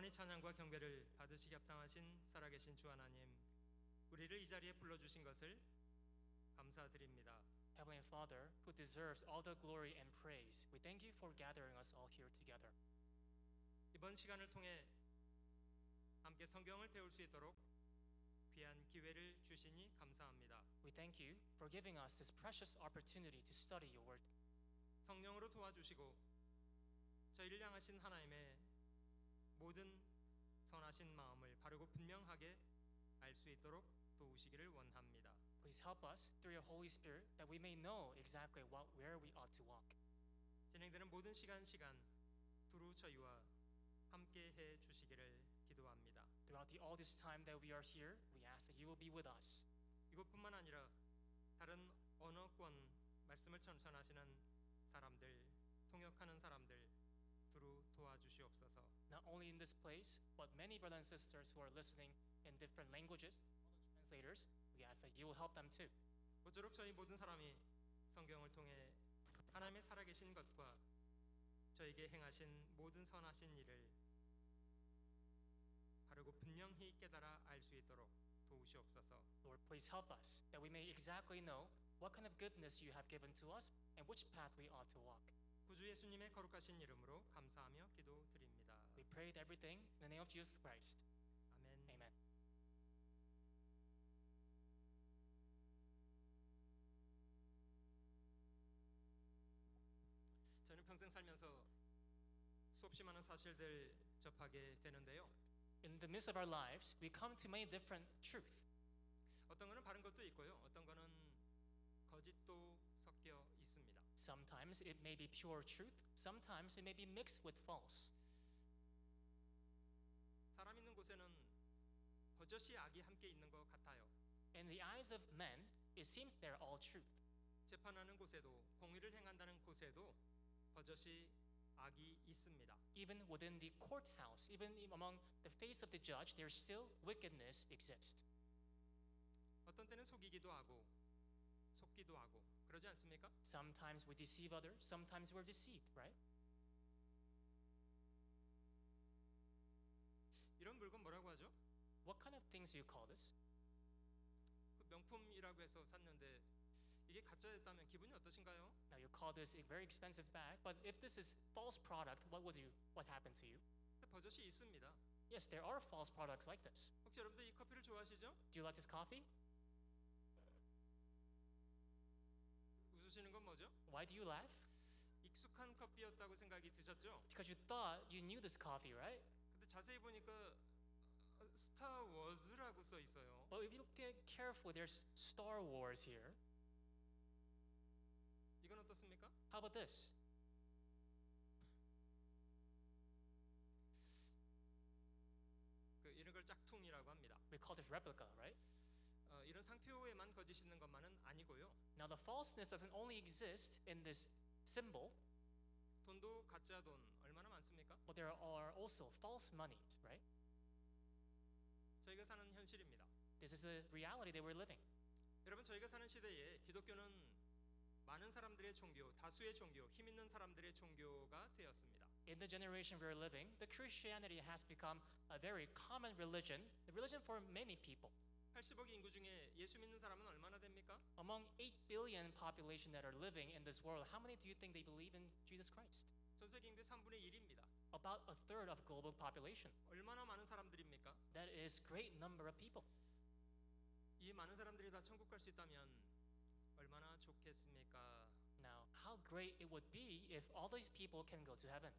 영원히 찬양과 경배를 받으시기 합당하신 살아계신 주 하나님, 우리를 이 자리에 불러주신 것을 감사드립니다. Heavenly Father, who deserves all the glory and praise, we thank you for gathering us all here together. 이번 시간을 통해 함께 성경을 배울 수 있도록 귀한 기회를 주시니 감사합니다. We thank you for giving us this precious opportunity to study your word. 성령으로 도와주시고 저희를 향하신 하나님의 모든 선하신 마음을 바르고 분명하게 알 수 있도록 도우시기를 원합니다. Please help us through your Holy Spirit that we may know exactly where we ought to walk. 진행되는 모든 시간 두루 저희와 함께 해 주시기를 기도합니다. Throughout all this time that we are here, we ask that you will be with us. 이것뿐만 아니라 다른 언어권 말씀을 전하시는 사람들, 통역하는 사람들 두루 도와주시옵소서. Not only in this place, but many brothers and sisters who are listening in different languages, translators, we ask that you will help them too. 모쪼록 저희 모든 사람이 성경을 통해 하나님의 살아계신 것과 저에게 행하신 모든 선하신 일을 바르고 분명히 깨달아 알 수 있도록 도우시옵소서. Lord, please help us that we may exactly know what kind of goodness you have given to us and which path we ought to walk. 구주 예수님의 거룩하신 이름으로 감사하며 기도드립니다. We prayed everything in the name of Jesus Christ. 아멘. Amen. 저는 평생 살면서 수없이 많은 사실들 접하게 되는데요. In the midst of our lives, we come to many different truths. 어떤 거는 바른 것도 있고요. 어떤 거는 거짓도 섞여 있습니다. Sometimes it may be pure truth, sometimes it may be mixed with false. 사람 있는 곳에는 버젓이 악이 함께 있는 것 같아요. In the eyes of men, it seems they're all truth. 재판하는 곳에도 공의를 행한다는 곳에도 버젓이 악이 있습니다. Even within the courthouse, even among the face of the judge, there still wickedness exists. 어떤 때는 속이기도 하고 속기도 하고 그러지 않습니까? Sometimes we deceive others, sometimes we're deceived, right? 이런 물건 뭐라고 하죠? What kind of things do you call this? 그 명품이라고 해서 샀는데 이게 가짜였다면 기분이 어떠신가요? Now you call this a very expensive bag, but if this is false product, what happened to you? 근데 버젓이 있습니다. Yes, there are false products like this. 혹시 여러분들 이 커피를 좋아하시죠? Do you like this coffee? 웃으시는 건 뭐죠? Why do you laugh? 익숙한 커피였다고 생각이 드셨죠? Because you thought you knew this coffee, right? 근데 자세히 보니까 스타 워즈라고 써 있어요. But if you look carefully, there's Star Wars here. 이건 어떻습니까? How about this? 이런 걸 짝퉁이라고 합니다. We call this replica, right? 이런 상표에만 거짓 있는 것만은 아니고요. Now the falseness doesn't only exist in this symbol, 돈도 가짜 돈 얼마나 많습니까? but there are also false monies, right? 저희가 사는 현실입니다. This is the reality that we're living. 여러분 저희가 사는 시대에 기독교는 많은 사람들의 종교, 다수의 종교, 힘 있는 사람들의 종교가 되었습니다. In the generation we're living, the Christianity has become a very common religion, the religion for many people. 80억 인구 중에 예수 믿는 사람은 얼마나 됩니까? Among 8 billion population that are living in this world, how many do you think they believe in Jesus Christ? 전 세계 인구의 3분의 1입니다. About a third of global population. 얼마나 많은 사람들입니까? That is great number of people. 이 많은 사람들이 다 천국 갈 수 있다면 얼마나 좋겠습니까? Now, how great it would be if all these people can go to heaven.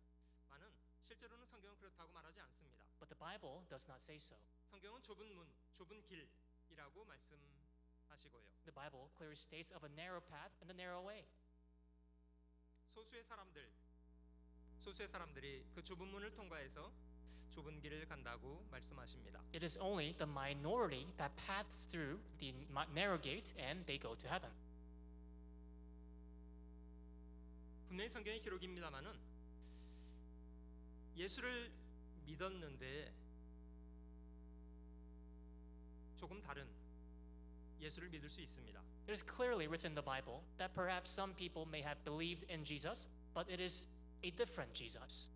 실제로는 성경은 그렇다고 말하지 않습니다. But the Bible does not say so. 성경은 좁은 문, 좁은 길이라고 말씀하시고요. The Bible clearly states of a narrow path and the narrow way. 소수의 사람들이 그 좁은 문을 통과해서 좁은 길을 간다고 말씀하십니다. It is only the minority that pass through the narrow gate and they go to heaven. 분명히 성경의 기록입니다만은 예수를 믿었는데 조금 다른 예수를 믿을 수 있습니다. It is clearly written in the Bible that perhaps some people may have believed in Jesus, but it is a different Jesus.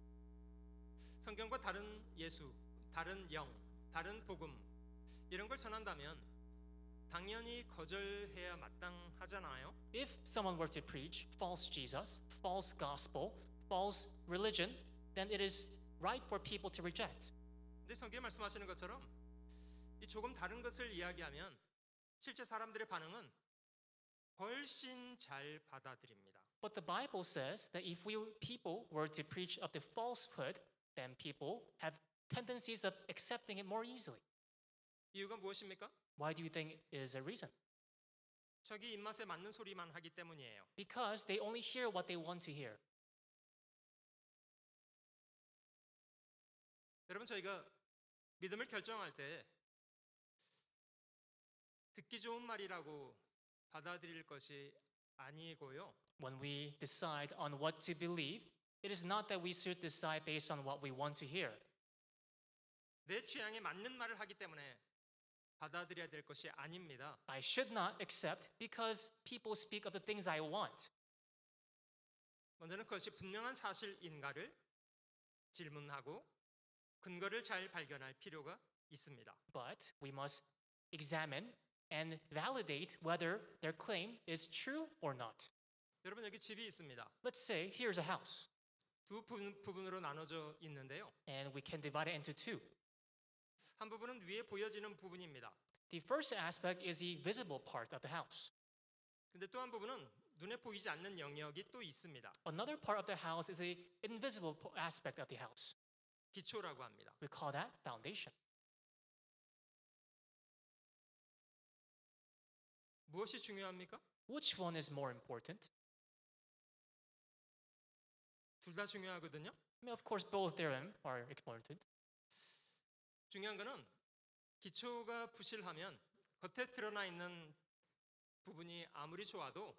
성경과 다른 예수, 다른 영, 다른 복음 이런 걸 전한다면 당연히 거절해야 마땅하잖아요. If someone were to preach false Jesus, false gospel, false religion, then it is right for people to reject. 근데 성경에 말씀하시는 것처럼 이 조금 다른 것을 이야기하면 실제 사람들의 반응은 훨씬 잘 받아들입니다. But the Bible says that if people were to preach of the falsehood, then people have tendencies of accepting it more easily. 이유가 무엇입니까? Why do you think is a reason? 자기 입맛에 맞는 소리만 하기 때문이에요. Because they only hear what they want to hear. 여러분 저희가 믿음을 결정할 때 듣기 좋은 말이라고 받아들일 것이 아니고요. When we decide on what to believe, it is not that we should decide based on what we want to hear. 내 취향에 맞는 말을 하기 때문에 받아들여야 될 것이 아닙니다. I should not accept because people speak of the things I want. 먼저는 그것이 분명한 사실인가를 질문하고 근거를 잘 발견할 필요가 있습니다. But we must examine and validate whether their claim is true or not. 여러분 여기 집이 있습니다. Let's say here's a house, 두 부분으로 나눠져 있는데요. and we can divide it into two. 한 부분은 위에 보여지는 부분입니다. The first aspect is the visible part of the house. 근데 또 한 부분은 눈에 보이지 않는 영역이 또 있습니다. Another part of the house is the invisible aspect of the house. 기초라고 합니다. We call that foundation. 무엇이 중요합니까? Which one is more important? 둘 다 중요하거든요. I mean, of course, both therein are important. 중요한 거는 기초가 부실하면 겉에 드러나 있는 부분이 아무리 좋아도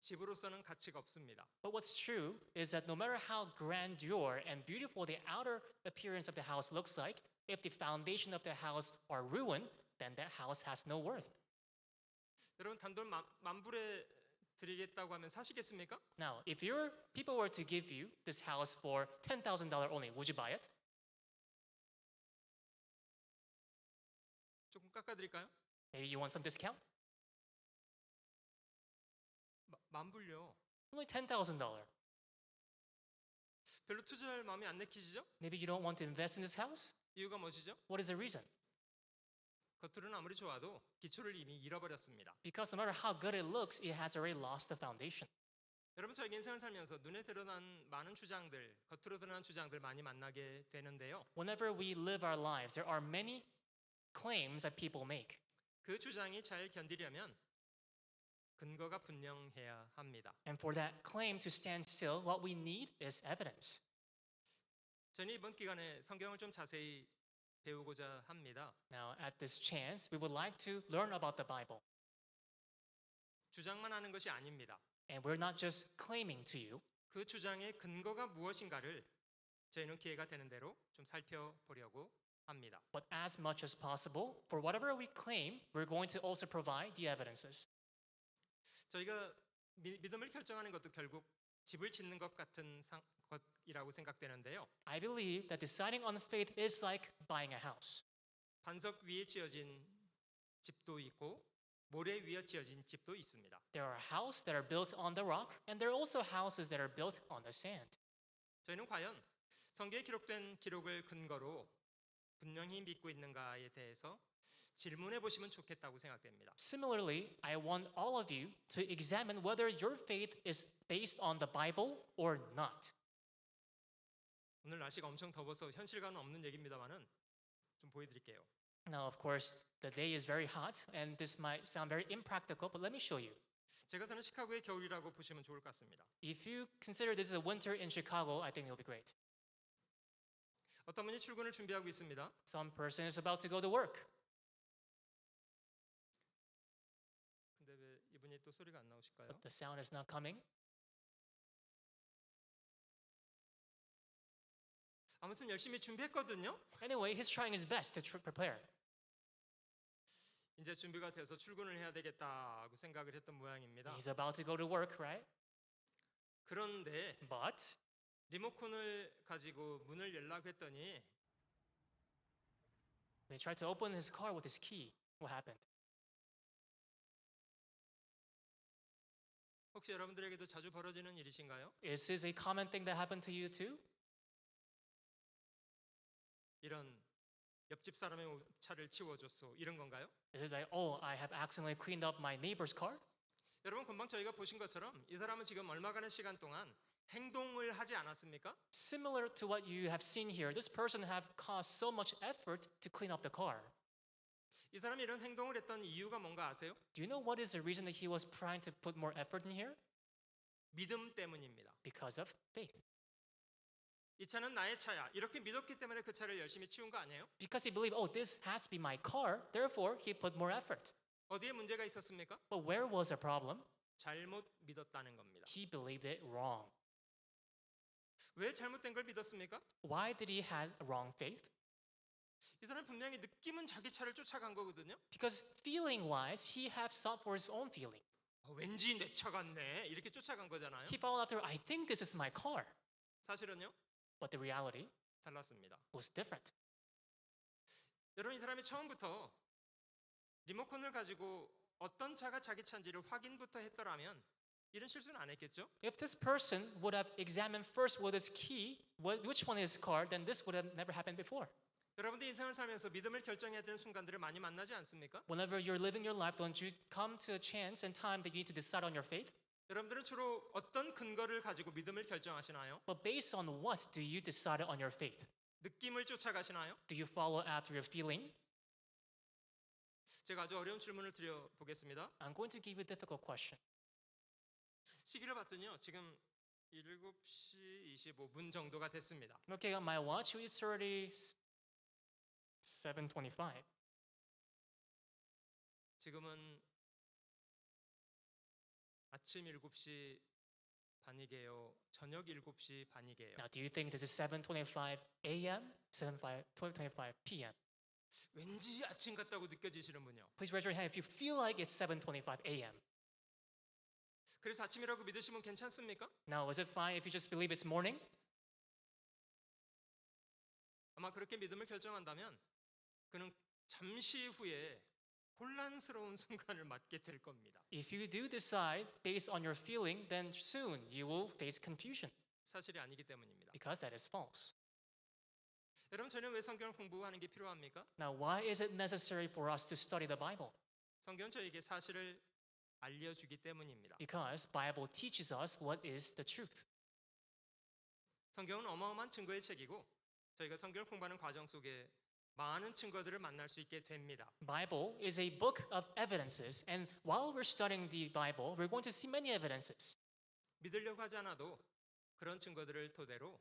집으로서는 가치가 없습니다. But what's true is that no matter how grandeur and beautiful the outer appearance of the house looks like, if the foundation of the house are ruined, then that house has no worth. 여러분 단돈 만불에 드리겠다고 하면 사시겠습니까? Now, if your people were to give you this house for $10,000 only, would you buy it? 조금 깎아드릴까요? Maybe you want some discount? 만불요. Only $10,000. 별로 투자할 마음이 안 내키시죠? Maybe you don't want to invest in this house? 이유가 무엇이죠? What is the reason? 겉으로는 아무리 좋아도 기초를 이미 잃어버렸습니다. Because no matter how good it looks, it has already lost the foundation. 여러분 저희 인생을 살면서 눈에 드러난 많은 주장들, 겉으로 드러난 주장들 많이 만나게 되는데요. Whenever we live our lives, there are many claims that people make. 그 주장이 잘 견디려면 근거가 분명해야 합니다. And for that claim to stand still, what we need is evidence. 저는 이번 기간에 성경을 좀 자세히 배우고자 합니다. Now, at this chance, we would like to learn about the Bible. 주장만 하는 것이 아닙니다. And we're not just claiming to you. 그 주장의 근거가 무엇인가를 저희는 기회가 되는 대로 좀 살펴보려고 합니다. But as much as possible, for whatever we claim, we're going to also provide the evidences. 저희가 믿음을 결정하는 것도 결국 집을 짓는 것 같은 것이라고 생각되는데요. I believe that deciding on faith is like buying a house. 반석 위에 지어진 집도 있고 모래 위에 지어진 집도 있습니다. There are houses that are built on the rock, and there are also houses that are built on the sand. 저희는 과연 성경에 기록된 기록을 근거로 분명히 믿고 있는가에 대해서 질문해 보시면 좋겠다고 생각됩니다. Similarly, I want all of you to examine whether your faith is based on the Bible or not. 오늘 날씨가 엄청 더워서 현실감은 없는 얘기입니다만은 좀 보여드릴게요. Now, of course, the day is very hot, and this might sound very impractical, but let me show you. 제가 사는 시카고의 겨울이라고 보시면 좋을 것 같습니다. If you consider this is a winter in Chicago, I think it'll be great. 어떤 분이 출근을 준비하고 있습니다. Some person is about to go to work. 근데 왜 이분이 또 소리가 안 나오실까요? But the sound is not coming. 아무튼 열심히 준비했거든요. Anyway, he's trying his best to prepare. 이제 준비가 돼서 출근을 해야 되겠다고 생각을 했던 모양입니다. He's about to go to work, right? 그런데 But 리모컨을 가지고 문을 열라고 했더니 They tried to open his car with his key. What happened? 혹시 여러분들에게도 자주 벌어지는 일이신가요? Is this a common thing that happened to you too? 이런 옆집 사람의 차를 치워줬소 이런 건가요? Is it like, oh, I have accidentally cleaned up my neighbor's car? 여러분 금방 저희가 보신 것처럼 이 사람은 지금 얼마간의 시간 동안 행동을 하지 않았습니까? Similar to what you have seen here, this person have caused so much effort to clean up the car. 이 사람이 이런 행동을 했던 이유가 뭔가 아세요? Do you know what is the reason that he was trying to put more effort in here? 믿음 때문입니다. Because of faith. 이 차는 나의 차야. 이렇게 믿었기 때문에 그 차를 열심히 치운 거 아니에요? Because he believed, oh, this has to be my car, therefore he put more effort. 어디에 문제가 있었습니까? But where was the problem? 잘못 믿었다는 겁니다. He believed it wrong. 왜 잘못된 걸 믿었습니까? Why did he have wrong faith? 이 사람 분명히 느낌은 자기 차를 쫓아간 거거든요. Because feeling-wise, he have sought for his own feeling. 왠지 내 차 같네. 이렇게 쫓아간 거잖아요. He followed after, I think this is my car. 사실은요? But the reality 달랐습니다. was different. 여러분 이 사람이 처음부터 리모컨을 가지고 어떤 차가 자기 차인지를 확인부터 했더라면 이런 실수는 안 했겠죠? If this person would have examined first with his key, which one is his car, then this would have never happened before. 여러분들 인생을 살면서 믿음을 결정해야 되는 순간들을 많이 만나지 않습니까? Whenever you're living your life, don't you come to a chance and time that you need to decide on your faith? 여러분들은 주로 어떤 근거를 가지고 믿음을 결정하시나요? But based on what do you decide on your faith? 느낌을 쫓아가시나요? Do you follow after your feeling? 제가 아주 어려운 질문을 드려보겠습니다. I'm going to give you a difficult question. 시기를 봤더니요. 지금 7시 25분 정도가 됐습니다. Looking at my watch, it's already 7:25. 지금은 아침 7시 반이게요. 저녁 7시 반이게요. Now, do you think this is 7:25 a.m., 7:25 p.m.? 왠지 아침 같다고 느껴지시는 분요. Please raise your hand if you feel like it's 7:25 a.m. 그래서 아침이라고 믿으시면 괜찮습니까? Now, is it fine if you just believe it's morning? 아마 그렇게 믿음을 결정한다면 그는 잠시 후에 혼란스러운 순간을 맞게 될 겁니다. If you do decide based on your feeling, then soon you will face confusion 사실이 아니기 때문입니다. because that is false. 여러분 저는 왜 성경을 공부하는 게 필요합니까? Now, why is it necessary for us to study the Bible? 성경은 저에게 사실을 알려주기 때문입니다. Because Bible teaches us what is the truth. 성경은 어마어마한 증거의 책이고 저희가 성경을 공부하는 과정 속에 많은 증거들을 만날 수 있게 됩니다. Bible is a book of evidences, and while we're studying the Bible, we're going to see many evidences. 믿으려고 하지 않아도 그런 증거들을 토대로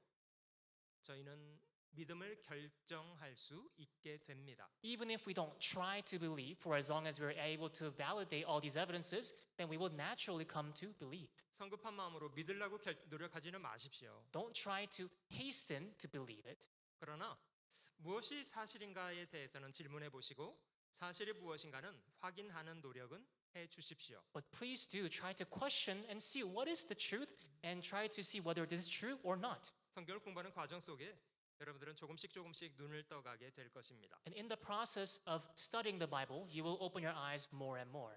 저희는 믿음을 결정할 수 있게 됩니다. Even if we don't try to believe, for as long as we're able to validate all these evidences, then we will naturally come to believe. 성급한 마음으로 믿으려고 노력하지는 마십시오. Don't try to hasten to believe it. 그러나 무엇이 사실인가에 대해서는 질문해 보시고 사실이 무엇인가는 확인하는 노력은 해 주십시오. But please do try to question and see what is the truth and try to see whether this is true or not. 성경을 공부하는 과정 속에 여러분들은 조금씩 눈을 떠가게 될 것입니다. And in the process of studying the Bible, you will open your eyes more and more.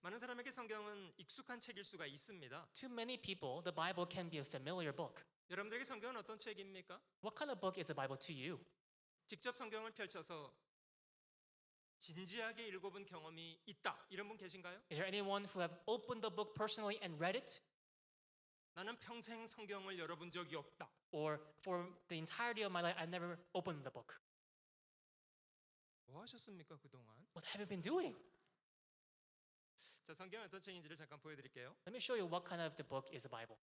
많은 사람에게 성경은 익숙한 책일 수가 있습니다. To many people, the Bible can be a familiar book. 여러분들에게 성경은 어떤 책입니까? What kind of book is the Bible to you? 직접 성경을 펼쳐서 진지하게 읽어본 경험이 있다. 이런 분 계신가요? Is there anyone who have opened the book personally and read it? 나는 평생 성경을 열어본 적이 없다. Or for the entirety of my life, I've never opened the book. 뭐 하셨습니까 그동안? What have you been doing? 자, 성경은 어떤 책인지를 잠깐 보여드릴게요. Let me show you what kind of the book is the Bible.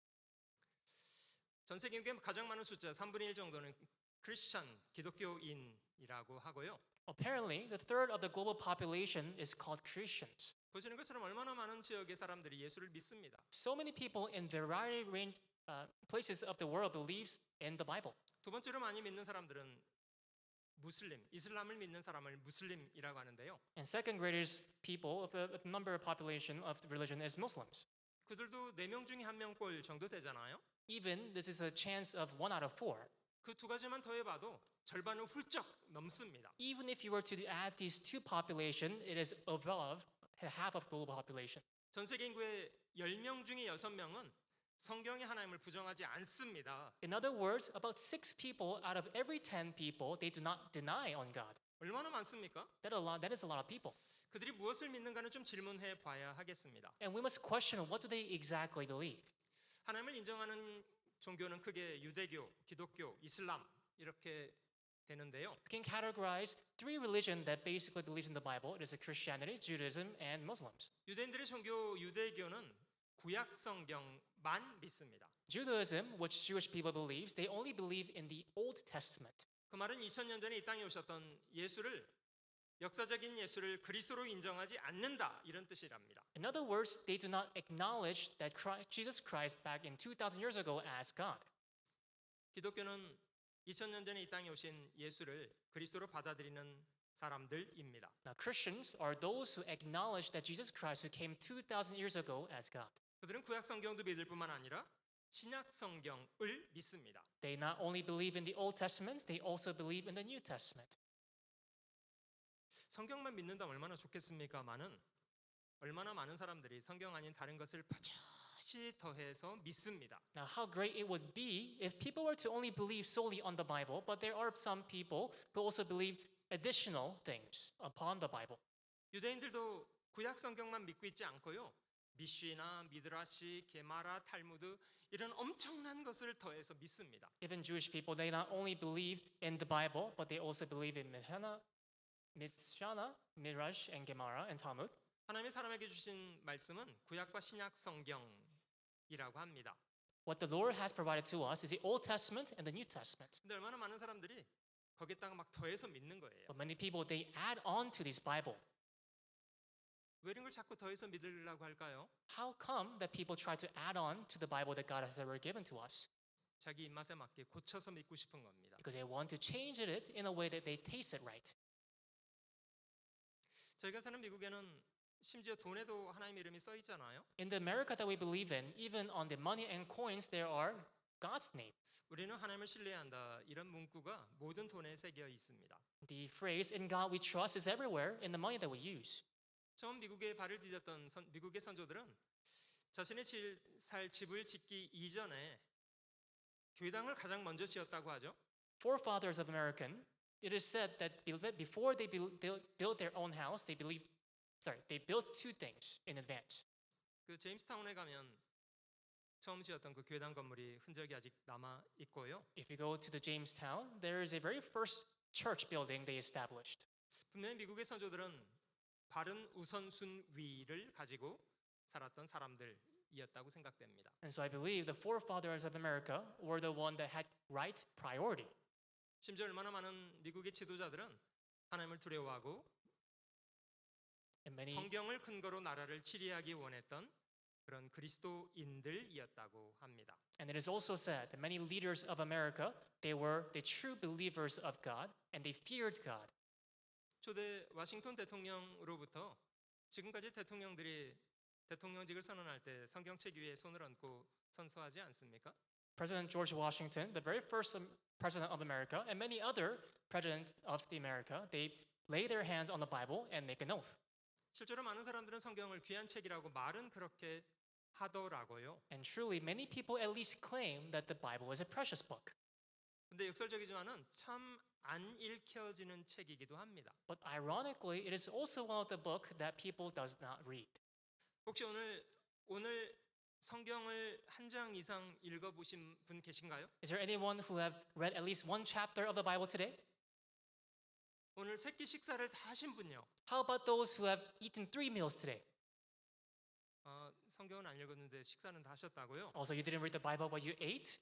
전 세계 가장 많은 숫자 3분의 1 정도는 크리스천, 기독교인이라고 하고요. Apparently, the third of the global population is called Christians. 보시는 것처럼 얼마나 많은 지역의 사람들이 예수를 믿습니다. So many people in variety range places of the world believes in the Bible. 두 번째로 많이 믿는 사람들은 무슬림, 이슬람을 믿는 사람을 무슬림이라고 하는데요. And second greatest people of the number of population of the religion is Muslims. 그들도 4명 중에 1명꼴 정도 되잖아요. Even this is a chance of 1 out of 4. 그 2가지만 더해봐도 절반을 훌쩍 넘습니다. Even if you were to add these two population, it is above half of global population. 전 세계 인구의 10명 중에 6명은 성경의 하나님을 부정하지 않습니다. In other words, about 6 people out of every 10 people, they do not deny on God. 얼마나 많습니까? That is a lot of people. 그들이 무엇을 믿는가는 좀 질문해 봐야 하겠습니다. And we must question, what do they exactly believe? 하나님을 인정하는 종교는 크게 유대교, 기독교, 이슬람 이렇게 되는데요. We can categorize 3 religions that basically believes in the Bible. It is Christianity, Judaism, and Muslims. 유대인들의 종교 유대교는 구약 성경만 믿습니다. Judaism, which Jewish people believes, they only believe in the Old Testament. 그 말은 2000년 전에 이 땅에 오셨던 예수를 역사적인 예수를 그리스도로 인정하지 않는다 이런 뜻이랍니다. In other words, they do not acknowledge that Jesus Christ back in 2,000 years ago as God. 기독교는 2000년 전에 이 땅에 오신 예수를 그리스도로 받아들이는 사람들입니다. Now, Christians are those who acknowledge that Jesus Christ who came 2,000 years ago as God. 그들은 구약 성경도 믿을 뿐만 아니라 신약 성경을 믿습니다. They not only believe in the Old Testament, they also believe in the New Testament. 성경만 믿는다면 얼마나 좋겠습니까마는 얼마나 많은 사람들이 성경 아닌 다른 것을 버젓이 더해서 믿습니다. Now, how great it would be if people were to only believe solely on the Bible, but there are some people who also believe additional things upon the Bible. 유대인들도 구약 성경만 믿고 있지 않고요. 미쉬나 미드라시, 게마라, 탈무드 이런 엄청난 것을 더해서 믿습니다. Even Jewish people, they not only believe in the Bible, but they also believe in Mishnah, Midrash, and Gemara, and Talmud. 하나님이 사람에게 주신 말씀은 구약과 신약 성경이라고 합니다. What the Lord has provided to us is the Old Testament and the New Testament. 근데 얼마나 많은 사람들이 거기에다가 막 더해서 믿는 거예요. But many people, they add on to this Bible. 왜 이런 걸 자꾸 더해서 믿으려고 할까요? How come that people try to add on to the Bible that God has ever given to us? 자기 입맛에 맞게 고쳐서 믿고 싶은 겁니다. Because they want to change it in a way that they taste it right. 저희가 사는 미국에는 심지어 돈에도 하나님의 이름이 써 있잖아요. In the America that we believe in, even on the money and coins, there are God's name. 우리는 하나님을 신뢰한다. 이런 문구가 모든 돈에 새겨 있습니다. The phrase "in God we trust" is everywhere in the money that we use. 처음 미국에 발을 디뎠던 미국의 선조들은 자신의 살 집을 짓기 이전에 교회당을 가장 먼저 지었다고 하죠. Forefathers of American, it is said that before they built their own house, they built 2 things in advance. 그 제임스타운에 가면 처음 지었던 그 교회당 건물이 흔적이 아직 남아 있고요. If you go to the Jamestown, there is a very first church building they established. 분명히 미국의 선조들은 바른 우선순위를 가지고 살았던 사람들이었다고 생각됩니다. And so I believe the forefathers of America were the one that had right priority. 심지어 얼마나 많은 미국의 지도자들은 하나님을 두려워하고 And many 성경을 근거로 나라를 치리하기 원했던 그런 그리스도인들이었다고 합니다. And it is also said that many leaders of America, they were the true believers of God and they feared God. 초대 와싱턴 대통령으로부터 지금까지 대통령들이 대통령직을 선언할 때 성경책 위에 손을 얹고 선서하지 않습니까? President George Washington, the very first president of America, and many other presidents of the America, they lay their hands on the Bible and make an oath. 실제로 많은 사람들은 성경을 귀한 책이라고 말은 그렇게 하더라고요. And truly, many people at least claim that the Bible is a precious book. 근데 역설적이지만은 참 안 읽혀지는 책이기도 합니다. But ironically, it is also one of the book that people does not read. 혹시 오늘 성경을 한 장 이상 읽어보신 분 계신가요? Is there anyone who have read at least 1 chapter of the Bible today? 오늘 세끼 식사를 다 하신 분요. How about those who have eaten 3 meals today? 성경은 안 읽었는데 식사는 다 하셨다고요? Also, you didn't read the Bible, but you ate?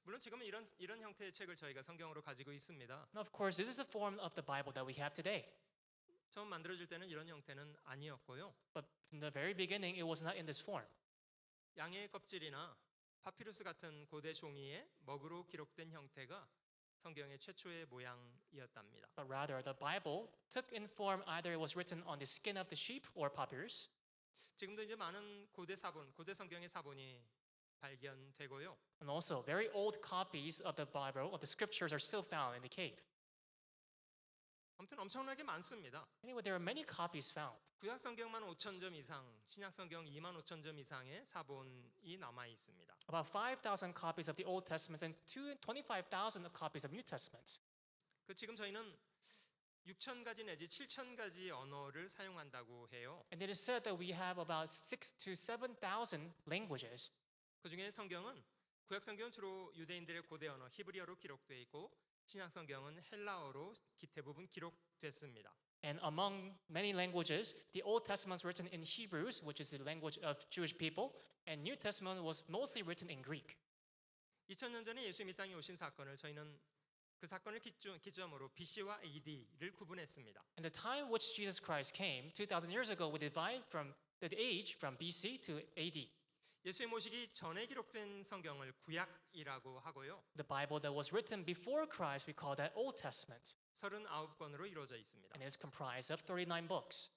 물론 지금은 이런 형태의 책을 저희가 성경으로 가지고 있습니다. Now, of course, this is a form of the Bible that we have today. 처음 만들어질 때는 이런 형태는 아니었고요. But from the very beginning, it was not in this form. 양의 껍질이나 파피루스 같은 고대 종이에 먹으로 기록된 형태가 성경의 최초의 모양이었답니다. But rather, the Bible took in form either it was written on the skin of the sheep or papyrus. 지금도 이제 많은 고대 사본, 고대 성경의 사본이 발견되고요. And also, very old copies of the Bible, of the scriptures, are still found in the cave. 아무튼 엄청나게 많습니다. Anyway, there are many copies found. 구약 성경만 5천 점 이상, 신약 성경 2만 5천 점 이상의 사본이 남아 있습니다. About 5,000 copies of the Old Testament and 25,000 copies of New Testament. 그 지금 저희는 6천 가지 내지 7천 가지 언어를 사용한다고 해요. And it is said that we have about 6,000 to 7,000 languages. 그 중에 성경은 구약 성경은 주로 유대인들의 고대 언어 히브리어로 기록되어 있고 신약 성경은 헬라어로 대부분 기록됐습니다. And among many languages, the Old Testament was written in Hebrews, which is the language of Jewish people, and New Testament was mostly written in Greek. 2000년 전에 예수님이 땅에 오신 사건을 저희는 그 사건을 기점으로 BC와 AD를 구분했습니다. And the time which Jesus Christ came, 2,000 years ago, we divide from the age from BC to AD. 예수님 오시기 전에 기록된 성경을 구약이라고 하고요. The Bible that was written before Christ, we call that Old Testament, 39권으로 이루어져 있습니다. and it is comprised of 39 books.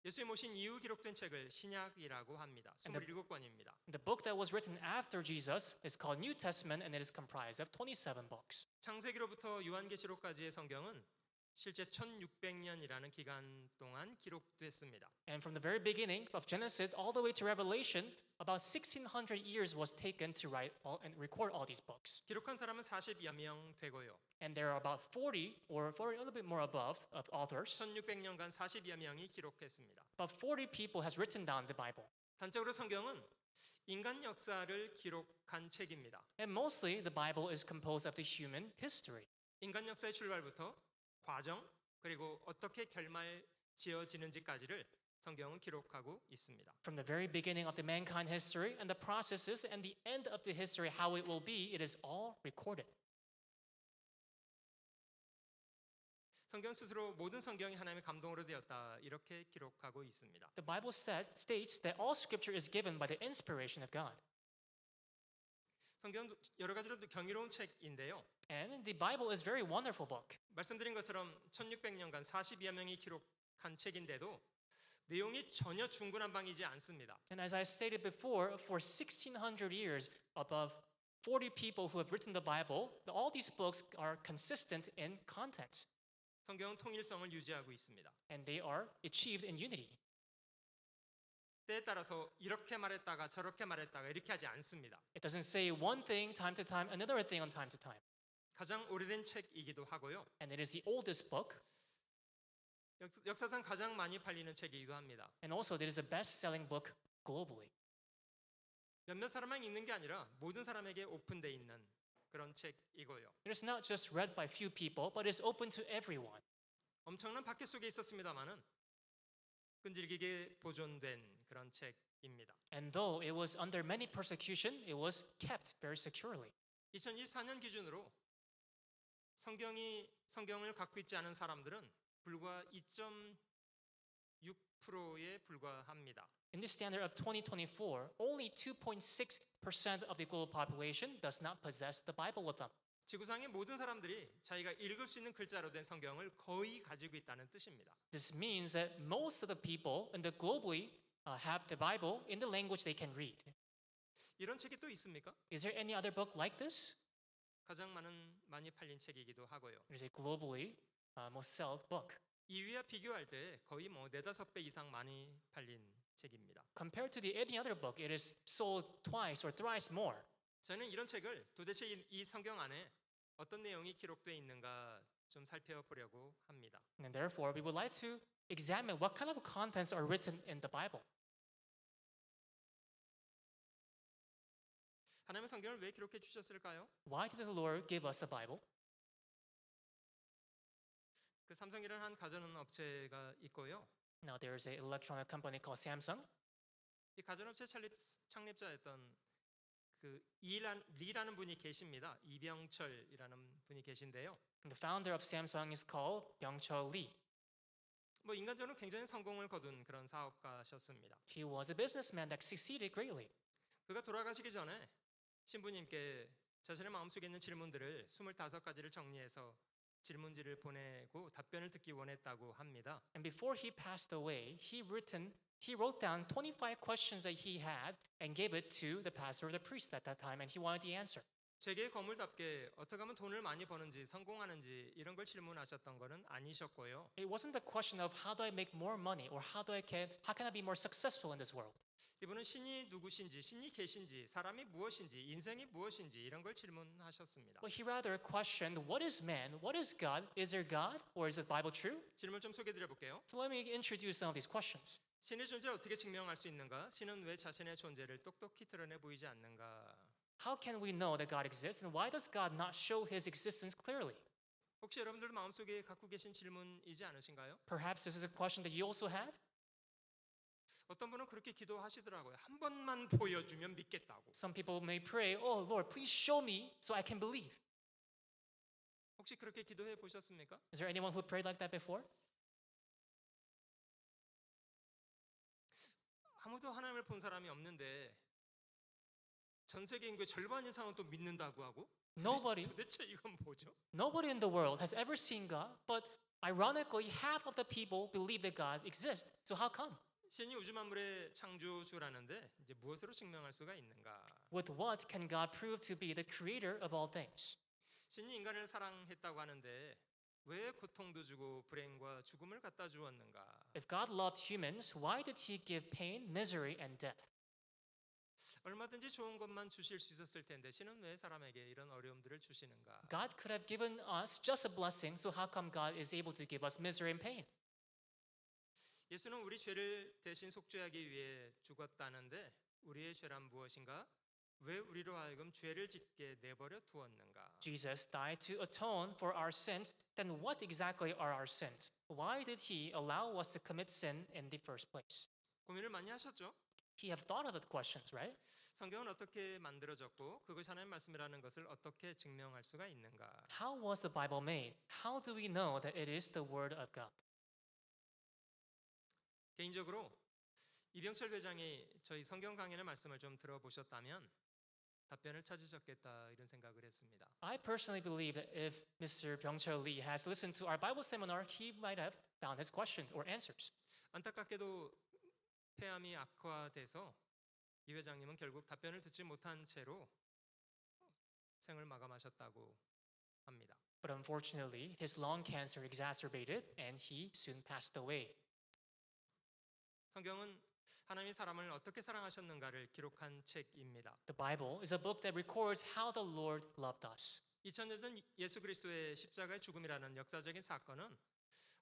예수님 오신 이후 기록된 책을 신약이라고 합니다. 27권입니다. The book that was written after Jesus is called New Testament, and it is comprised of 27 books. 창세기로부터 요한계시록까지의 성경은 실제 1600년이라는 기간 동안 기록됐습니다. And from the very beginning of Genesis all the way to Revelation, about 1,600 years was taken to write and record all these books. 기록한 사람은 40여 명 되고요. And there are about 40 or a little bit more above of authors. 1600년간 40여 명이 기록했습니다. About 40 people has written down the Bible. 단적으로 성경은 인간 역사를 기록한 책입니다. And mostly the Bible is composed of the human history. 인간 역사의 출발부터 과정 그리고 어떻게 결말 지어지는지까지를 성경은 기록하고 있습니다. From the very beginning of the mankind history and the processes and the end of the history, how it will be, it is all recorded. 성경 스스로 모든 성경이 하나님의 감동으로 되었다 이렇게 기록하고 있습니다. The Bible states that all scripture is given by the inspiration of God. 성경은 여러 가지로 경이로운 책인데요. And the Bible is a very wonderful book. 말씀드린 것처럼 1600년간 40여 명이 기록한 책인데도 내용이 전혀 중구난방이지 않습니다. And as I stated before, for 1,600 years, above 40 people who have written the Bible, all these books are consistent in content. 성경은 통일성을 유지하고 있습니다. And they are achieved in unity. 때에 따라서 이렇게 말했다가 저렇게 말했다가 이렇게 하지 않습니다. It doesn't say one thing time to time, another thing on time to time. 가장 오래된 책이기도 하고요. And it is the oldest book. 역사상 가장 많이 팔리는 책이기도 합니다. And also, it is the best-selling book globally. 몇몇 사람만 읽는 게 아니라 모든 사람에게 오픈돼 있는 그런 책이고요. It is not just read by few people, but is open to everyone. 엄청난 박해 속에 있었습니다마는 끈질기게 보존된 그런 책입니다. And though it was under many persecution, it was kept very securely. 2024년 기준으로 성경을 갖고 있지 않은 사람들은 불과 2.6%에 불과합니다. In the standard of 2024, only 2.6% of the global population does not possess the Bible with them. 지구상의 모든 사람들이 자기가 읽을 수 있는 글자로 된 성경을 거의 가지고 있다는 뜻입니다. This means that most of the people in the globally have the Bible in the language they can read. 이런 책이 또 있습니까? Is there any other book like this? 가장 많이 팔린 책이기도 하고요. It is a globally most sold book. 2위와 비교할 때 거의 4-5배 이상 많이 팔린 책입니다. Compared to any other book, it is sold twice or thrice more. 저는 이런 책을 도대체 이 성경 안에 어떤 내용이 기록되어 있는가 좀 살펴보려고 합니다. And therefore, we would like to examine what kind of contents are written in the Bible. 하나님의 성경을 왜 기록해 주셨을까요? Why did the Lord give us the Bible? 그 삼성이라는 한 가전 업체가 있고요. Now, there is an electronic company called Samsung. 이 가전업체 창립자였던 그 리라는 분이 계십니다. 이병철이라는 분이 계신데요. And the founder of Samsung is called Byung-chul Lee. 뭐 인간적으로 굉장히 성공을 거둔 그런 사업가셨습니다. He was a businessman that succeeded greatly. 그가 돌아가시기 전에 신부님께 자신의 마음속에 있는 질문들을 25가지를 정리해서 질문지를 보내고 답변을 듣기 원했다고 합니다. And before he passed away, he wrote down 25 questions that he had and gave it to the pastor or the priest at that time, and he wanted the answer. 제게 거물답게 어떻게 하면 돈을 많이 버는지 성공하는지 이런 걸 질문하셨던 거는 아니셨고요. It wasn't the question of how do I make more money or how can I be more successful in this world. 이분은 신이 누구신지, 신이 계신지, 사람이 무엇인지, 인생이 무엇인지 이런 걸 질문하셨습니다. But he rather questioned what is man, what is God, is there God, or is the Bible true? 질문 좀 소개드려 볼게요. So let me introduce some of these questions. 신의 존재를 어떻게 증명할 수 있는가? 신은 왜 자신의 존재를 똑똑히 드러내 보이지 않는가? How can we know that God exists, and why does God not show his existence clearly? 혹시 여러분들 마음속에 갖고 계신 질문이지 않으신가요? Perhaps this is a question that you also have. 어떤 분은 그렇게 기도하시더라고요. 한 번만 보여주면 믿겠다고. Some people may pray, "Oh Lord, please show me so I can believe." 혹시 그렇게 기도해 보셨습니까? Is there anyone who prayed like that before? 아무도 하나님을 본 사람이 없는데 전 세계 인구의 절반 이상은 또 믿는다고 하고 Nobody, 도대체 이건 뭐죠? nobody in the world has ever seen God, but ironically, half of the people believe that God exists. So how come? 신이 우주 만물의 창조주라는데 이제 무엇으로 증명할 수가 있는가? With what can God prove to be the creator of all things? 신이 인간을 사랑했다고 하는데 왜 고통도 주고 불행과 죽음을 갖다 주었는가? If God loved humans, why did he give pain, misery, and death? 얼마든지 좋은 것만 주실 수 있었을 텐데 신은 왜 사람에게 이런 어려움들을 주시는가? God could have given us just a blessing, so how come God is able to give us misery and pain? 예수는 우리 죄를 대신 속죄하기 위해 죽었다는데 우리의 죄란 무엇인가? 왜 우리로 하여금 죄를 짓게 내버려 두었는가? Jesus died to atone for our sins. Then what exactly are our sins? Why did he allow us to commit sin in the first place? 고민을 많이 하셨죠? He have thought of the questions, right? 성경은 어떻게 만들어졌고 그것이 하나님의 말씀이라는 것을 어떻게 증명할 수가 있는가? How was the Bible made? How do we know that it is the Word of God? 개인적으로 이병철 회장이 저희 성경 강연의 말씀을 좀 들어보셨다면 답변을 찾으셨겠다 이런 생각을 했습니다. I personally believe that if Mr. Byung-chul Lee has listened to our Bible seminar, he might have found his questions or answers. 안타깝게도 폐암이 악화돼서 이 회장님은 결국 답변을 듣지 못한 채로 생을 마감하셨다고 합니다. But unfortunately, his lung cancer exacerbated and he soon passed away. 성경은 하나님이 사람을 어떻게 사랑하셨는가를 기록한 책입니다. The Bible is a book that records how the Lord loved us. 2000년 전 예수 그리스도의 십자가의 죽음이라는 역사적인 사건은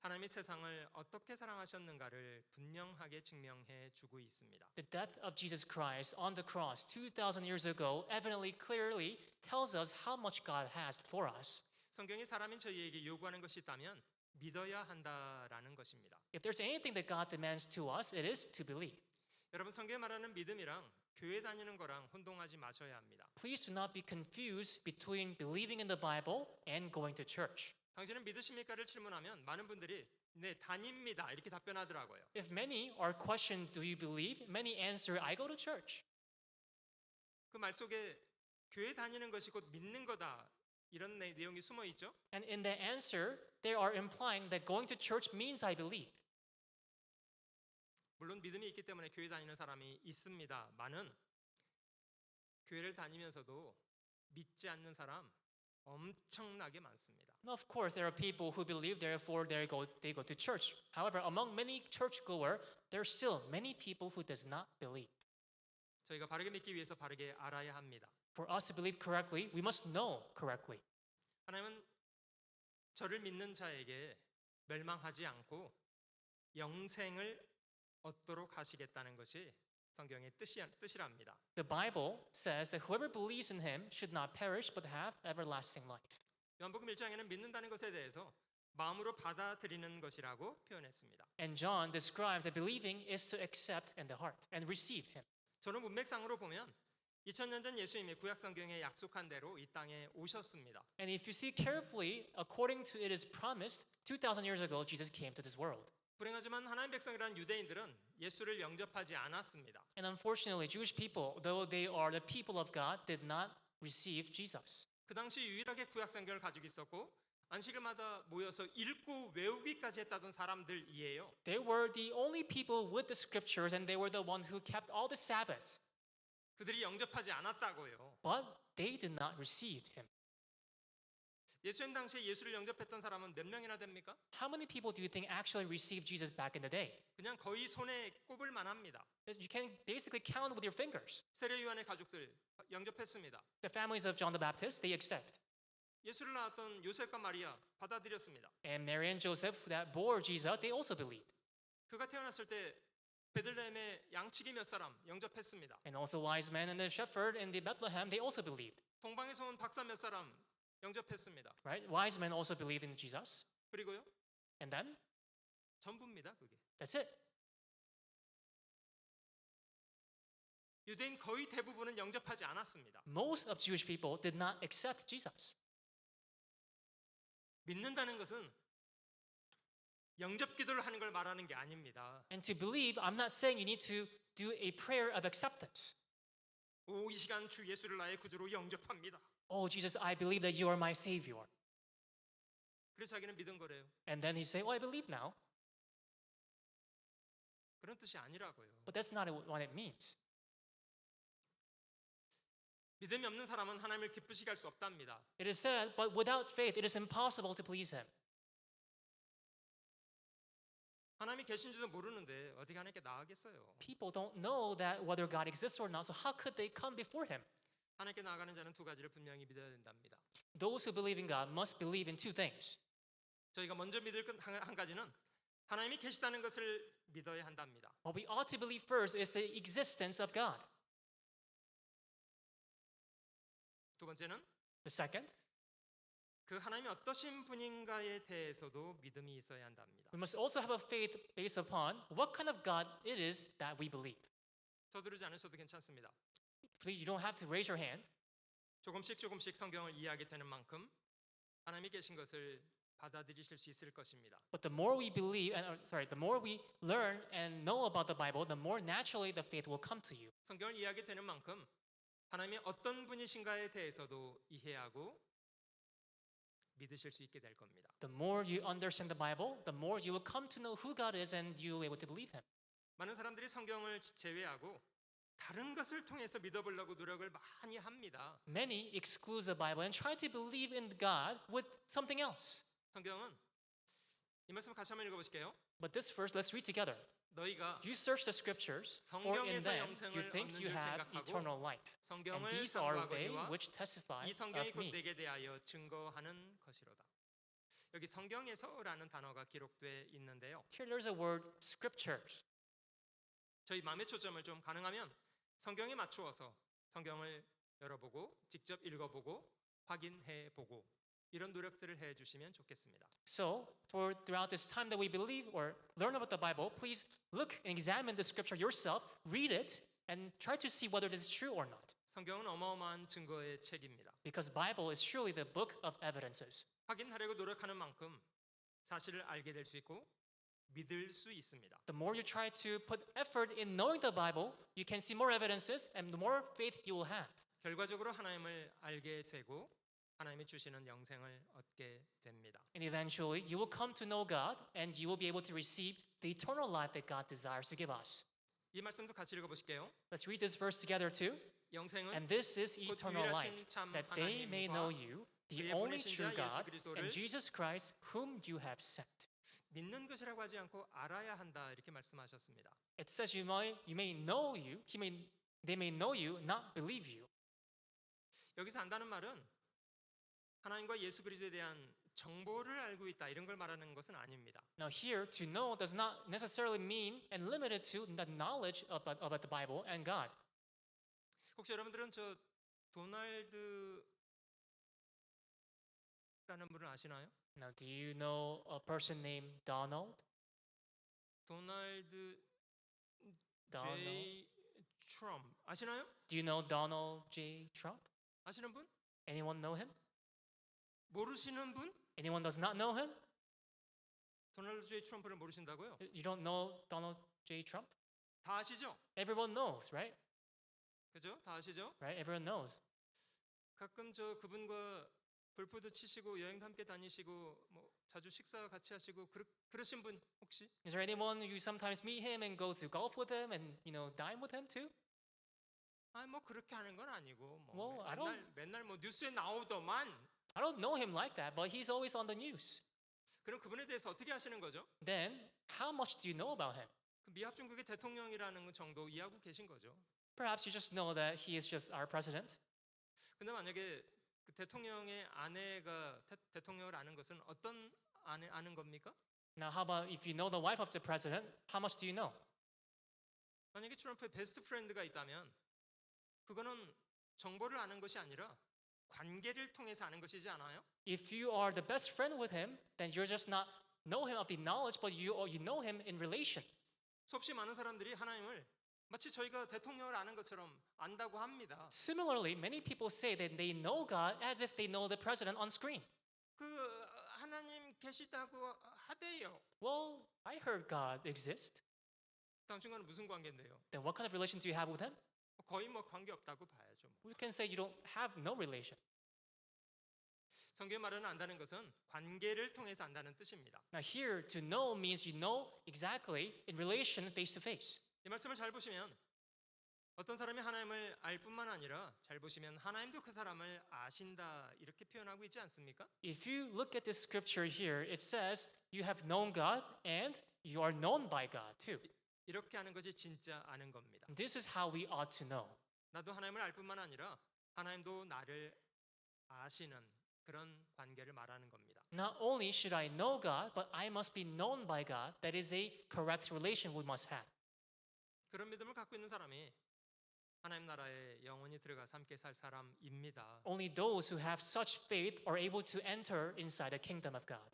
하나님이 세상을 어떻게 사랑하셨는가를 분명하게 증명해 주고 있습니다. The death of Jesus Christ on the cross 2,000 years ago evidently clearly tells us how much God has for us. 성경이 사람인 저희에게 요구하는 것이 있다면 믿어야 한다라는 것입니다. If there's anything that God demands to us, it is to believe. 여러분 성경에 말하는 믿음이랑 교회 다니는 거랑 혼동하지 마셔야 합니다. Please do not be confused between believing in the Bible and going to church. 당신은 믿으십니까를 질문하면 많은 분들이 네 다닙니다 이렇게 답변하더라고요. If many are questioned, do you believe? Many answer, I go to church. 그 말 속에 교회 다니는 것이 곧 믿는 거다 이런 내용이 숨어 있죠. And in the answer, they are implying that going to church means I believe. 물론 믿음이 있기 때문에 교회 다니는 사람이 있습니다. 많은 교회를 다니면서도 믿지 않는 사람 엄청나게 많습니다. Now, of course, there are people who believe, therefore they go to church. However, among many churchgoer, there are still many people who does not believe. 저희가 바르게 믿기 위해서 바르게 알아야 합니다. For us to believe correctly, we must know correctly. 하나님은 저를 믿는 자에게 멸망하지 않고 영생을 얻도록 하시겠다는 것이 성경의 뜻이랍니다. The Bible says that whoever believes in him should not perish but have everlasting life. 요한복음 1장에는 믿는다는 것에 대해서 마음으로 받아들이는 것이라고 표현했습니다. And John describes that believing is to accept in the heart and receive him. 저는 문맥상으로 보면 2000년 전 예수님이 구약 성경에 약속한 대로 이 땅에 오셨습니다. And if you see carefully, according to it is promised, 2,000 years ago, Jesus came to this world. 불행하지만 하나님 백성이라는 유대인들은 예수를 영접하지 않았습니다. And unfortunately, Jewish people, though they are the people of God, did not receive Jesus. 그 당시 유일하게 구약 성경을 가지고 있었고 안식일마다 모여서 읽고 외우기까지 했다던 사람들이에요. They were the only people with the scriptures, and they were the one who kept all the Sabbaths. 그들이 영접하지 않았다고요. But they did not receive him. 예수님 당시에 예수를 영접했던 사람은 몇 명이나 됩니까? How many people do you think actually received Jesus back in the day? 그냥 거의 손에 꼽을 만합니다. You can basically count with your fingers. 세례 요한의 가족들 영접했습니다. The families of John the Baptist, they accept. 예수를 낳았던 요셉과 마리아 받아들였습니다. And Mary and Joseph that bore Jesus, they also believed. 그가 태어났을 때 베들레헴의 양치기 몇 사람 영접했습니다. And also wise men and the shepherd in the Bethlehem, they also believed. 동방에서 온 박사 몇 사람 영접했습니다. Right? Wise men also believed in Jesus. 그리고요 And then, 전부입니다. 그게 that's it. 유대인 거의 대부분은 영접하지 않았습니다. Most of Jewish people did not accept Jesus. 믿는다는 것은 영접 기도를 하는 걸 말하는 게 아닙니다. And to believe, I'm not saying you need to do a prayer of acceptance. 이 시간 주 예수를 나의 구주로 영접합니다. Oh, Jesus, I believe that you are my Savior. 그래서 자기는 믿은 거래요. And then he say, oh, I believe now. 그런 뜻이 아니라고요. But that's not what it means. 믿음이 없는 사람은 하나님을 기쁘시게 할 수 없답니다. It is said, but without faith, it is impossible to please him. 하나님이 계신 줄도 모르는데 어떻게 하나님께 나아가겠어요? People don't know that whether God exists or not, so how could they come before him? 하나님께 나아가는 자는 두 가지를 분명히 믿어야 된답니다. Those who believe in God must believe in two things. 저희가 먼저 믿을 한 가지는 하나님이 계시다는 것을 믿어야 한답니다. What we ought to believe first is the existence of God. 두 번째는 The second, 그 하나님이 어떠신 분인가에 대해서도 믿음이 있어야 한답니다. we must also have a faith based upon what kind of God it is that we believe. 서두르지 않으셔도 괜찮습니다. Please, you don't have to raise your hand. 조금씩 성경을 이해하게 되는 만큼 하나님이 계신 것을 받아들이실 수 있을 것입니다. But the more we believe, the more we learn and know about the Bible, the more naturally the faith will come to you. 성경을 이해하게 되는 만큼 하나님이 어떤 분이신가에 대해서도 이해하고 믿으실 수 있게 될 겁니다. The more you understand the Bible, the more you will come to know who God is and you will be able to believe him. 많은 사람들이 성경을 제외하고 다른 것을 통해서 믿어보려고 노력을 많이 합니다. Many exclude the Bible and try to believe in God with something else. 성경은 이 말씀 같이 한번 읽어보실게요. But this verse, let's read together. 너희가 You search the scriptures, for in 성경에서 them 영생을 you think 얻는 you 줄 have 생각하고 eternal life. And 성경을 these are they 상고하거니와 which testify 이 성경이 of 곧 me. 내게 대하여 증거하는 것이로다. 여기 성경에서라는 단어가 기록돼 있는데요. Here there's a word, scriptures. 저희 마음의 초점을 좀 가능하면 성경에 맞추어서 성경을 열어보고 직접 읽어보고 확인해보고 이런 노력들을 해주시면 좋겠습니다. So, for throughout this time that we believe or learn about the Bible, please look and examine the scripture yourself, read it, and try to see whether this is true or not. 성경은 어마어마한 증거의 책입니다. Because Bible is surely the book of evidences. 확인하려고 노력하는 만큼 사실을 알게 될 수 있고 믿을 수 있습니다. The more you try to put effort in knowing the Bible, you can see more evidences and the more faith you will have. 결과적으로 하나님을 알게 되고 하나님이 주시는 영생을 얻게 됩니다. And eventually, you will come to know God and you will be able to receive the eternal life that God desires to give us. 이 말씀도 같이 읽어보실게요. Let's read this verse together too. 영생은 And this is 곧 eternal life, 유일하신 참 that they may 하나님과 know you, the 그의 only 보내신 true 자 God, 예수 그리스도를 and Jesus Christ, whom you have sent. 믿는 것이라고 하지 않고 알아야 한다 이렇게 말씀하셨습니다. It says you may know you, they may know you, not believe you. 여기서 안다는 말은 하나님과 예수 그리스도에 대한 정보를 알고 있다 이런 걸 말하는 것은 아닙니다. Now here, to know does not necessarily mean and limited to the knowledge about the Bible and God. 혹시 여러분들은 저 도널드라는 분을 아시나요? Now, do you know a person named Donald? 도널드 Donald. J. 트럼프 아시나요? Do you know Donald J. Trump? 아시는 분? Anyone know him? 모르시는 분? Anyone does not know him? 도널드 J. 트럼프를 모르신다고요? You don't know Donald J. Trump? 다 아시죠? Everyone knows, right? 그죠? 다 아시죠? Right? Everyone knows. 가끔 저 그분과 골프도 치시고 여행도 함께 다니시고 뭐 자주 식사 같이 하시고 그러신 분 혹시? Is there anyone you sometimes meet him and go to golf with him and dine with him too? 아, 뭐 그렇게 하는 건 아니고 뭐 Well, I 맨날 뭐 뉴스에 나오더만. I don't know him like that, but he's always on the news. 그럼 그분에 대해서 어떻게 아시는 거죠? Then how much do you know about him? 그 미합 중국의 대통령이라는 정도 이해하고 계신 거죠. Perhaps you just know that he is just our president. 근데 만약에 그 대통령의 아내가 대통령을 아는 것은 어떤 아는 겁니까? Now, how about if you know the wife of the president, how much do you know? 만약에 트럼프의 베스트 프렌드가 있다면 그거는 정보를 아는 것이 아니라 관계를 통해서 아는 것이지 않아요? If you are the best friend with him, then you're just not know him of the knowledge, but you know him in relation. 수없이 많은 사람들이 하나님을 마치 저희가 대통령을 아는 것처럼 안다고 합니다. Similarly, many people say that they know God as if they know the president on screen. 그 하나님 계시다고 하대요. Well, I heard God exist. 당신과는 무슨 관계인데요? Then what kind of relation do you have with him? 거의 뭐 관계 없다고 봐야죠. We can say you don't have no relation. 성경 말은 안다는 것은 관계를 통해서 안다는 뜻입니다. Now here, to know means you know exactly in relation face to face. 이 말씀을 잘 보시면 어떤 사람이 하나님을 알 뿐만 아니라 잘 보시면 하나님도 그 사람을 아신다 이렇게 표현하고 있지 않습니까? If you look at this scripture here, it says you have known God and you are known by God too. 이렇게 하는 것이 진짜 아는 겁니다. This is how we ought to know. 나도 하나님을 알 뿐만 아니라 하나님도 나를 아시는 그런 관계를 말하는 겁니다. Not only should I know God, but I must be known by God. That is a correct relation we must have. 그런 믿음을 갖고 있는 사람이 하나님 나라에 영원히 들어가서 함께 살 사람입니다. Only those who have such faith are able to enter inside the kingdom of God.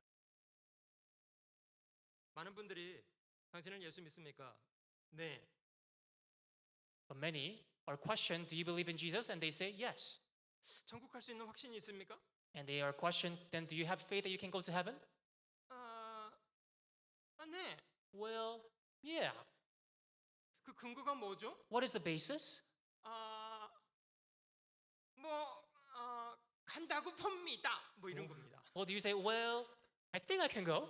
많은 분들이 당신은 예수 믿습니까? 네. But many are questioned, do you believe in Jesus? And they say yes. 천국 갈 수 있는 확신이 있습니까? And they are questioned, then do you have faith that you can go to heaven? 네. Well, yeah. 그 근거가 뭐죠? What is the basis? 간다고 봅니다. 뭐 이런 겁니다. Well, do you say, well, I think I can go?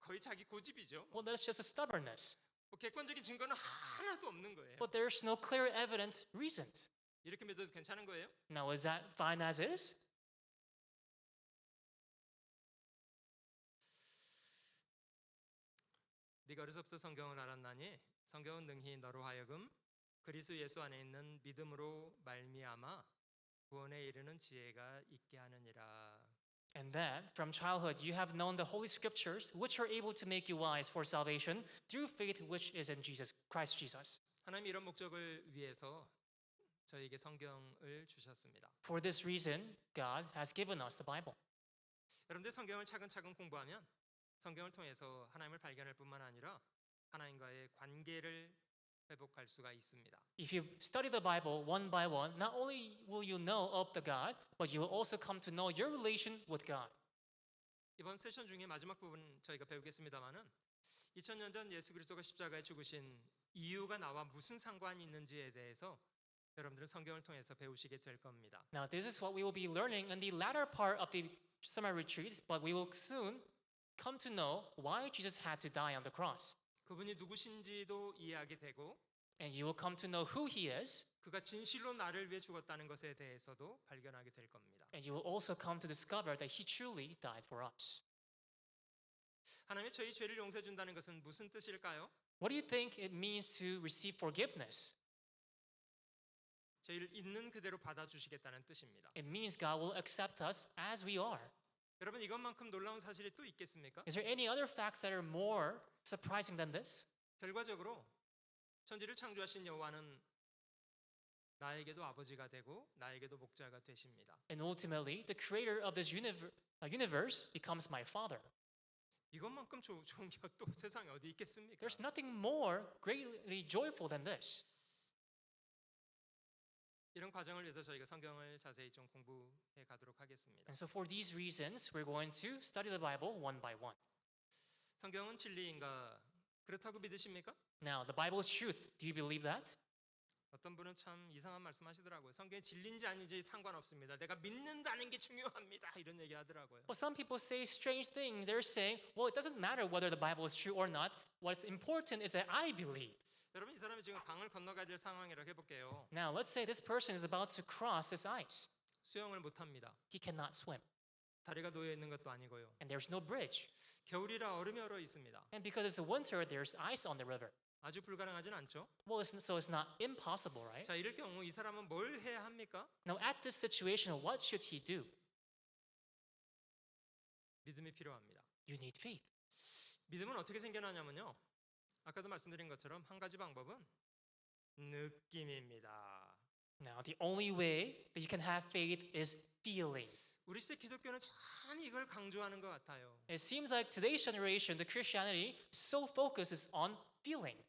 거의 자기 고집이죠. Well, that's just a stubbornness. 뭐 객관적인 증거는 하나도 없는 거예요. But there's no clear evident reasons. 이렇게 믿어도 괜찮은 거예요? Now, is that fine as is? 네가 어려서부터 성경을 알았나니 성경은 능히 너로 하여금 그리스도 예수 안에 있는 믿음으로 말미암아 구원에 이르는 지혜가 있게 하느니라. And that from childhood you have known the holy scriptures, which are able to make you wise for salvation through faith which is in Jesus Christ Jesus. 하나님이 이런 목적을 위해서 저에게 성경을 주셨습니다. For this reason, God has given us the Bible. 여러분들 성경을 차근차근 공부하면 성경을 통해서 하나님을 발견할 뿐만 아니라 하나님과의 관계를 회복할 수가 있습니다. If you study the Bible one by one, not only will you know of the God, but you will also come to know your relation with God. 이번 세션 중에 마지막 부분 저희가 배우겠습니다만은 2000년 전 예수 그리스도가 십자가에 죽으신 이유가 나와 무슨 상관이 있는지에 대해서 여러분들은 성경을 통해서 배우시게 될 겁니다. Now, this is what we will be learning in the latter part of the summer retreat, but we will soon come to know why Jesus had to die on the cross. 그분이 누구신지도 이해하게 되고 And you will come to know who he is, 그가 진실로 나를 위해 죽었다는 것에 대해서도 발견하게 될 겁니다. and you will also come to discover that he truly died for us. 하나님이 저희 죄를 용서해 준다는 것은 무슨 뜻일까요? What do you think it means to receive forgiveness? 저희를 있는 그대로 받아주시겠다는 뜻입니다. It means God will accept us as we are. 여러분 이것만큼 놀라운 사실이 또 있겠습니까? Is there any other facts that are more surprising than this? 결과적으로 천지를 창조하신 여호와는 나에게도 아버지가 되고 나에게도 목자가 되십니다. And ultimately, the creator of this universe becomes my father. 이것만큼 좋은 게 또 세상에 어디 있겠습니까? There's nothing more greatly joyful than this. 이런 과정을 위해서 저희가 성경을 자세히 좀 공부해 가도록 하겠습니다. And so for these reasons, we're going to study the Bible one by one. 성경은 진리인가? 그렇다고 믿으십니까? Now, the Bible is truth. Do you believe that? 어떤 분은 참 이상한 말씀하시더라고요. 성경이 진리인지 아닌지 상관없습니다. 내가 믿는다는 게 중요합니다. 이런 얘기 하더라고요. But some people say strange things. They're saying, well, it doesn't matter whether the Bible is true or not. What's important is that I believe. 여러분 이 사람이 지금 강을 건너가야 될 상황이라고 해볼게요. Now, let's say this person is about to cross this ice. 수영을 못합니다. He cannot swim, 다리가 놓여 있는 것도 아니고요. and there's no bridge. 겨울이라 얼음이 얼어 있습니다. And because it's winter, there's ice on the river. 아주 불가능하진 않죠. Well, so it's not impossible, right? 자, 이럴 경우 이 사람은 뭘 해야 합니까? Now, at this situation, what should he do? 믿음이 필요합니다. You need faith. 믿음은 어떻게 생겨나냐면요. 아까도 말씀드린 것처럼 한 가지 방법은 느낌입니다. Now, the only way that you can have faith is feeling. 우리 시대 기독교는 참 이걸 강조하는 것 같아요. It seems like today's generation, the Christianity, so focuses on feeling.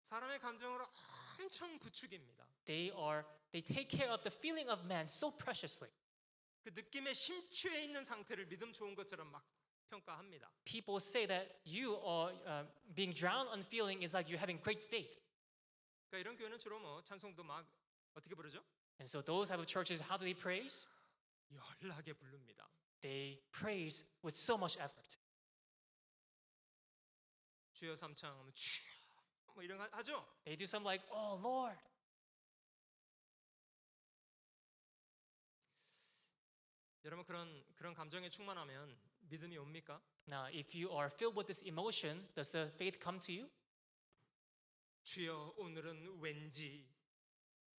사람의 감정을 엄청 부추깁니다. They take care of the feeling of man so preciously. 그 느낌의 심취해 있는 상태를 믿음 좋은 것처럼 막 평가합니다. People say that you are being drowned on feeling is like you're having great faith. 그러니까 이런 교회는 주로 뭐 찬송도 막 어떻게 부르죠? And so those type of churches, how do they praise? 열나게 부릅니다. They praise with so much effort. 주여 삼창하면 주여 뭐 이런 거 하죠. They do something like, oh Lord. 여러분 그런 감정에 충만하면 믿음이 옵니까? Now, if you are filled with this emotion, does the faith come to you? 주여 오늘은 왠지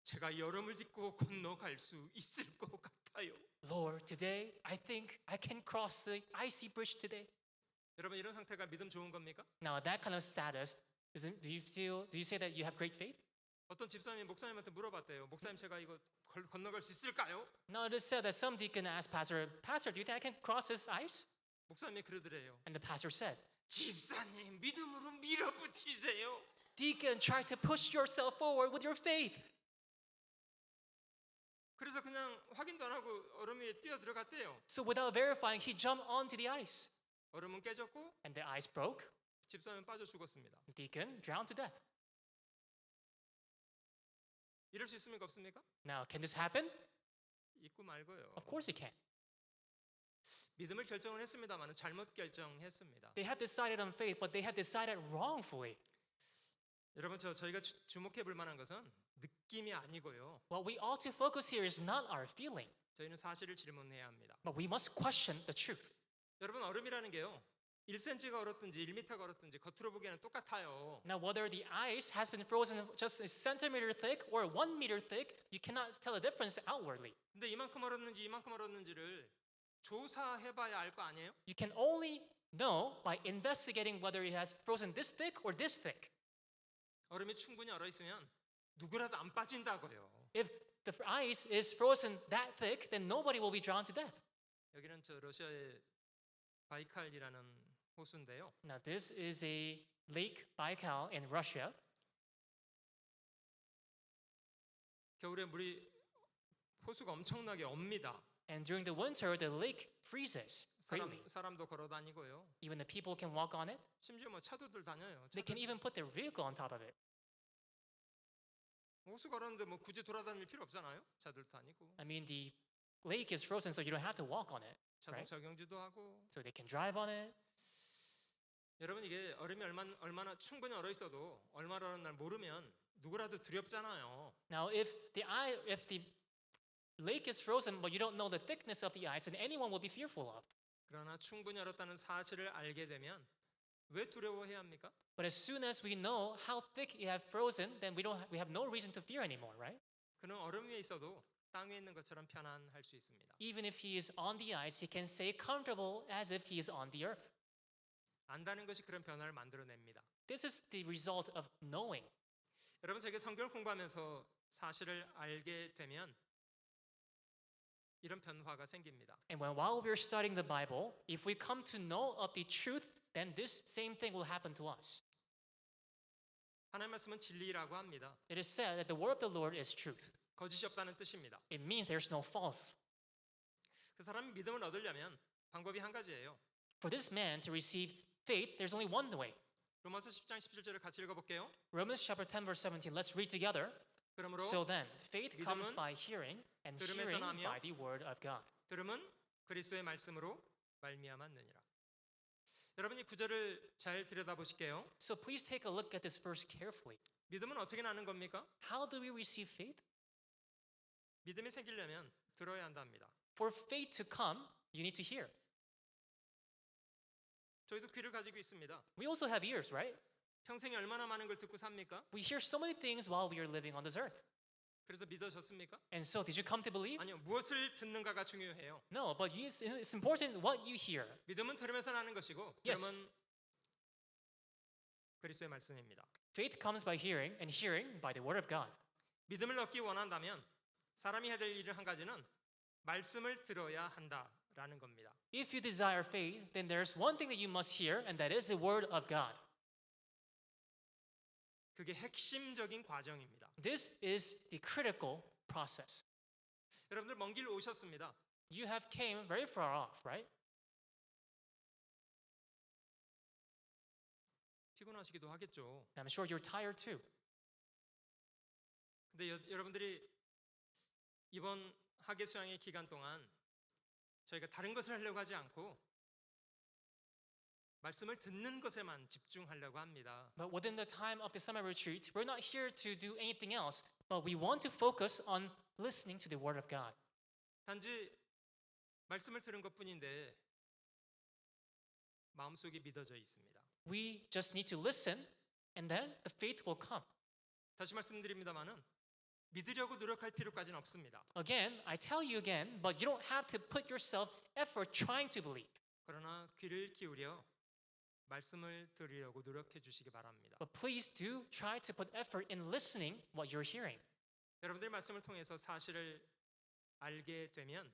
제가 여름을 딛고 건너갈 수 있을 것 같아요. Lord, today I think I can cross the icy bridge today. 여러분 이런 상태가 믿음 좋은 겁니까? Now, that kind of status, do you say that you have great faith? 어떤 집사님이 목사님한테 물어봤대요. 목사님 제가 이거 건너갈 수 있을까요? Now, it is said that some deacon asked Pastor, do you think I can cross this ice? 목사님이 그러더래요. And the pastor said, 집사님 믿음으로 밀어붙이세요. Deacon, try to push yourself forward with your faith. 그래서 그냥 확인도 안 하고 얼음 위에 뛰어 들어갔대요. So without verifying, he jumped onto the ice. 얼음은 깨졌고 And the ice broke. 집사님은 빠져 죽었습니다. Deacon drowned to death. 이럴 수 있습니까 없습니까? Now, can this happen? 있고 말고요. Of course it can. 믿음을 결정을 했습니다만 잘못 결정했습니다. They have decided on faith, but they have decided wrongfully. 여러분 저희가 주목해 볼 만한 것은 느낌이 아니고요. What we ought to focus here is not our feeling, 저희는 사실을 질문해야 합니다. but we must question the truth. 여러분 얼음이라는 게요. 1cm가 얼었든지 1m가 얼었든지 겉으로 보기에는 똑같아요. Now, whether the ice has been frozen just a centimeter thick or 1 meter thick, you cannot tell the difference outwardly. 근데 이만큼 얼었는지 이만큼 얼었는지를 조사해봐야 알 거 아니에요? You can only know by investigating whether it has frozen this thick or this thick. 얼음이 충분히 얼어 있으면 누구라도 안 빠진다고요. If the ice is frozen that thick, then nobody will be drowned to death. 여기는 저 러시아의 바이칼이라는 호수인데요. Now, this is a Lake Baikal in Russia. 겨울에 물이 호수가 엄청나게 옵니다. And during the winter, the lake freezes greatly. 사람도 걸어 다니고요. Even the people can walk on it. 심지어 뭐 차도들 다녀요. They can even put their vehicle on top of it. 호수 걸었는데 뭐 굳이 돌아다닐 필요 없잖아요. 차들 다니고 I mean, the lake is frozen, so you don't have to walk on it. 자동차 경주도 하고. So they can drive on it. 여러분 이게 얼음이 얼마나 충분히 얼어 있어도 얼마나 얼은 날 모르면 누구라도 두렵잖아요. Now, if the lake is frozen, but you don't know the thickness of the ice, then anyone will be fearful of. 그러나 충분히 얼었다는 사실을 알게 되면 왜 두려워해야 합니까? But as soon as we know how thick it has frozen, then we have no reason to fear anymore, right? 그는 얼음 위에 있어도 땅 위에 있는 것처럼 편안할 수 있습니다. Even if he is on the ice, he can stay comfortable as if he is on the earth. 안다는 것이 그런 변화를 만들어냅니다. This is the result of knowing. 여러분 저에게 성경을 공부하면서 사실을 알게 되면 이런 변화가 생깁니다. And while we're studying the Bible, if we come to know of the truth, then this same thing will happen to us. 하나님 말씀은 진리라고 합니다. It is said that the word of the Lord is truth. 거짓이 없다는 뜻입니다. It means there's no false. 그 사람이 믿음을 얻으려면 방법이 한 가지예요. For this man to receive faith, there's only one way. 로마서 10장 17절을 같이 읽어볼게요. Romans chapter 10 verse 17. Let's read together. 그러므로 So then, faith comes 믿음은 by hearing, and 들음에서 hearing 나며 by the word of God. 들음은 그리스도의 말씀으로 말미암았느니라. 여러분 이 구절을 잘 들여다보실게요. So please take a look at this verse carefully. 믿음은 어떻게 나는 겁니까? How do we receive faith? 믿음이 생기려면 들어야 한답니다. For faith to come, you need to hear. 저희도 귀를 가지고 있습니다. We also have ears, right? 평생에 얼마나 많은 걸 듣고 삽니까? We hear so many things while we are living on this earth. 그래서 믿어졌습니까? And so, did you come to believe? 아니요. 무엇을 듣는가가 중요해요. No, but it's important what you hear. 믿음은 들음에서 나는 것이고 Yes. 들음은 그리스도의 말씀입니다. Faith comes by hearing, and hearing by the word of God. 믿음을 얻기 원한다면 사람이 해야 될 일을 한 가지는 말씀을 들어야 한다라는 겁니다. If you desire faith, then there's one thing that you must hear, and that is the word of God. 그게 핵심적인 과정입니다. This is the critical process. 여러분들 먼 길 오셨습니다. You have came very far off, right? 피곤하시기도 하겠죠. I'm sure you're tired too. 근데 여러분들이 이번 학예 수양의 기간 동안 저희가 다른 것을 하려고 하지 않고 말씀을 듣는 것에만 집중하려고 합니다. But within the time of the summer retreat, we're not here to do anything else, but we want to focus on listening to the word of God. 단지 말씀을 들은 것뿐인데 마음속에 믿어져 있습니다. We just need to listen, and then the faith will come. 다시 말씀드립니다만은 믿으려고 노력할 필요까지는 없습니다. Again, I tell you again, but you don't have to put yourself effort trying to believe. 그러나 귀를 기울여 말씀을 들으려고 노력해 주시기 바랍니다. But please do try to put effort in listening what you're hearing. 여러분들 말씀을 통해서 사실을 알게 되면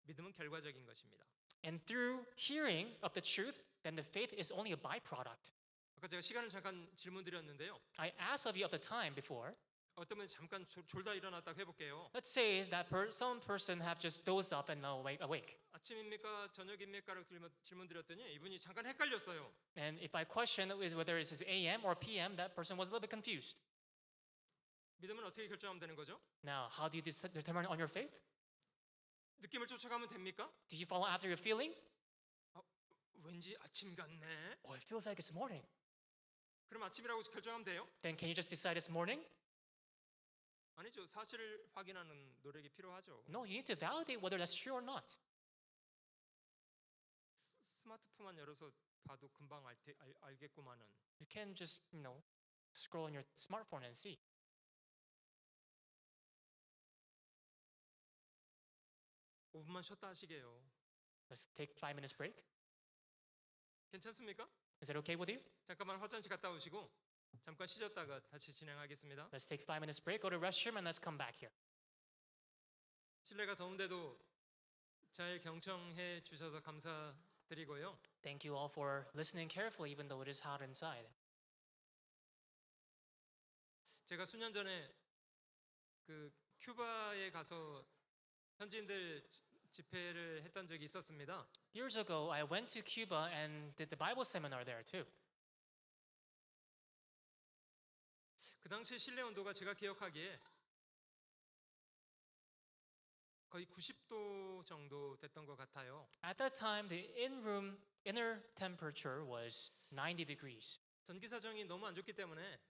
믿음은 결과적인 것입니다. And through hearing of the truth, then the faith is only a byproduct. 아까 제가 시간을 잠깐 질문 드렸는데요. I asked of you of the time before. 어떤 분 잠깐 졸다 일어났다고 해볼게요. Let's say that some person have just dozed up and now awake. 아침입니까 저녁입니까라고 질문 드렸더니 이분이 잠깐 헷갈렸어요. And if I question is whether it's AM or PM, that person was a little bit confused. 믿음은 어떻게 결정하면 되는 거죠? Now, how do you determine on your faith? 느낌을 쫓아가면 됩니까? Do you follow after your feeling? 왠지 아침 같네. Oh, it feels like it's morning. 그럼 아침이라고 결정하면 돼요? Then can you just decide it's morning? 아니죠. 사실을 확인하는 노력이 필요하죠. No, you need to validate whether that's true or not. 스마트폰만 열어서 봐도 금방 알겠구만은. You can just, scroll on your smartphone and see. 5분만 쉬었다 하시게요. Let's take 5 minutes break. 괜찮습니까? Is that okay with you? 잠깐만 화장실 갔다 오시고 잠깐 쉬셨다가 다시 진행하겠습니다. Let's take 5 minutes break, go to the restroom, and let's come back here. 실내가 더운데도 잘 경청해 주셔서 감사드리고요. Thank you all for listening carefully, even though it is hot inside. 제가 수년 전에 그 큐바에 가서 현지인들 집회를 했던 적이 있었습니다. Years ago, I went to Cuba and did the Bible seminar there too. 그 당시 실내 온도가 제가 기억하기에 거의 90도 정도 됐던 것 같아요. At that time, the inner temperature was 90 degrees. 전기 사정이 너무 안 좋기 때문에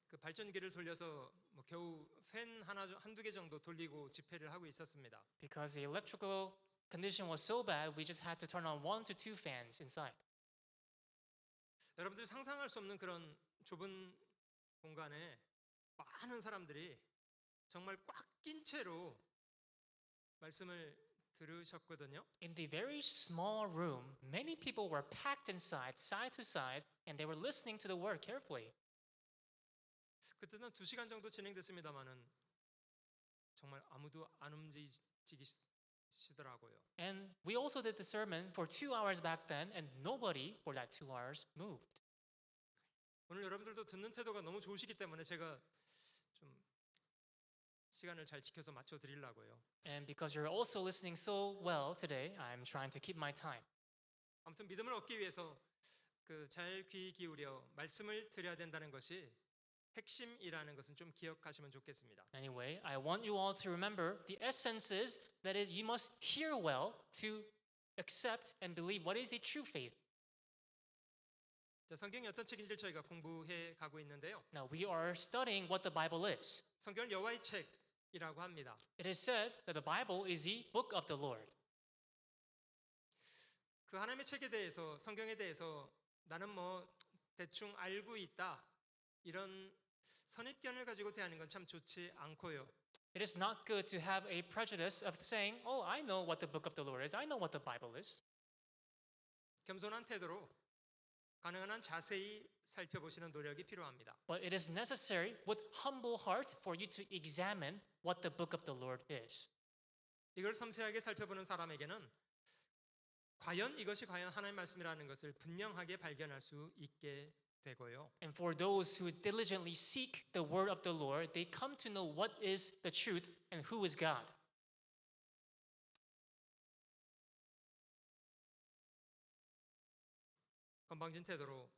그 발전기를 돌려서 뭐 겨우 팬 한두 개 정도 돌리고 집회를 하고 있었습니다. Because the electrical condition was so bad, we just had to turn on 1 to 2 fans inside. 여러분들이 상상할 수 없는 그런 좁은 공간에 많은 사람들이 정말 꽉 낀 채로 말씀을 들으셨거든요. In the very small room, many people were packed inside, side to side, and they were listening to the word carefully. 그때는 2시간 정도 진행됐습니다만은 정말 아무도 안 움직이시더라고요. And we also did the sermon for 2 hours back then, and nobody for that 2 hours moved. 오늘 여러분들도 듣는 태도가 너무 좋으시기 때문에 제가 좀 시간을 잘 지켜서 맞춰 드리려고요. And because you're also listening so well today, I'm trying to keep my time. 아무튼 믿음을 얻기 위해서 그 잘 귀 기울여 말씀을 드려야 된다는 것이 핵심이라는 것은 좀 기억하시면 좋겠습니다. Anyway, I want you all to remember the essence is that is you must hear well to accept and believe what is a true faith. 자, 성경이 어떤 책인지를 저희가 공부해 가고 있는데요. Now we are studying what the Bible is. 성경을 여호와의 책이라고 합니다. It is said that the Bible is the book of the Lord. 그 하나님의 책에 대해서 성경에 대해서 나는 뭐 대충 알고 있다 이런 선입견을 가지고 대하는 건 참 좋지 않고요. It is not good to have a prejudice of saying, "Oh, I know what the book of the Lord is. I know what the Bible is." 겸손한 태도로 가능한 한 자세히 살펴보시는 노력이 필요합니다. But it is necessary with humble heart for you to examine what the book of the Lord is. 이걸 섬세하게 살펴보는 사람에게는 과연 이것이 과연 하나님의 말씀이라는 것을 분명하게 발견할 수 있게 되고요. And for those who diligently seek the word of the Lord, they come to know what is the truth and who is God. 건방진 태도로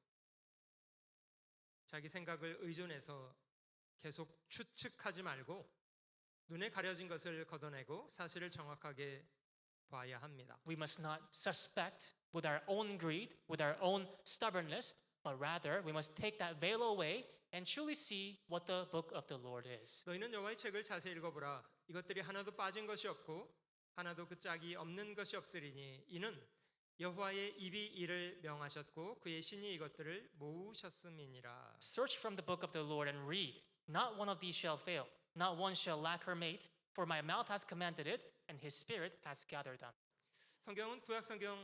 자기 생각을 의존해서 계속 추측하지 말고 눈에 가려진 것을 걷어내고 사실을 정확하게 봐야 합니다. We must not suspect with our own greed, with our own stubbornness, but rather we must take that veil away and truly see what the book of the Lord is. 너희는 여호와의 책을 자세히 읽어보라. 이것들이 하나도 빠진 것이 없고 하나도 그 짝이 없는 것이 없으리니 이는 여호와의 입이 이를 명하셨고 그의 신이 이것들을 모으셨음이니라. Search from the book of the Lord and read. Not one of these shall fail, not one shall lack her mate, for my mouth has commanded it, and his spirit has gathered them. 성경은 구약 성경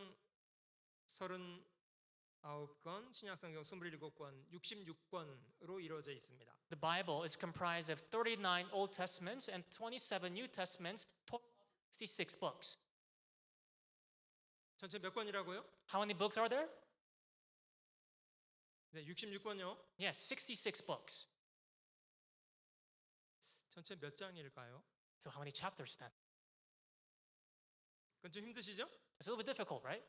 39권, 신약 성경 27권, 66권으로 이루어져 있습니다. The Bible is comprised of 39 Old Testaments and 27 New Testaments, total 66 books. 전체 몇 권이라고요? How many books are there? 네, 66권요. Yes, 66 books. 전체 몇 장일까요? So how many chapters then? 그건 좀 힘드시죠? It's a little bit difficult, right?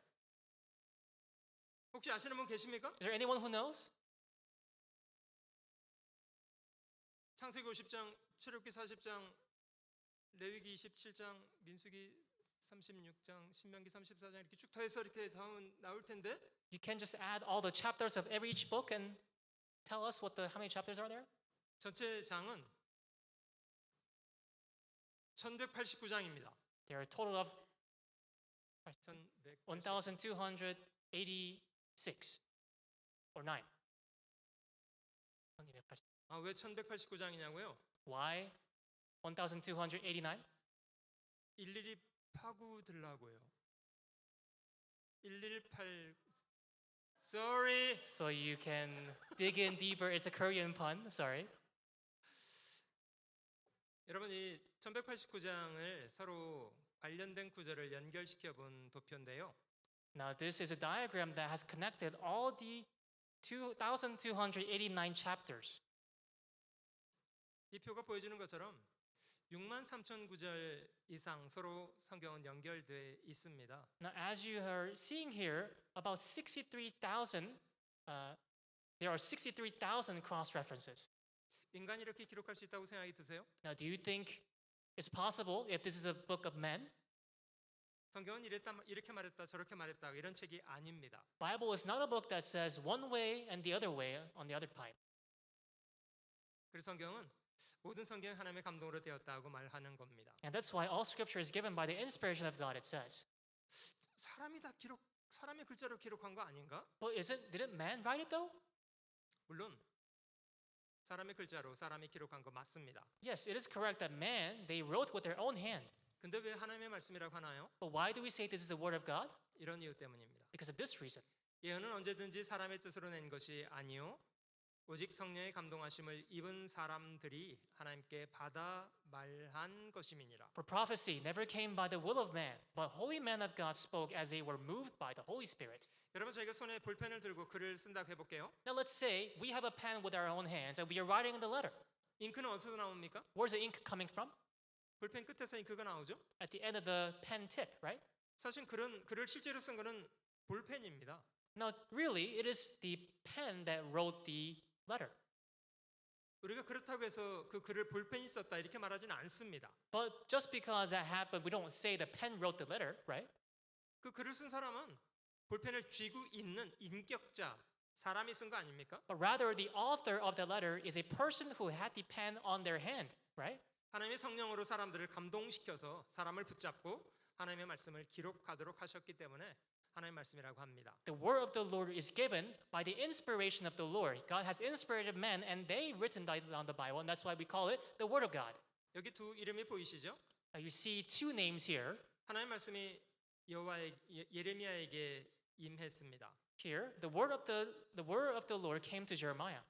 혹시 아시는 분 계십니까? Is there anyone who knows? 창세기 50장, 출애굽기 40장, 레위기 27장, 민수기 36장, 신명기 34장 이렇게 쭉 더해서 이렇게 다음 나올 텐데 You can just add all the chapters of every each book and tell us how many chapters are there? 전체 장은 1189장입니다. There are a total of 1100 1,286 or 9. 1280. 아, 왜 1189장이냐고요? Why 1,289? 일일이 파고들라고요. 118 Sorry. So you can dig in deeper. It's a Korean pun. Sorry. 여러분 이 1189장을 서로 관련된 구절을 연결시켜 본 도표인데요. Now this is a diagram that has connected all the 2,289 chapters. 이 표가 보여주는 것처럼 6만 3천 구절 이상 서로 성경은 연결돼 있습니다. Now, as you are seeing here, about 63,000, there are 63,000 cross references. 인간이 이렇게 기록할 수 있다고 생각이 드세요? Now, do you think it's possible if this is a book of men? 성경은 이렇게 말했다 저렇게 말했다 이런 책이 아닙니다. Bible is not a book that says one way and the other way on the other time. 그래서 성경은 모든 성경이 하나님의 감동으로 되었다고 말하는 겁니다. And that's why all scripture is given by the inspiration of God, it says. 사람의 글자로 기록한 거 아닌가? But didn't man write it though? 물론 사람의 글자로 사람이 기록한 거 맞습니다. Yes, it is correct that man, they wrote with their own hand. 근데 왜 하나님의 말씀이라고 하나요? But why do we say this is the word of God? 이런 이유 때문입니다. Because of this reason. 예언은 언제든지 사람의 뜻으로 낸 것이 아니요 오직 성령의 감동하심을 입은 사람들이 하나님께 받아 말한 것임이니라. For prophecy never came by the will of man, but holy men of God spoke as they were moved by the Holy Spirit. 여러분 저희가 손에 볼펜을 들고 글을 쓴다고 해볼게요. Now let's say we have a pen with our own hands and we are writing the letter. 잉크는 어디서 나옵니까? Where's the ink coming from? 볼펜 끝에서 잉크가 나오죠. At the end of the pen tip, right? 사실 글을 실제로 쓴 거는 볼펜입니다. Now really, it is the pen that wrote the letter. 우리가 그렇다고 해서 그 글을 볼펜이 썼다 이렇게 말하지는 않습니다. But just because that happened, we don't say the pen wrote the letter, right? 그 글을 쓴 사람은 볼펜을 쥐고 있는 인격자, 사람이 쓴 거 아닙니까? But rather, the author of the letter is a person who had the pen on their hand, right? 하나님의 성령으로 사람들을 감동시켜서 사람을 붙잡고 하나님의 말씀을 기록하도록 하셨기 때문에 하나님의 말씀이라고 합니다. The word of the Lord is given by the inspiration of the Lord. God has inspired men and they written down the Bible, and that's why we call it the Word of God. 여기 두 이름이 보이시죠? You see two names here. 하나님의 말씀이 예레미야에게 임했습니다. Here, the word of the Lord came to Jeremiah.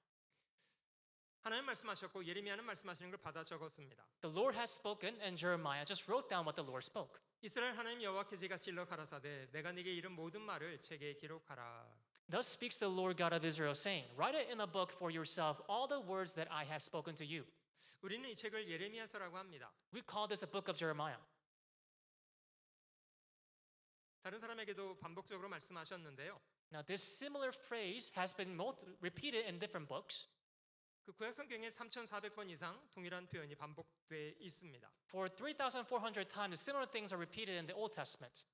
하나님 말씀하셨고 예레미야는 말씀하시는 걸 받아 적었습니다. The Lord has spoken, and Jeremiah just wrote down what the Lord spoke. 이스라엘 하나님 여호와께서 이같이 일러 가라사대 내가 네게 이른 모든 말을 책에 기록하라. Thus speaks the Lord God of Israel, saying, Write it in a book for yourself, all the words that I have spoken to you. 우리는 이 책을 예레미야서라고 합니다. We call this a book of Jeremiah. 다른 사람에게도 반복적으로 말씀하셨는데요. Now, this similar phrase has been repeated in different books. 그 구약 성경에 3,400번 이상 동일한 표현이 반복돼 있습니다. For 3,400 times, similar things are repeated in the Old Testament.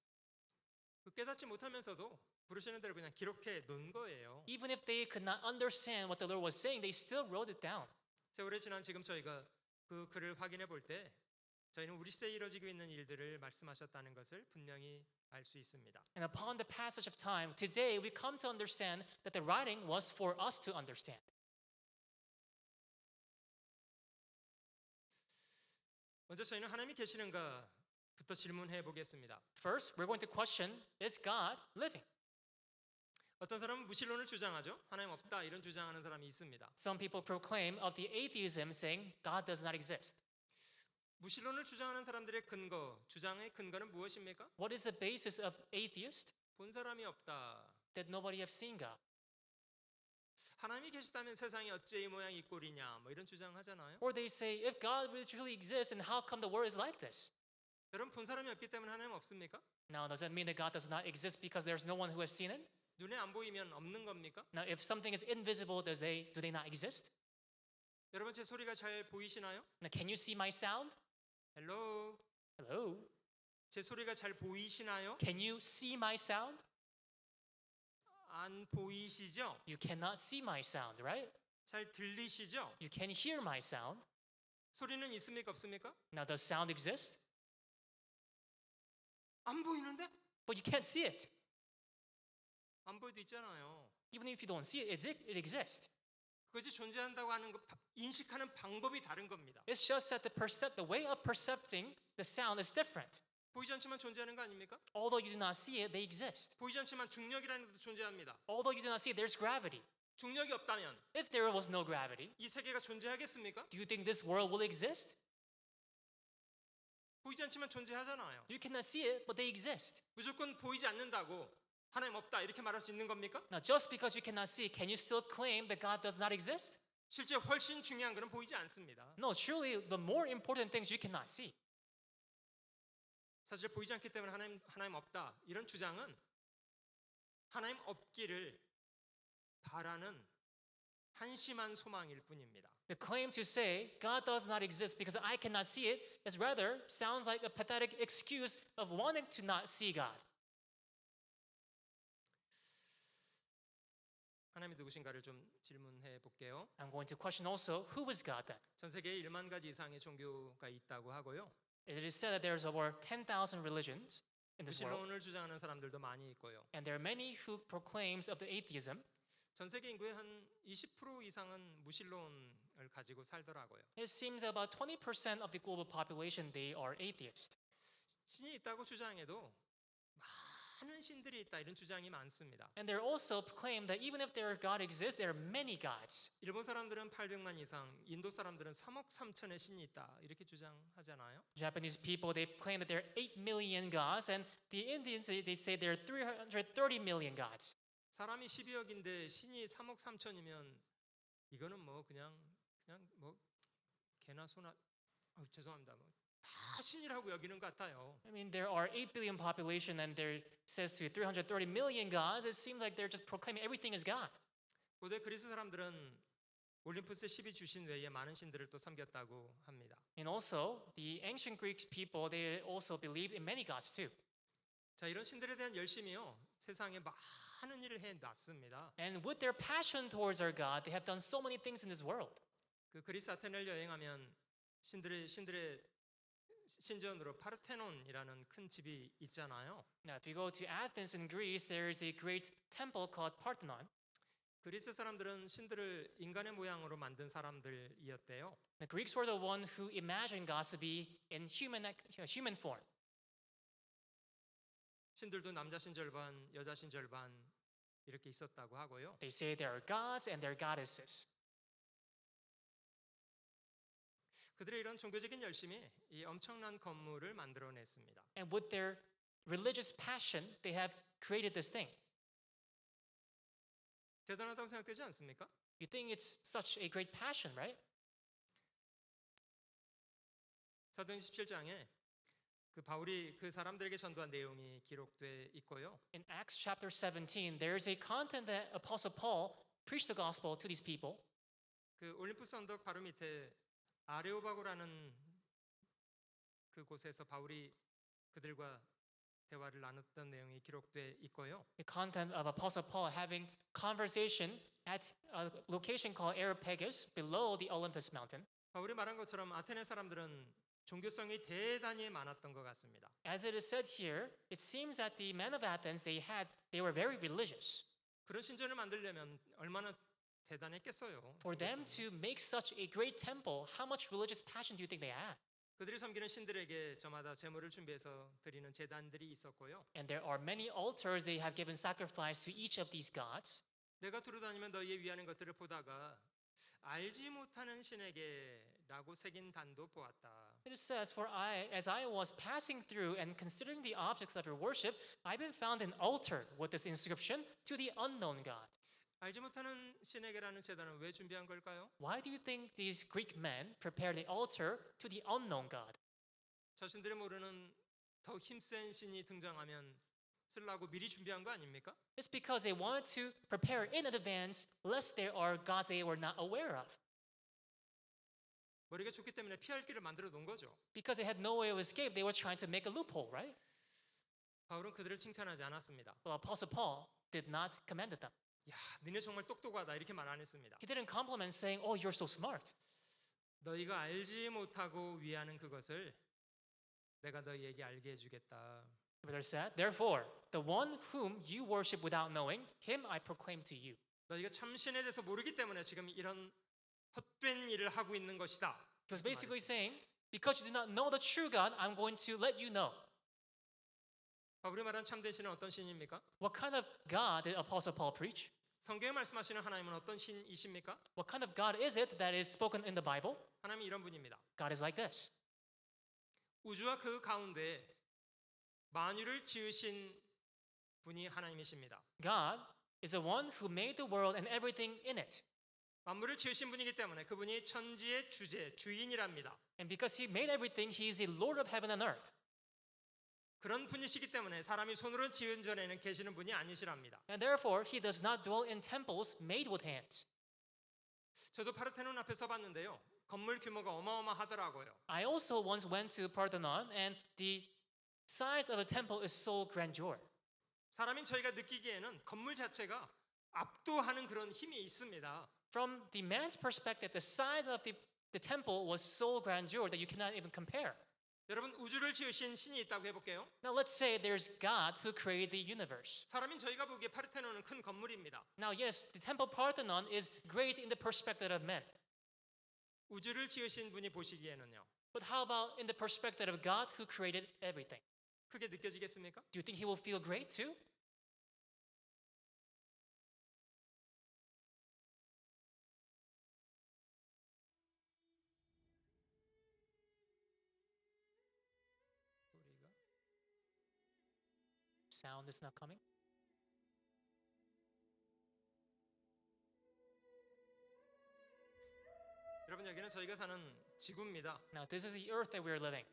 그 깨닫지 못하면서도 부르시는 대로 그냥 기록해 놓은 거예요. Even if they could not understand what the Lord was saying, they still wrote it down. 세월이 지난 지금 저희가 그 글을 확인해 볼 때 저희는 우리 시대에 이루어지고 있는 일들을 말씀하셨다는 것을 분명히 알 수 있습니다. And upon the passage of time, today we come to understand that the writing was for us to understand. 먼저 저희는 하나님이 계시는가부터 질문해 보겠습니다. First, we're going to question, is God living? 어떤 사람은 무신론을 주장하죠. 하나님 없다 이런 주장하는 사람이 있습니다. Some people proclaim of the atheism, saying God does not exist. 무신론을 주장하는 사람들의 근거, 주장의 근거는 무엇입니까? What is the basis of atheist? 본 사람이 없다. That nobody have seen God. 하나님이 계시다면 세상이 어째 이 모양 이 꼴이냐 뭐 이런 주장하잖아요. Or they say, if God really truly exists, and how come the world is like this? 여러분 본 사람이 없기 때문에 하나님 없습니까? Now, does that mean that God does not exist because there's no one who has seen it? 눈에 안 보이면 없는 겁니까? Now, if something is invisible, do they not exist? 여러분 제 소리가 잘 보이시나요? Now, can you see my sound? 헬로. Hello? 제 소리가 잘 보이시나요? Can you see my sound? 안 보이시죠? You cannot see my sound, right? 잘 들리시죠? You can hear my sound. 소리는 있습니까 없습니까? Now, does sound exist? 안 보이는데? But you can't see it. 안 보여도 있잖아요. Even if you don't see it, it exists. 그것이 존재한다고 하는 거 인식하는 방법이 다른 겁니다. It's just that the way of percepting the sound is different. 보이지 않지만 존재하는 거 아닙니까? Although you do not see it, they exist. 보이지 않지만 중력이라는 것도 존재합니다. Although you do not see it, there's gravity. 중력이 없다면 If there was no gravity, 이 세계가 존재하겠습니까? do you think this world will exist? 보이지 않지만 존재하잖아요. You cannot see it, but they exist. 무조건 보이지 않는다고 하나님 없다 이렇게 말할 수 있는 겁니까? Now, just because you cannot see it, can you still claim that God does not exist? 실제 훨씬 중요한 것은 보이지 않습니다. No, surely the more important things you cannot see. 사실 보이지 않기 때문에 하나님 없다 이런 주장은 하나님 없기를 바라는 한심한 소망일 뿐입니다. The claim to say God does not exist because I cannot see it is rather sounds like a pathetic excuse of wanting to not see God. 하나님이 누구신가를 좀 질문해 볼게요. I'm going to question also, who is God then? 전 세계에 1만 가지 이상의 종교가 있다고 하고요. It is said that there's over 10,000 religions in this world, 무신론을 주장하는 사람들도 많이 있고요. and there are many who proclaims of the atheism. 전 세계 인구의 한 20% 이상은 무신론을 가지고 살더라고요. It seems about 20% of the global population, they are atheist. 신이 있다고 주장해도 많은 신들이 있다 이런 주장이 많습니다. And they're also proclaim that even if their God exists, there are many gods. 일본 사람들은 800만 이상, 인도 사람들은 3억 3천의 신이 있다 이렇게 주장하잖아요. Japanese people, they claim that there are 8 million gods, and the Indians, they say there are 330 million gods. 사람이 12억인데 신이 3억 3천이면 이거는 뭐 그냥 뭐 개나 소나 죄송합니다. 다 신이라고 여기는 것 같아요. I mean, there are 8 billion population, and there says to 330 million gods. It seems like they're just proclaiming everything is God. 고대 그리스 사람들은 올림푸스의 12 주신 외에 많은 신들을 또 섬겼다고 합니다. And also, the ancient Greek people, they also believed in many gods too. 자, 이런 신들에 대한 열심이요, 세상에 많은 일을 해 놨습니다. And with their passion towards our God, they have done so many things in this world. 그 그리스 아테네를 여행하면 신들의 신전으로 파르테논이라는 큰 집이 있잖아요. Now, if you go to Athens in Greece, there is a great temple called Parthenon. 그리스 사람들은 신들을 인간의 모양으로 만든 사람들이었대요. The Greeks were the one who imagined God to be in human form. 신들도 남자 신절 반, 여자 신절 반 이렇게 있었다고 하고요. They say there are gods and there are goddesses. 그들의 이런 종교적인 열심이 이 엄청난 건물을 만들어냈습니다. And with their religious passion, they have created this thing. 대단하다고 생각되지 않습니까? You think it's such a great passion, right? 사도행 17장에 그 바울이 그 사람들에게 전도한 내용이 기록돼 있고요. In Acts chapter 17, there is a content that Apostle Paul preached the gospel to these people. 그 올림푸스 언덕 바로 밑에 아레오바고라는 그 곳에서 바울이 그들과 대화를 나눴던 내용이 기록돼 있고요. The content of Apostle Paul having conversation at a location called Areopagus below the Olympus mountain. 바울이 말한 것처럼 아테네 사람들은 종교성이 대단히 많았던 것 같습니다. As it is said here, it seems that the men of Athens, they were very religious. 그런 신전을 만들려면 얼마나 대단했겠어요. For them to make such a great temple, how much religious passion do you think they had? 그들이 섬기는 신들에게 저마다 제물을 준비해서 드리는 제단들이 있었고요. And there are many altars they have given sacrifice to each of these gods. 내가 두루다니면 너희의 위하는 것들을 보다가 알지 못하는 신에게라고 새긴 단도 보았다. It says, for as I was passing through and considering the objects of your worship, I've been found an altar with this inscription to the unknown God. 알지 못하는 신에게라는 제단은 왜 준비한 걸까요? Why do you think these Greek men prepared the altar to the unknown God? 자신들이 모르는 더 힘센 신이 등장하면 쓰려고 미리 준비한 거 아닙니까? It's because they wanted to prepare in advance lest there are gods they were not aware of. 머리가 좋기 때문에 피할 길을 만들어 놓은 거죠. Because they had no way of escape, they were trying to make a loophole, right? 바울은 그들을 칭찬하지 않았습니다. Well, Apostle Paul did not commend them. 야, 너네 정말 똑똑하다 이렇게 말 안 했습니다. He didn't compliment saying, oh, you're so smart. 너희가 알지 못하고 위하는 그것을 내가 너희에게 알게 해주겠다. But they said, therefore, the one whom you worship without knowing, him I proclaim to you. 너희가 참 신에 대해서 모르기 때문에 지금 이런 헛된 일을 하고 있는 것이다. He was basically saying, because you do not know the true God, I'm going to let you know. 바울이 말한 참된 신은 어떤 신입니까? What kind of God did Apostle Paul preach? 성경에 말씀하시는 하나님은 어떤 신이십니까? What kind of God is it that is spoken in the Bible? 하나님이 이런 분입니다. God is like this. 우주와 그 가운데 만유를 지으신 분이 하나님이십니다. God is the one who made the world and everything in it. 만물을 지으신 분이기 때문에 그분이 천지의 주인이랍니다. And because he made everything, he is the Lord of heaven and earth. 그런 분이시기 때문에 사람이 손으로 지은 전에는 계시는 분이 아니시랍니다. And therefore, he does not dwell in temples made with hands. 저도 파르테논 앞에 서봤는데요. 건물 규모가 어마어마하더라고요. I also once went to Parthenon, and the size of a temple is so grandeur. 사람인 저희가 느끼기에는 건물 자체가 압도하는 그런 힘이 있습니다. From the man's perspective, the size of the temple was so grandeur that you cannot even compare. 여러분 우주를 지으신 신이 있다고 해볼게요. Now let's say there's God who created the universe. 사람인 저희가 보기에 파르테논은 큰 건물입니다. Now yes, the temple Parthenon is great in the perspective of men. 우주를 지으신 분이 보시기에는요. But how about in the perspective of God who created everything? 크게 느껴지겠습니까? Do you think he will feel great too? 소리가 Sound is not coming. 여러분 여기는 저희가 사는 지구입니다. Now this is the earth that we are living.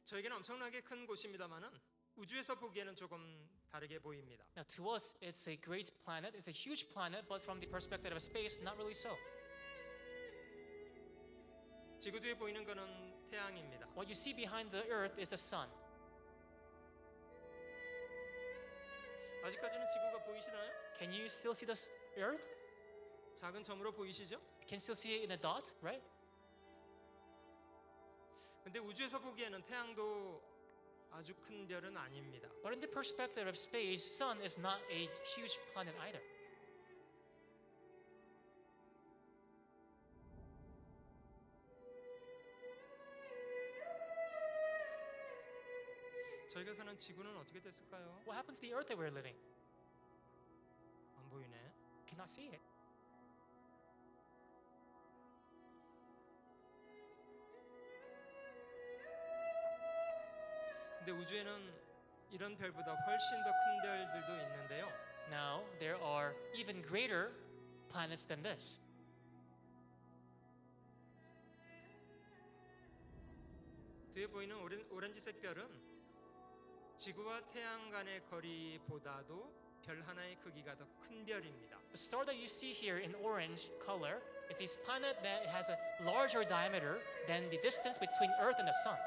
저에게는 엄청나게 큰 곳입니다만은 우주에서 보기에는 조금 다르게 보입니다. Now, to us, it's a great planet. It's a huge planet, but from the perspective of space, not really so. 지구 뒤에 보이는 거는 태양입니다. What you see behind the Earth is the sun. 아직까지는 지구가 보이시나요? Can you still see the Earth? 작은 점으로 보이시죠? Can you still see it in a dot, right? 근데 우주에서 보기에는 태양도 아주 큰 별은 아닙니다. But in the perspective of space, sun is not a huge planet either. 저희가 사는 지구는 어떻게 됐을까요? What happened to the Earth that we're living? 안 보이네. Cannot see it. 근데 우주에는 이런 별보다 훨씬 더 큰 별들도 있는데요. Now, there are even greater planets than this. 뒤에 보이는 오렌지색 별은 지구와 태양 간의 거리보다도 별 하나의 크기가 더 큰 별입니다. The star that you see here in orange color is this planet that has a larger diameter than the distance between Earth and the sun.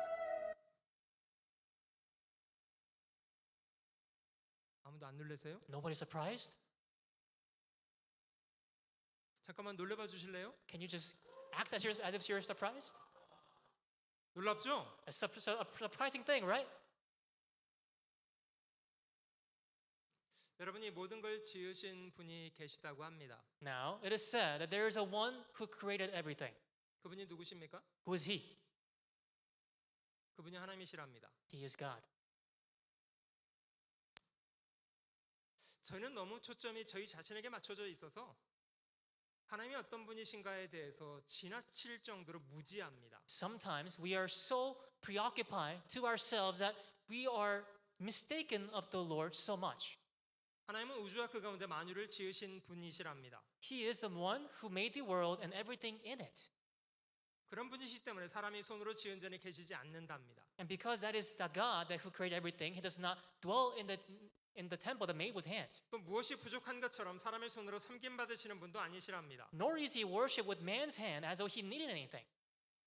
아무도 안 놀라세요? Nobody surprised? 잠깐만 놀래봐 주실래요? Can you just act as if you're surprised? 놀랍죠? A surprising thing, right? 여러분이 모든 걸 지으신 분이 계시다고 합니다. Now, it is said that there is a one who created everything. 그분이 누구십니까? Who is he? 그분이 하나님이시랍니다. He is God. 저희는 너무 초점이 저희 자신에게 맞춰져 있어서 하나님이 어떤 분이신가에 대해서 지나칠 정도로 무지합니다. Sometimes we are so preoccupied to ourselves that we are mistaken of the Lord so much. 하나님은 우주와 그 가운데 만유를 지으신 분이시랍니다. He is the one who made the world and everything in it. 그런 분이시기 때문에 사람이 손으로 지은 전에 계시지 않는답니다. And because that is the God that who created everything, he does not dwell in the temple that made with hands. 또 무엇이 부족한 것처럼 사람의 손으로 섬김 받으시는 분도 아니시랍니다. Nor is he worshipped with man's hand as though he needed anything.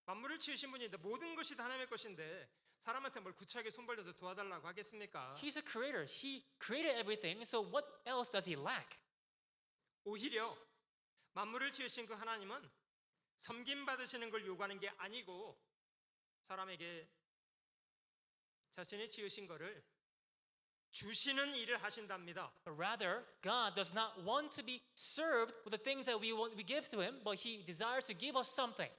만물을 지으신 분인데 모든 것이 다 하나님의 것인데 사람한테 뭘 구차하게 손 벌려서 도와달라고 하겠습니까? He's a creator. He created everything. So what else does he lack? 오히려 만물을 지으신 그 하나님은 섬김 받으시는 걸 요구하는 게 아니고 사람에게 자신이 지으신 거를 주시는 일을 하신답니다. But rather, God does not want to be served with the things that we give to him, but he desires to give us something.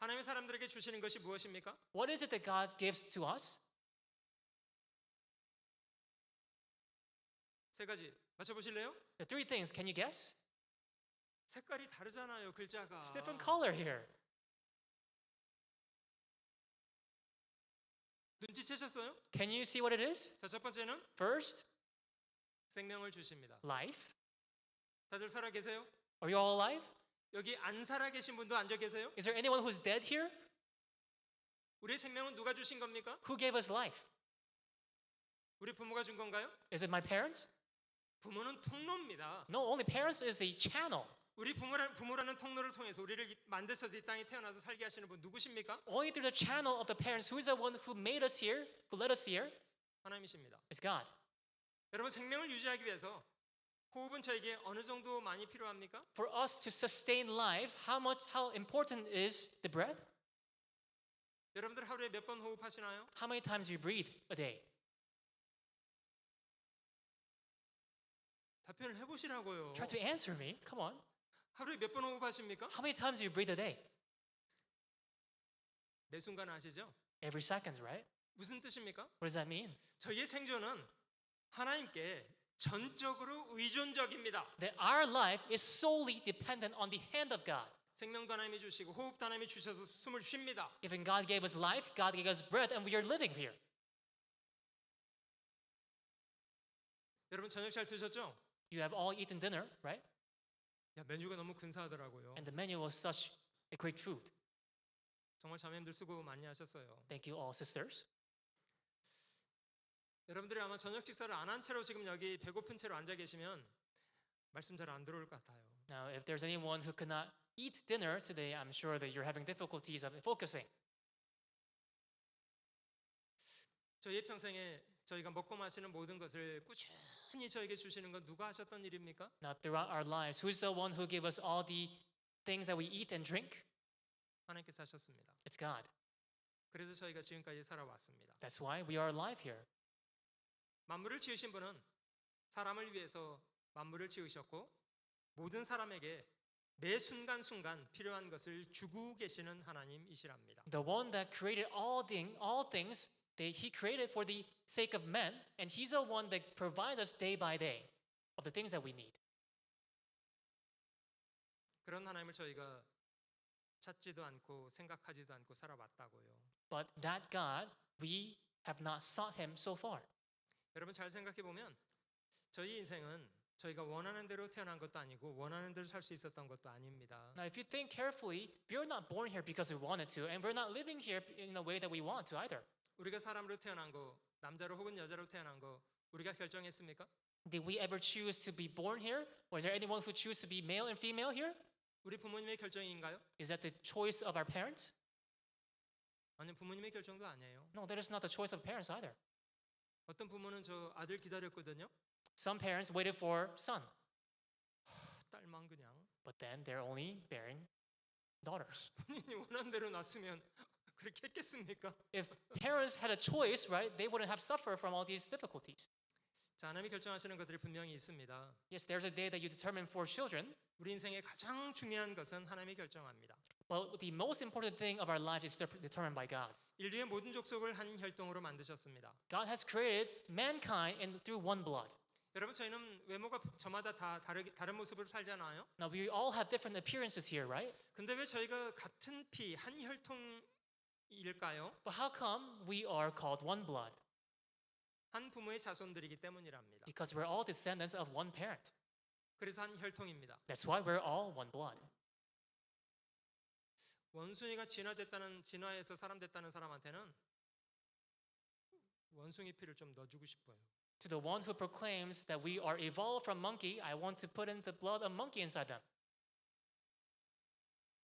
하나님의 사람들에게 주시는 것이 무엇입니까? What is it that God gives to us? 세 가지 맞춰보실래요? The three things. Can you guess? 색깔이 다르잖아요, 글자가. It's different color here. 눈치채셨어요? Can you see what it is? 자, 첫 번째는 First, 생명을 주십니다. life. 다들 살아 계세요? Are you all alive? 여기 안 살아 계신 분도 앉아 계세요? Is there anyone who's dead here? 우리의 생명은 누가 주신 겁니까? Who gave us life? 우리 부모가 준 건가요? Is it my parents? 부모는 통로입니다. No, only parents is the channel. 우리 부모라는 통로를 통해서 우리를 만드셔서 이 땅에 태어나서 살게 하시는 분 누구십니까? Only through the channel of the parents. Who is the one who made us here, who led us here? 하나님이십니다. It's God. 여러분 생명을 유지하기 위해서 호흡은 저에게 어느 정도 많이 필요합니까? For us to sustain life, how important is the breath? 여러분들 하루에 몇 번 호흡하시나요? How many times you breathe a day? 답변을 해보시라고요. Try to answer me. Come on. 하루에 몇 번 호흡하십니까? How many times do you breathe a day? 매 순간 아시죠? Every second, right? 무슨 뜻입니까? What does that mean? 저희의 생존은 하나님께 전적으로 의존적입니다. That our life is solely dependent on the hand of God. 생명도 하나님이 주시고 호흡도 하나님이 주셔서 숨을 쉽니다. Even God gave us life, God gave us breath, and we are living here. 여러분 저녁 잘 드셨죠? You have all eaten dinner, right? 야, 메뉴가 너무 근사하더라고요. And the menu was such a great food. 정말 자매님들 수고 많이 하셨어요. Thank you all, sisters. 여러분들이 아마 저녁 식사를 안 한 채로 지금 여기 배고픈 채로 앉아 계시면 말씀 잘 안 들어올 것 같아요. Now, if there's anyone who could not eat dinner today, I'm sure that you're having difficulties of focusing. 저희의 평생에 저희가 먹고 마시는 모든 것을 꾸준히 저에게 주시는 건 누가 하셨던 일입니까? Now, throughout our lives, who's the one who gave us all the things that we eat and drink? 하나님께서 하셨습니다. It's God. 그래서 저희가 지금까지 살아왔습니다. That's why we are alive here. 만물을 지으신 분은 사람을 위해서 만물을 지으셨고 모든 사람에게 매 순간순간 필요한 것을 주고 계시는 하나님이시랍니다. The one that created all things, he created for the sake of men, and he's the one that provides us day by day of the things that we need. 그런 하나님을 저희가 찾지도 않고 생각하지도 않고 살아왔다고요. But that God, we have not sought him so far. 여러분 잘 생각해 보면 저희 인생은 저희가 원하는 대로 태어난 것도 아니고 원하는 대로 살 수 있었던 것도 아닙니다. Now, if you think carefully, we are not born here because we wanted to, and we're not living here in a way that we want to either. 우리가 사람으로 태어난 거, 남자로 혹은 여자로 태어난 거 우리가 결정했습니까? Did we ever choose to be born here? Or is there anyone who choose to be male and female here? 우리 부모님의 결정인가요? Is that the choice of our parents? 아니 부모님의 결정도 아니에요. No, that is not the choice of parents either. 어떤 부모는 저 아들 기다렸거든요. Some parents waited for son, 딸만 그냥 but then they're only bearing daughters. 본인이 원하는 대로 낳았으면 그렇게 했겠습니까? If parents had a choice, right, they wouldn't have suffered from all these difficulties. 자, 하나님이 결정하시는 것들이 분명히 있습니다. Yes, there's a day that you determine for children, 우리 인생의 가장 중요한 것은 하나님이 결정합니다. but the most important thing of our lives is determined by God. 인류의 모든 족속을 한 혈통으로 만드셨습니다. God has created mankind through one blood. 여러분 저희는 외모가 저마다 다 다른 모습으로 살잖아요. Now, we all have different appearances here, right? 근데 왜 저희가 같은 피, 한 혈통일까요? But how come we are called one blood? 한 부모의 자손들이기 때문이랍니다. Because we're all descendants of one parent. 그래서 한 혈통입니다. That's why we're all one blood. 원숭이가 진화해서 사람 됐다는 사람한테는 원숭이 피를 좀 넣어주고 싶어요. To the one who proclaims that we are evolved from monkey, I want to put in the blood of monkey inside them.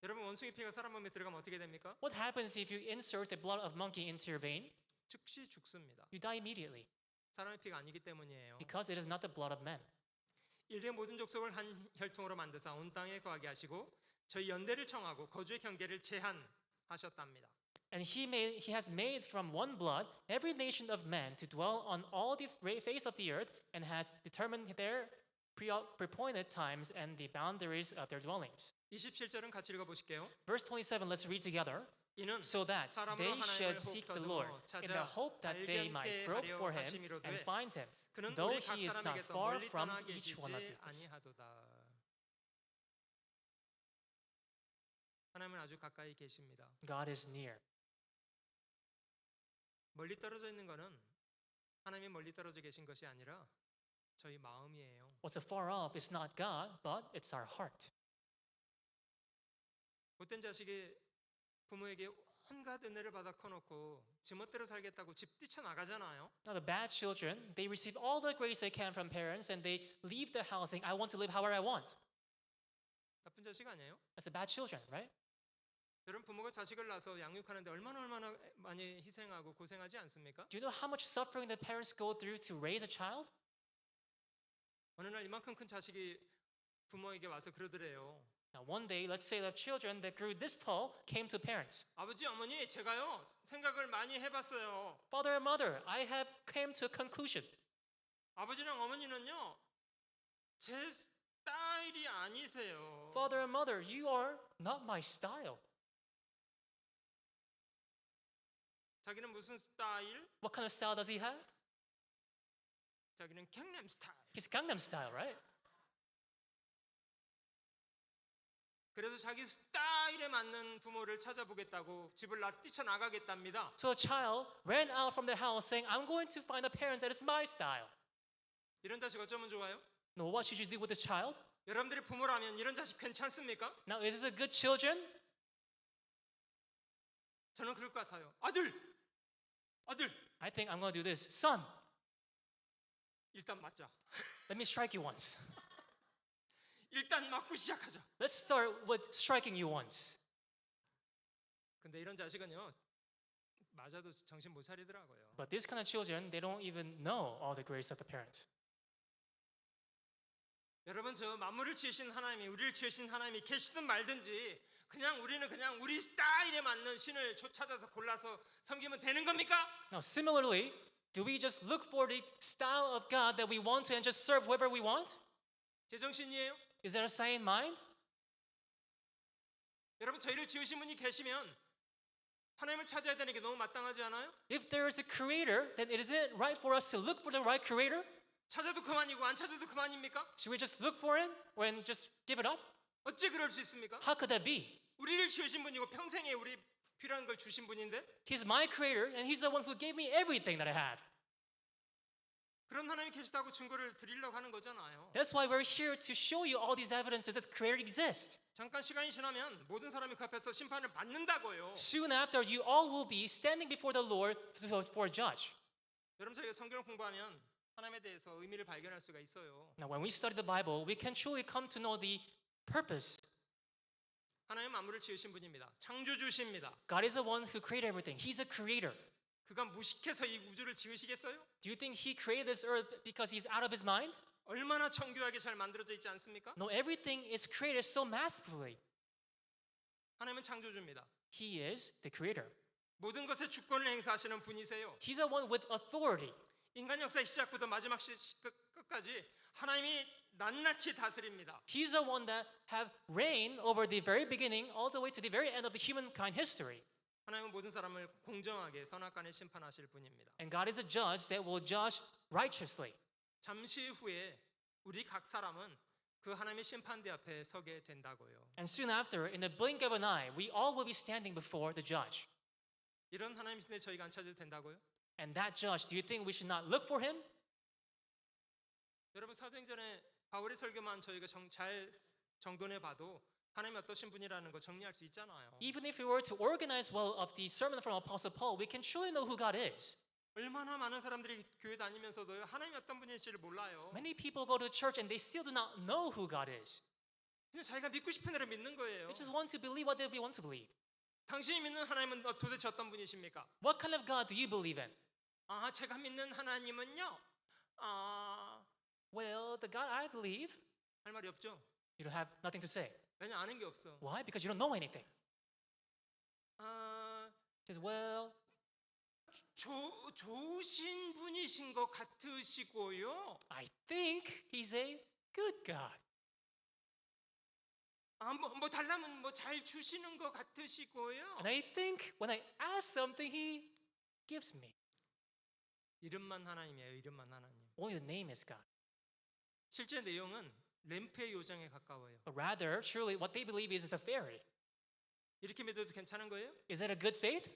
여러분 원숭이 피가 사람 몸에 들어가면 어떻게 됩니까? What happens if you insert the blood of monkey into your vein? 즉시 죽습니다. You die immediately 사람의 피가 아니기 때문이에요. because it is not the blood of men. 인류의 모든 족속을 한 혈통으로 만드사 온 땅에 거하게 하시고 저희 연대를 청하고 거주의 경계를 제한하셨답니다. And he has made from one blood every nation of men to dwell on all the face of the earth and has determined their preappointed times and the boundaries of their dwellings. 27절은 같이 읽어보실게요. Verse 27, let's read together. 이는 So that 사람으로 they 하나님을 should seek the Lord in the 찾아 hope that they might 발견케 grope 하려 for him 하심이로되 and find him, 그는 though 우리 각 he is not 사람에게서 far 멀리 from 떠나 each 계시지 one of us. 아니하도다. 하나님은 아주 가까이 계십니다. God is near. 멀리 떨어져 있는 것은 하나님이 멀리 떨어져 계신 것이 아니라 저희 마음이에요. What's afar off is not God, but it's our heart. 못된 자식이 부모에게 온갖 은혜를 받아 커놓고 지멋대로 살겠다고 집 뛰쳐나가잖아요. Now the bad children, they receive all the grace they can from parents and they leave the house saying, I want to live however I want. 나쁜 자식 아니에요? That's the bad children, right? 여러분 부모가 자식을 낳아서 양육하는데 얼마나 많이 희생하고 고생하지 않습니까? Do you know how much suffering the parents go through to raise a child? 어느 날 이만큼 큰 자식이 부모에게 와서 그러더래요. Now one day, let's say the children that grew this tall came to parents. 아버지 어머니 제가요 생각을 많이 해봤어요. Father and mother, I have came to a conclusion. 아버지랑 어머니는요 제 스타일이 아니세요. Father and mother, you are not my style. 자기는 무슨 스타일? What kind of style does he have? 자기는 경남 스타일. He's Gangnam style, right? 그래서 자기 스타일에 맞는 부모를 찾아보겠다고 집을 뛰쳐나가겠답니다. So a child ran out from the house saying, I'm going to find a parent that is my style. 이런 자식 어쩌면 좋아요? Now what should you do with this child? 여러분들이 부모라면 이런 자식 괜찮습니까? Now is this a good children? 저는 그럴 것 같아요. 아들! I think I'm going to do this. Son, 일단 맞자. Let me strike you once. 일단 맞고 시작하자. Let's start with striking you once. 근데 이런 자식은요, 맞아도 정신 못 차리더라고요. But these kind of children, they don't even know all the grace of the parents. 여러분, 저 만물을 지으신 하나님이, 우리를 지으신 하나님이 계시든 말든지 우리는 그냥 우리 스타일에 맞는 신을 찾아서 골라서 섬기면 되는 겁니까? Now, similarly, do we just look for the style of God that we want to and just serve whoever we want? 제정신이에요? Is that a sane mind? 여러분, 저희를 지으신 분이 계시면 하나님을 찾아야 되는 게 너무 마땅하지 않아요? If there is a creator, then it isn't right for us to look for the right creator? 찾아도 그만이고 안 찾아도 그만입니까? Should we just look for him or and just give it up? 어찌 그럴 수 있습니까? How could that be? 우리를 지으신 분이고 평생에 우리 필요한 걸 주신 분인데 He's my creator and he's the one who gave me everything that I have. 그런 하나님이 계시다고 증거를 드리려고 하는 거잖아요. That's why we're here to show you all these evidences that the creator exists. 잠깐 시간이 지나면 모든 사람이 그 앞에서 심판을 받는다고요. Soon after, you all will be standing before the Lord for a judge. 여러분, 저희가 성경을 공부하면 하나님에 대해서 의미를 발견할 수가 있어요. Now, when we study the Bible, we can truly come to know the purpose. 하나님 만물을 지으신 분입니다. 창조주십니다. God is the one who created everything. He's a creator. 그가 무식해서 이 우주를 지으시겠어요? Do you think he created this earth because he's out of his mind? 얼마나 정교하게 잘 만들어져 있지 않습니까? No, everything is created so masterfully. 하나님은 창조주입니다. He is the creator. 모든 것에 주권을 행사하시는 분이세요. He's the one with authority. 인간 역사의 시작부터 마지막 끝까지 하나님이 낱낱이 다스립니다. He's the one that have reigned over the very beginning all the way to the very end of the humankind history. 하나님은 모든 사람을 공정하게 선악간에 심판하실 분입니다. And God is a judge that will judge righteously. 잠시 후에 우리 각 사람은 그 하나님의 심판대 앞에 서게 된다고요. And soon after, in the blink of an eye, we all will be standing before the judge. 이런 하나님이신데 저희가 안 찾아도 된다고요? And that judge, do you think we should not look for him? 여러분, 사도행전에 바울의 설교만 저희가 잘 정돈해 봐도 하나님이 어떠신 분이라는 거 정리할 수 있잖아요. Even if we were to organize well of the sermon from Apostle Paul, we can truly know who God is. 얼마나 많은 사람들이 교회 다니면서도 하나님이 어떤 분인지를 몰라요. Many people go to church and they still do not know who God is. 그냥 자기가 믿고 싶은 대로 믿는 거예요. They just want to believe what they want to believe. 당신이 믿는 하나님은 도대체 어떤 분이십니까? What kind of God do you believe in? 제가 믿는 하나님은요. Well, the God I believe, 할 말이 없죠. you don't have nothing to say. 왜냐 아는 게 없어. Why? Because you don't know anything. 아, Just, well, 좋으신 분이신 것 같으시고요. I think he's a good God. 뭐 달라면 뭐 잘 주시는 것 같으시고요. And I think when I ask something, he gives me. 이름만 하나님이에요. 이름만 하나님. Only the name is God. 실제 내용은 램프의 요정에 가까워요. But rather, surely what they believe is a fairy. 이렇게 믿어도 괜찮은 거예요? Is that a good faith?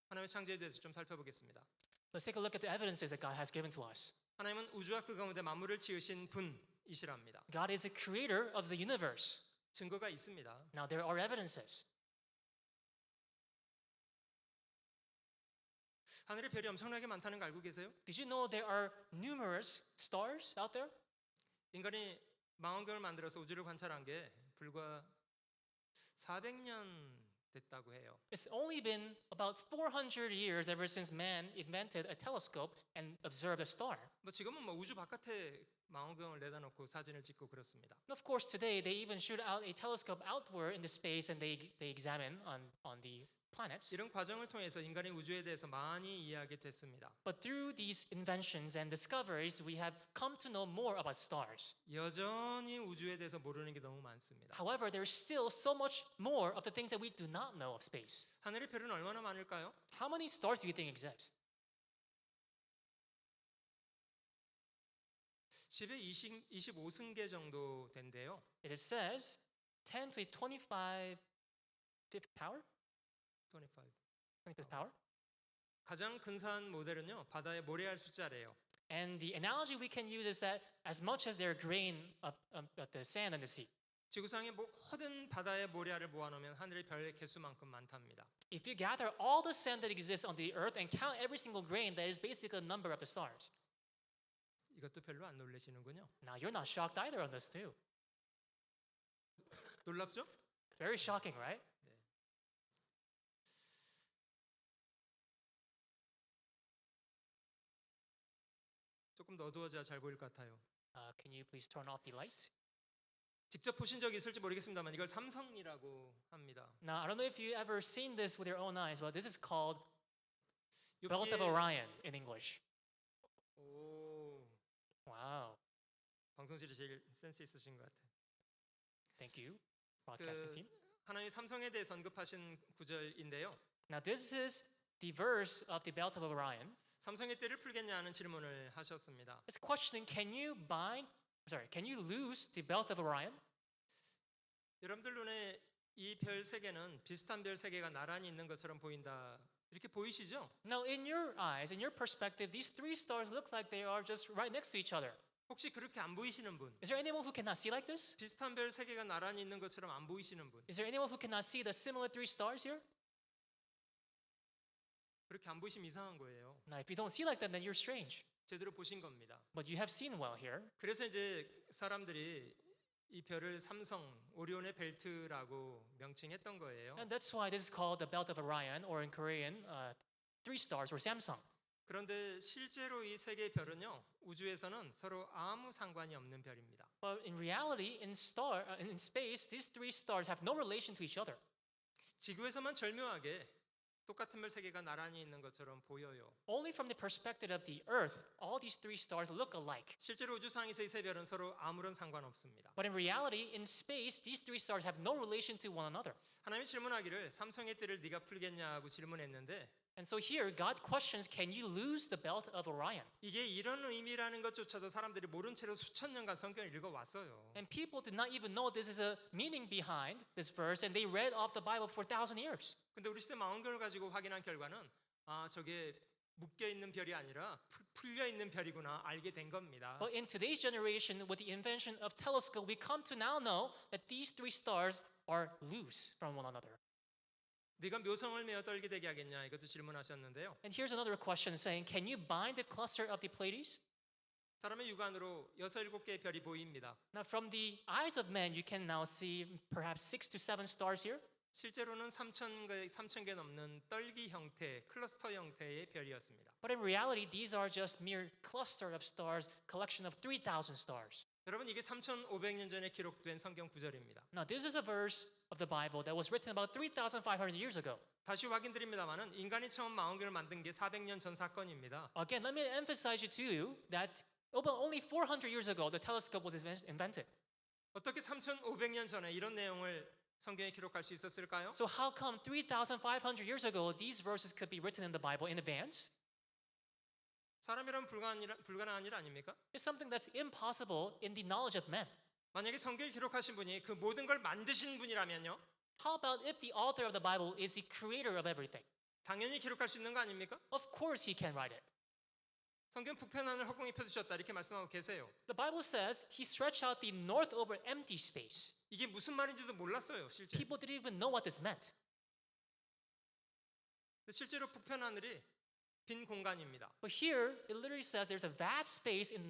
하나님의 창조에 대해서 좀 살펴보겠습니다. Let's take a look at the evidences that God has given to us. 하나님은 우주와 그 가운데 만물을 지으신 분이시랍니다. God is the creator of the universe. 증거가 있습니다. Now, there are evidences. 하늘에 별이 엄청나게 많다는 거 알고 계세요? Did you know there are numerous stars out there? 인간이 망원경을 만들어서 우주를 관찰한 게 불과 400년 됐다고 해요. It's only been about 400 years ever since man invented a telescope and observed a star. 뭐 지금은 뭐 우주 바깥에 망원경을 내다 놓고 사진을 찍고 그렇습니다. Of course, today they even shoot out a telescope outward in the space and they examine on the planets. 이런 과정을 통해서 인간이 우주에 대해서 많이 이해하게 됐습니다. But through these inventions and discoveries, we have come to know more about stars. 여전히 우주에 대해서 모르는 게 너무 많습니다. However, there's still so much more of the things that we do not know of space. 하늘의 별은 얼마나 많을까요? How many stars do you think exist? 10의 25승계 정도 된대요. It says 10 to the 25th power? 25. 25th power? 가장 근사한 모델은요. 바다의 모래알 숫자래요. And the analogy we can use is that as much as there are grain of the sand in the sea, 지구상의 모든 바다의 모래알을 모아놓으면 하늘의 별의 개수만큼 많답니다. If you gather all the sand that exists on the earth and count every single grain, that is basically the number of the stars. 이것도 별로 안 놀라시는군요. Now, you're not shocked either on this, too. 놀랍죠? Very shocking, right? 조금 더 어두워져야 잘 보일 것 같아요. Can you please turn off the light? 직접 보신 적이 있을지 모르겠습니다만 이걸 삼성이라고 합니다. Now, I don't know if you ever seen this with your own eyes, but this is called Belt of 욥기의- Orion in English. 오, Wow. 방송실이 제일 센스 있으신 것 같아요. Thank you, broadcasting 그 team. 하나님이 삼성에 대해서 언급하신 구절인데요. Now, this is the verse of the Belt of Orion. 삼성의 떼를 풀겠냐는 질문을 하셨습니다. It's questioning, can you lose the Belt of Orion? 여러분들 눈에 이 별 세 개는 비슷한 별 세 개가 나란히 있는 것처럼 보인다. 이렇게 보이시죠? Now, in your eyes, in your perspective, these three stars look like they are just right next to each other. 혹시 그렇게 안 보이시는 분? Is there anyone who cannot see like this? 비슷한 별 세 개가 나란히 있는 것처럼 안 보이시는 분? Is there anyone who cannot see the similar three stars here? 그렇게 안 보이시면 이상한 거예요. Now, if you don't see like that, then you're strange. 제대로 보신 겁니다. But you have seen well here. 그래서 이제 사람들이 이 별을 삼성, 오리온의 벨트라고 명칭했던 거예요. And that's why this is called the Belt of Orion, or in Korean, three stars or Samsung. 그런데 실제로 이 세 개의 별은요, 우주에서는 서로 아무 상관이 없는 별입니다. But in reality, in space, these three stars have no relation to each other. 지구에서만 절묘하게 똑같은 별 세 개가 나란히 있는 것처럼 보여요. Only from the perspective of the Earth, all these three stars look alike. 실제로 우주상에서 이 세 별은 서로 아무런 상관없습니다. But in reality, in space, these three stars have no relation to one another. 하나님이 질문하기를 삼성의 띠를 네가 풀겠냐고 질문했는데 And so here, God questions, can you lose the Belt of Orion? 이게 이런 의미라는 것조차도 사람들이 모른 채로 수천 년간 성경을 읽어왔어요. And people did not even know this is a meaning behind this verse, and they read off the Bible for 1,000 years. 근데 우리 시대 망원경을 가지고 확인한 결과는 저게 묶여 있는 별이 아니라 풀려 있는 별이구나 알게 된 겁니다. But in today's generation, with the invention of telescope, we come to now know that these three stars are loose from one another. 네가 묘성을 메어 떨게 되게 하겠냐 이것도 질문하셨는데요. And here's another question saying, can you bind the cluster of the Pleiades? 사람의 육안으로 6-7개의 별이 보입니다. Now, from the eyes of men, you can now see perhaps 6 to 7 stars here. 실제로는 3,000개 넘는 떨기 형태, 클러스터 형태의 별이었습니다. But in reality, these are just mere cluster of stars, collection of 3,000 stars. 여러분 이게 3,500년 전에 기록된 성경 구절입니다. Now, this is a verse of the Bible that was written about 3,500 years ago. 다시 확인드립니다만은 인간이 처음 망원경을 만든 게 400년 전 사건입니다. Again, let me emphasize to you that only 400 years ago, the telescope was invented. 어떻게 3,500년 전에 이런 내용을 성경에 기록할 수 있었을까요? So how come 3,500 years ago, these verses could be written in the Bible in advance? 사람이란 불가능한 일 아닙니까? It's something that's impossible in the knowledge of men. 만약에 성경을 기록하신 분이 그 모든 걸 만드신 분이라면요? How about if the author of the Bible is the creator of everything? 당연히 기록할 수 있는 거 아닙니까? Of course he can write it. 성경 북편하늘 허공이 펴주셨다 이렇게 말씀하고 계세요. The Bible says he stretched out the north over empty space. 이게 무슨 말인지도 몰랐어요, 실제. People didn't even know what this meant. 실제로 북편하늘이 빈 공간입니다. But here, it literally says there's a vast space in the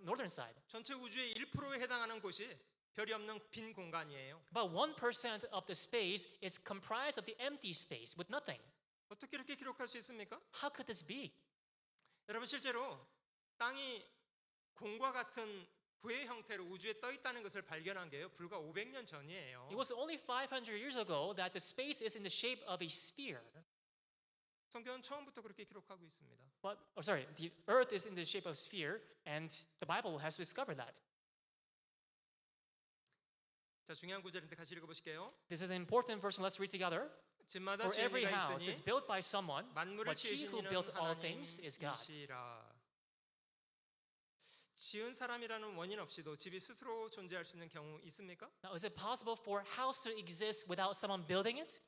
northern side. 전체 우주의 1%에 해당하는 곳이 별이 없는 빈 공간이에요. About 1% of the space is comprised of the empty space with nothing. 어떻게 이렇게 기록할 수 있습니까? How could this be? 여러분 실제로 땅이 공과 같은 구의 형태로 우주에 떠 있다는 것을 발견한 게요. 불과 500년 전이에요. It was only 500 years ago that the space is in the shape of a sphere. 성경은 처음부터 그렇게 기록하고 있습니다. The earth is in the shape of a sphere, and the Bible has discovered that. 자, 중요한 구절인데 같이 읽어보실게요. This is an important verse, and let's read together. 집마다 For every 지은 이가 house is 있으니 built by someone, 만물을 but he 지으신 who 이는 built all things is God. 하나님이시라. 지은 사람이라는 원인 없이도 집이 스스로 존재할 수 있는 경우 있습니까? Now, is it possible for a house to exist without someone building it?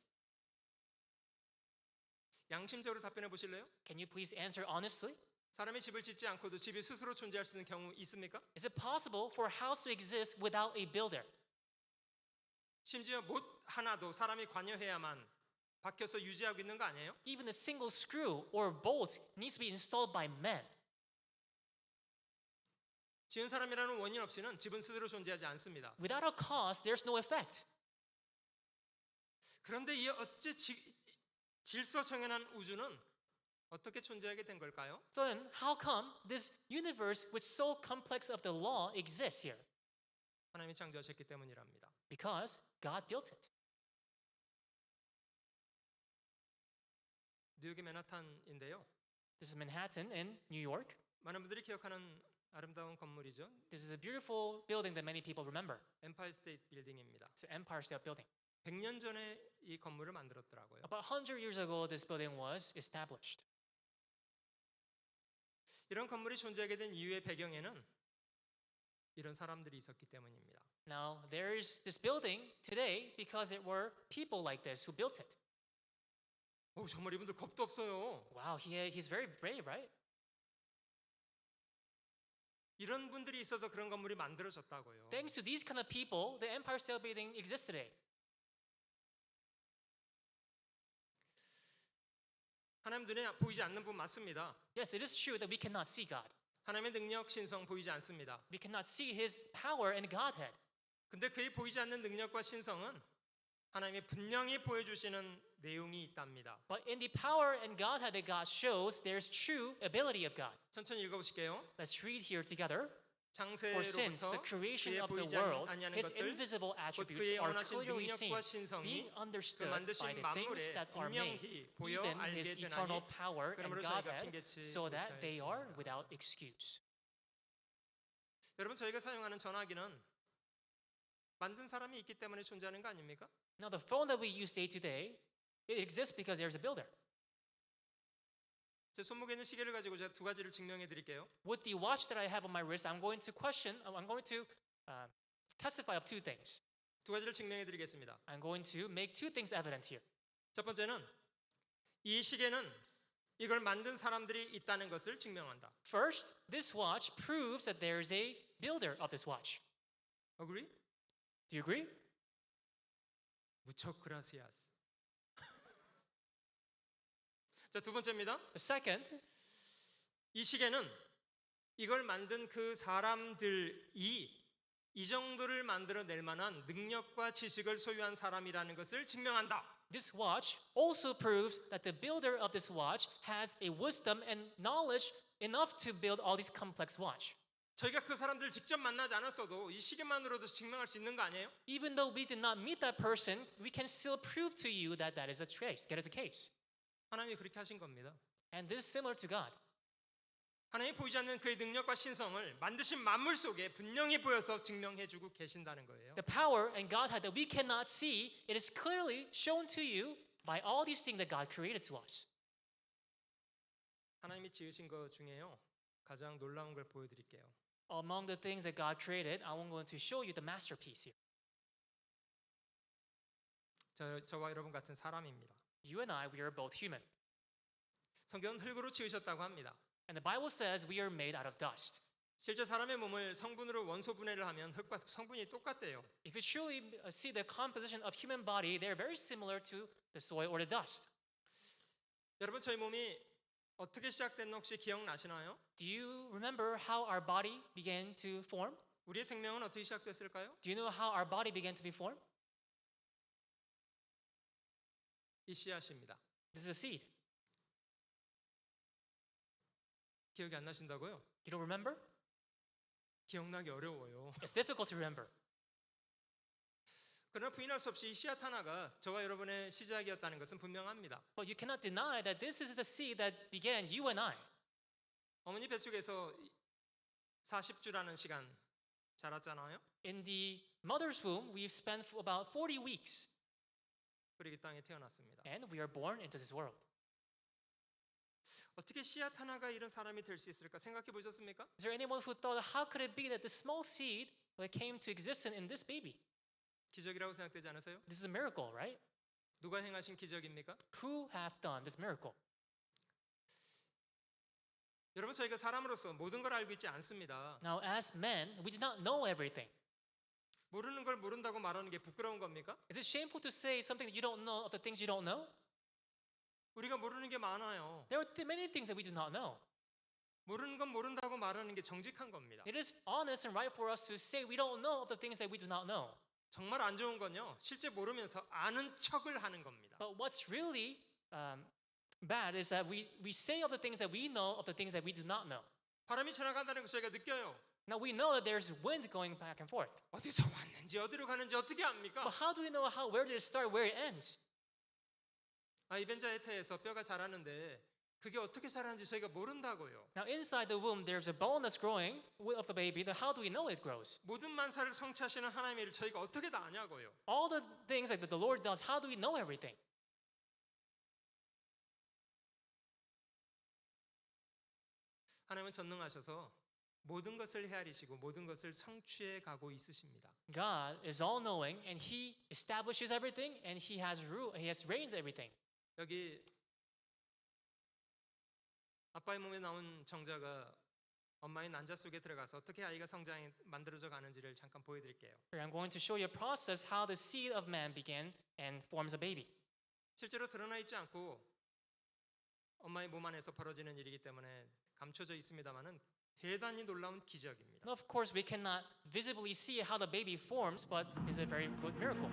양심적으로 답변해 보실래요? Can you please answer honestly? 사람이 집을 짓지 않고도 집이 스스로 존재할 수 있는 경우 있습니까? Is it possible for a house to exist without a builder? 심지어 못 하나도 사람이 관여해야만 박혀서 유지하고 있는 거 아니에요? Even a single screw or bolt needs to be installed by men. 지은 사람이라는 원인 없이는 집은 스스로 존재하지 않습니다. Without a cause, there's no effect. 그런데 이 어째 질서정연한 우주는 어떻게 존재하게 된 걸까요? So then, how come this universe, which is so complex of the law, exists here? 하나님이 창조하셨기 때문이랍니다. Because God built it. 뉴욕의 맨하탄인데요. This is Manhattan in New York. 많은 분들이 기억하는 아름다운 건물이죠. This is a beautiful building that many people remember. 엠파이어 스테이트 빌딩입니다. It's the Empire State Building. 100년 전에 이 건물을 만들었더라고요. About 100 years ago, this building was established. 이런 건물이 존재하게 된 이유의 배경에는 이런 사람들이 있었기 때문입니다. Now, there's this building today because there were people like this who built it. 오, 정말 이분들 겁도 없어요. Wow, he's very brave, right? 이런 분들이 있어서 그런 건물이 만들어졌다고요. Thanks to these kind of people, the Empire State Building exists today. 하나님 눈에 보이지 않는 분 맞습니다. Yes, it is true that we cannot see God. 하나님의 능력, 신성 보이지 않습니다. We cannot see His power and Godhead. 근데 그의 보이지 않는 능력과 신성은 하나님이 분명히 보여주시는 내용이 있답니다. But in the power and Godhead that God shows, there's true ability of God. 천천히 읽어보실게요. Let's read here together. For since 창세로부터 the creation 그의 of the 보이지 world, 아니하는 His 것들, invisible 곧 attributes 그의 are 원하신 clearly seen, 능력과 신성이 being 그 understood by 만드신 the things 만물에 that are made, 분명히 보여 even 알게 His eternal 되나니 power and 그러므로 저희가 Godhead, 핑계치 so that they are 못하였습니다. without excuse. 여러분 저희가 사용하는 전화기는 만든 사람이 있기 때문에 존재하는 거 아닙니까? Now, the phone that we use day to day, it exists because there's a builder. 제 손목에 있는 시계를 가지고 제가 두 가지를 증명해 드릴게요. With the watch that I have on my wrist, I'm going to testify of two things. 두 가지를 증명해 드리겠습니다. I'm going to make two things evident here. 첫 번째는 이 시계는 이걸 만든 사람들이 있다는 것을 증명한다. First, this watch proves that there is a builder of this watch. Agree? Do you agree? 무척 그라시아스. 자, 두 번째입니다. The second, 이 시계는 이걸 만든 그 사람들이 이 정도를 만들어낼 만한 능력과 지식을 소유한 사람이라는 것을 증명한다. this watch also proves that the builder of this watch has a wisdom and knowledge enough to build all these complex watch. 저희가 그 사람들 직접 만나지 않았어도 이 시계만으로도 증명할 수 있는 거 아니에요? Even though we did not meet that person, we can still prove to you that that is a case. 하나님이 그렇게 하신 겁니다. And this is similar to God. 하나님이 보이지 않는 그의 능력과 신성을 만드신 만물 속에 분명히 보여서 증명해주고 계신다는 거예요. The power and Godhead that we cannot see, it is clearly shown to you by all these things that God created to us. 하나님이 지으신 것 중에요 가장 놀라운 걸 보여드릴게요. Among the things that God created, I'm going to show you the masterpiece here. 저와 여러분 같은 사람입니다. You and I, we are both human. 성경은 흙으로 지으셨다고 합니다. And the Bible says we are made out of dust. 실제 사람의 몸을 성분으로 원소 분해를 하면 흙과 성분이 똑같대요. If you truly see the composition of human body, they're very similar to the soil or the dust. 여러분 저희 몸이 어떻게 시작됐나 혹시 기억나시나요? Do you remember how our body began to form? 우리의 생명은 어떻게 시작됐을까요? Do you know how our body began to be formed? 이 씨앗입니다. This is a seed. 기억이 안 나신다고요? You don't remember? 기억나기 어려워요. It's difficult to remember. 그러나 부인할 수 없이 이 씨앗 하나가 저와 여러분의 시작이었다는 것은 분명합니다. But you cannot deny that this is the seed that began you and I. 어머니 뱃속에서 40주라는 시간 자랐잖아요. In the mother's womb, we've spent about 40 weeks, 그리고 이 땅에 태어났습니다. and we are born into this world. 어떻게 씨앗 하나가 이런 사람이 될 수 있을까 생각해 보셨습니까? Is there anyone who thought, how could it be that the small seed came to existence in this baby? 기적이라고 생각되지 않으세요? This is a miracle, right? 누가 행하신 기적입니까? Who have done this miracle? 여러분 저희가 사람으로서 모든 걸 알고 있지 않습니다. Now, as men, we do not know everything. 모르는 걸 모른다고 말하는 게 부끄러운 겁니까? Is it shameful to say something that you don't know of the things you don't know? 우리가 모르는 게 많아요. There are many things that we do not know. 모르는 건 모른다고 말하는 게 정직한 겁니다. It is honest and right for us to say we don't know of the things that we do not know. 정말 안 좋은 건요. 실제 모르면서 아는 척을 하는 겁니다. But what's really bad is that we say of the things that we know of the things that we do not know. 바람이 지나간다는 걸 저희가 느껴요. Now we know that there's wind going back and forth. 어디서 왔는지 어디로 가는지 어떻게 압니까? But how do we know where did it start, where it ends? 이벤자에테에서 뼈가 자라는데 그게 어떻게 자라는지 저희가 모른다고요. Now inside the womb there's a bone that's growing of the baby. Then how do we know it grows? 모든 만사를 성취하시는 하나님의 일을 저희가 어떻게 다 아냐고요. All the things that the Lord does, how do we know everything? 하나님은 전능하셔서 모든 것을 헤아리시고 모든 것을 성취해 가고 있으십니다. God is all-knowing and He establishes everything and He has reigns everything. 여기 아빠의 몸에 나온 정자가 엄마의 난자 속에 들어가서 어떻게 아이가 성장이 만들어져 가는지를 잠깐 보여드릴게요. Here I'm going to show you a process how the seed of man began and forms a baby. 실제로 드러나 있지 않고 엄마의 몸 안에서 벌어지는 일이기 때문에 감춰져 있습니다만은 대단히 놀라운 기적입니다. Now, of course, we cannot visibly see how the baby forms, but it's a very good miracle.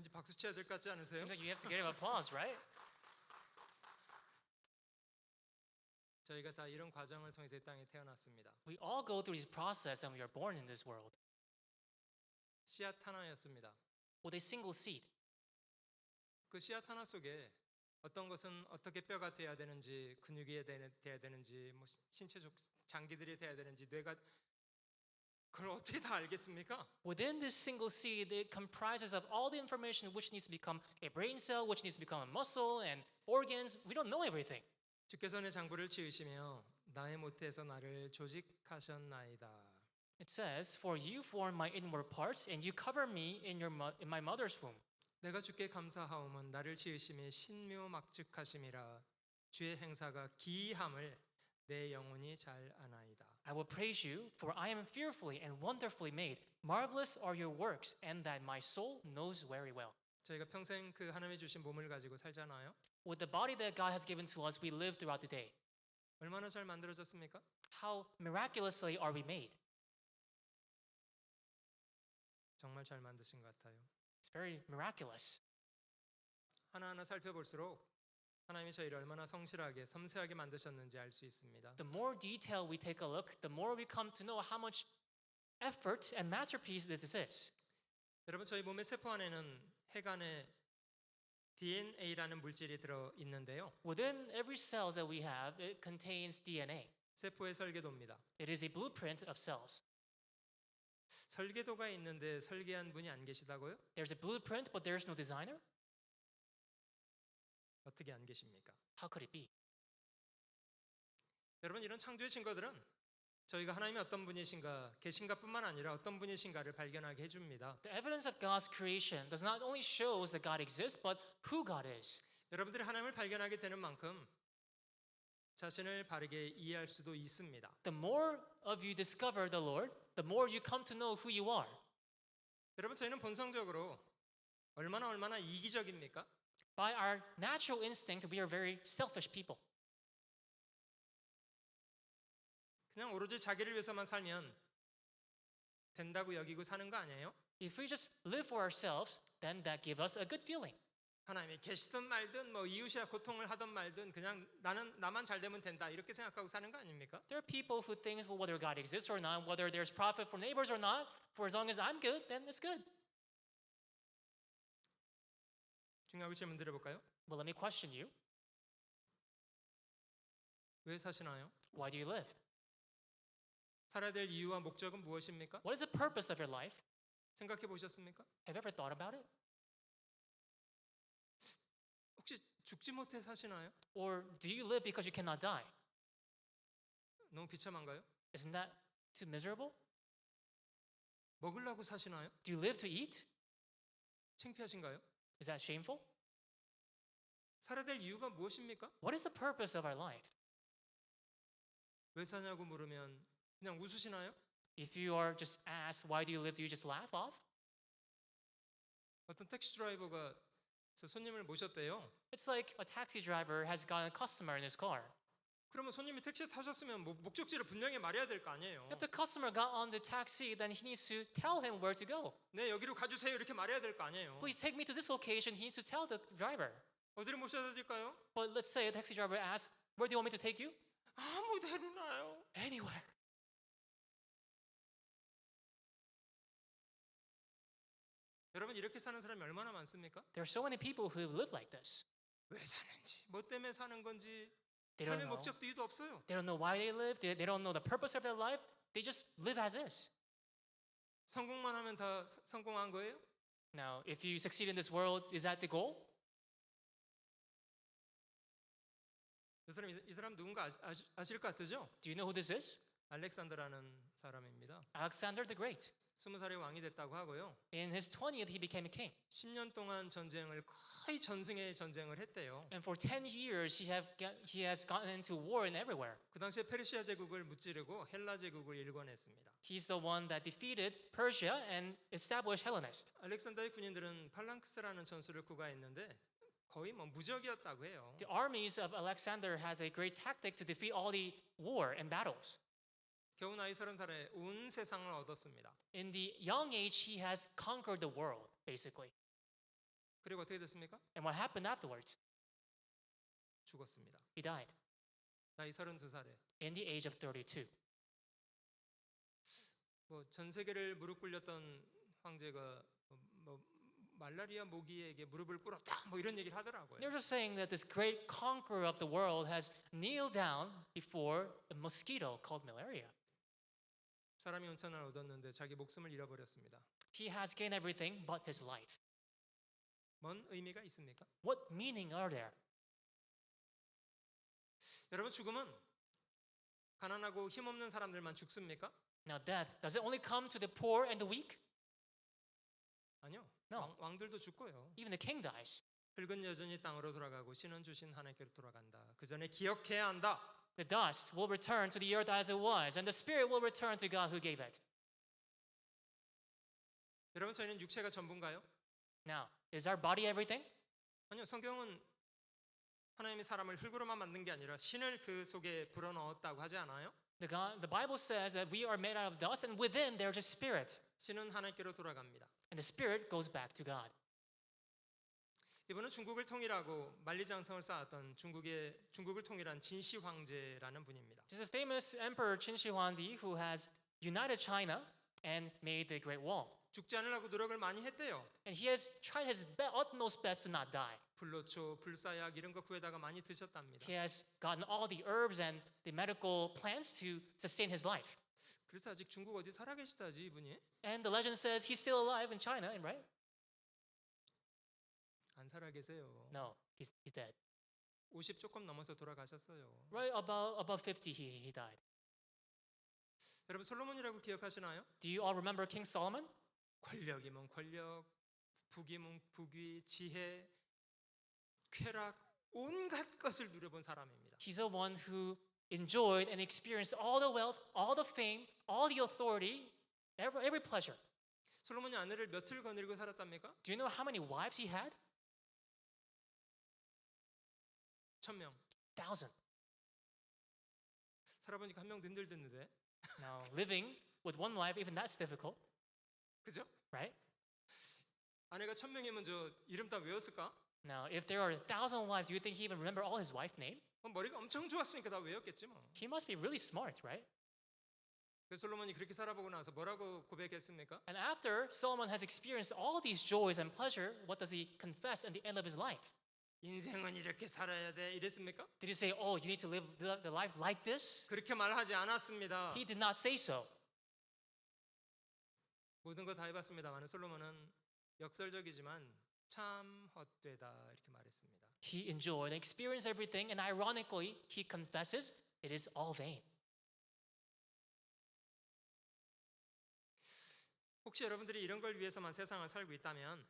왠지 박수 쳐야 될 것 같지 않으세요? Seems like you have to give applause, right? 저희가 다 이런 과정을 통해서 이 땅에 태어났습니다. We all go through this process and we are born in this world 씨앗 하나였습니다. with a single seed. 그 씨앗 하나 속에 어떤 것은 어떻게 뼈가 돼야 되는지, 근육이 돼야 되는지, 뭐 신체적 장기들이 돼야 되는지, 뇌가 그걸 어떻게 다 알겠습니까? Within this single seed, it comprises of all the information which needs to become a brain cell, which needs to become a muscle and organs. We don't know everything. 주께서 내 장부를 치우시며 나의 모태에서 나를 조직하셨나이다. It says, "For you formed my inward parts, and you cover me in in my mother's womb." 내가 주께 감사하오면 나를 지으심에 신묘막측하심이라. 주의 행사가 기이함을 내 영혼이 잘 아나이다. I will praise you, for I am fearfully and wonderfully made. Marvelous are your works, and that my soul knows very well. 저희가 평생 그 하나님이 주신 몸을 가지고 살잖아요. With the body that God has given to us, we live throughout the day. 얼마나 잘 만들어졌습니까? How miraculously are we made? 정말 잘 만드신 것 같아요. It's very miraculous. 하나하나 살펴볼수록 하나님이 저희를 얼마나 성실하게 섬세하게 만드셨는지 알 수 있습니다. The more detail we take a look, the more we come to know how much effort and masterpiece this is. 여러분 저희 몸의 세포 안에는 핵안에 DNA라는 물질이 들어 있는데요. Within every cell that we have, it contains DNA. 세포의 설계도입니다. It is a blueprint of cells. 설계도가 있는데 설계한 분이 안 계시다고요? There's a blueprint, but there's no designer? 어떻게 안 계십니까? How could it be? 여러분 이런 창조의 증거들은 저희가 하나님이 어떤 분이신가, 계신가뿐만 아니라 어떤 분이신가를 발견하게 해줍니다. The evidence of God's creation does not only shows that God exists, but who God is. 여러분들이 하나님을 발견하게 되는 만큼 자신을 바르게 이해할 수도 있습니다. The more of you discover the Lord, the more you come to know who you are. 여러분 저희는 본성적으로 얼마나 이기적입니까? By our natural instinct, we are very selfish people. 그냥 오로지 자기를 위해서만 살면 된다고 여기고 사는 거 아니에요? If we just live for ourselves, then that gives us a good feeling. 하나님이 계시든 말든 뭐 이웃이야 고통을 하든 말든 그냥 나만 잘 되면 된다 이렇게 생각하고 사는 거 아닙니까? There are people who think, well, whether God exists or not, whether there's profit for neighbors or not, for as long as I'm good, then it's good. 중요하게 질문 드려볼까요? Well, let me question you. 왜 사시나요? Why do you live? 살아야 될 이유와 목적은 무엇입니까? What is the purpose of your life? 생각해 보셨습니까? Have you ever thought about it? 혹시 죽지 못해 사시나요? Or do you live because you cannot die? 너무 비참한가요? Isn't that too miserable? 먹으려고 사시나요? Do you live to eat? 창피하신가요? Is that shameful? 살아야 될 이유가 무엇입니까? What is the purpose of our life? 왜 사냐고 물으면 그냥 웃으시나요? If you are just asked, why do you live, do you just laugh off? 어떤 택시 드라이버가 저 손님을 모셨대요. It's like a taxi driver has got a customer in his car. 그러면 손님이 택시 타셨으면 목적지를 분명히 말해야 될 거 아니에요. If the customer got on the taxi, then he needs to tell him where to go. 네, 여기로 가주세요 이렇게 말해야 될 거 아니에요. Please take me to this location. He needs to tell the driver. 어디를 모셔야 될까요? But let's say a taxi driver asks, where do you want me to take you? 아무 데로나요. Anywhere. 여러분 이렇게 사는 사람이 얼마나 많습니까? There are so many people who live like this. 왜 사는지, 뭐 때문에 사는 건지 They don't 삶의 know. 목적도 이유도 없어요. They don't know why they live. They don't know the purpose of their life. They just live as is. 성공만 하면 다 성공한 거예요? Now, if you succeed in this world, is that the goal? 이 사람 누군가 아실 것 같으죠? Do you know who this is? 알렉산더라는 사람입니다. Alexander the Great. 20살에 왕이 됐다고 하고요. In his 20th, he became a king. 10년 동안 전쟁을 거의 전승의 전쟁을 했대요. And for 10 years, he has gotten into war in everywhere. 그 당시에 페르시아 제국을 무찌르고 헬라 제국을 일궈냈습니다. He's the one that defeated Persia and established Hellenist. 알렉산더의 군인들은 팔랑크스라는 전술을 구가했는데 거의 뭐 무적이었다고 해요. The armies of Alexander has a great tactic to defeat all the war and battles. 겨우 나이 30살에 온 세상을 얻었습니다. In the young age, he has conquered the world, basically. 그리고 어떻게 됐습니까? And what happened afterwards? 죽었습니다. He died 나이 32살에. in the age of 32. 뭐 전 세계를 무릎 꿇렸던 황제가 뭐 말라리아 모기에게 무릎을 꿇었다 뭐 이런 얘기를 하더라고요. They're just saying that this great conqueror of the world has kneeled down before a mosquito called malaria. 사람이 온천을 얻었는데 자기 목숨을 잃어버렸습니다. He has gained everything but his life. 뭔 의미가 있습니까? What meaning are there? 여러분 죽음은 가난하고 힘없는 사람들만 죽습니까? Now death, does it only come to the poor and the weak? 아니요. No. 왕들도 죽고요. Even the king dies. 흙은 여전히 땅으로 돌아가고 신은 주신 하나님께로 돌아간다. 그 전에 기억해야 한다. The dust will return to the earth as it was, and the spirit will return to God who gave it. 여러분 저희는 육체가 전부인가요? Now, is our body everything? 아니요. 성경은 하나님이 사람을 흙으로만 만든 게 아니라 신을 그 속에 불어넣었다고 하지 않아요? The Bible says that we are made out of dust, and within there's a spirit, 신은 하나님께로 돌아갑니다. and the spirit goes back to God. 이분은 중국을 통일하고 만리장성을 쌓았던 중국을 통일한 진시 황제라는 분입니다. There's a famous emperor Qin Shi Huangdi who has united China and made the Great Wall. 죽지 않으려고 노력을 많이 했대요. And he has tried his utmost best to not die. 불로초, 불사약 이런 거 구해다가 많이 드셨답니다. He has gotten all the herbs and the medical plants to sustain his life. 그래서 아직 중국 어디 살아계시다지 이분이? And the legend says he's still alive in China, right? 안 살아계세요. No, he's dead. 50 조금 넘어서 돌아가셨어요. Right above 50 he died. 여러분 솔로몬이라고 기억하시나요? Do you all remember King Solomon? 권력이면 권력, 부귀면 부귀, 지혜, 쾌락 온갖 것을 누려본 사람입니다. He's the one who enjoyed and experienced all the wealth, all the fame, all the authority, every pleasure. 솔로몬이 아내를 몇을 거느리고 살았답니까? Do you know how many wives he had? 1000명. 1,000. 살아보니까 한 명도 힘들던데. Now, living with one wife, even that's difficult, 그죠? right? 아내가 1000명이면 저 이름 다 외웠을까? Now, if there are 1,000 wives, do you think he even remember all his wife name? 머리가 엄청 좋았으니까 다 외웠겠지 뭐. He must be really smart, right? 그래서 솔로몬이 그렇게 살아보고 나서 뭐라고 고백했습니까? And after Solomon has experienced all these joys and pleasure, what does he confess at the end of his life? 인생은 이렇게 살아야 돼 이랬습니까? Did he say, "Oh, you need to live the life like this"? 그렇게 말하지 않았습니다. He did not say so. 모든 거 다 해봤습니다만 솔로몬은 역설적이지만 참 헛되다 이렇게 말했습니다. He enjoyed and experienced everything, and ironically, he confesses it is all vain. 혹시 여러분들이 이런 걸 위해서만 세상을 살고 있다면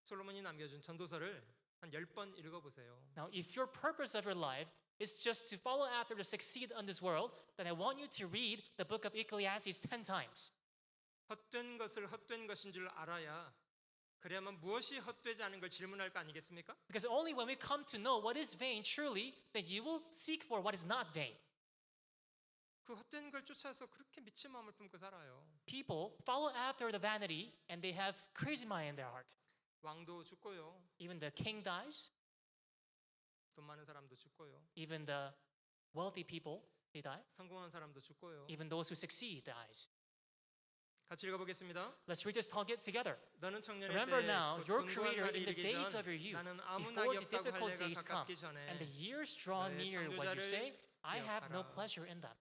솔로몬이 남겨준 전도서를 한 10번 읽어보세요. Now, if your purpose of your life is just to follow after to succeed in this world, then I want you to read the book of Ecclesiastes 10 times. 헛된 것을 헛된 것인 줄 알아야 그래야만 무엇이 헛되지 않은 걸 질문할 거 아니겠습니까? Because only when we come to know what is vain truly, then you will seek for what is not vain. 그 헛된 걸 쫓아서 그렇게 미친 마음을 품고 살아요. People follow after the vanity and they have crazy mind in their heart. 왕도 죽고요. Even the king dies, 돈 많은 사람도 죽고요. even the wealthy people, they die. 성공한 사람도 죽고요. Even those who succeed dies. 같이 읽어보겠습니다. Let's read this together. 너는 청년의 Remember 때 now 곧 your 곤고한 creator 날이 in the 이르기 days 전 of your youth, 나는 아무 before 낙이 the 없다고 할 difficult 때가 days come, 가깝기 전에 and the years draw 너의 near what you say, I have no 기억하라. pleasure in them.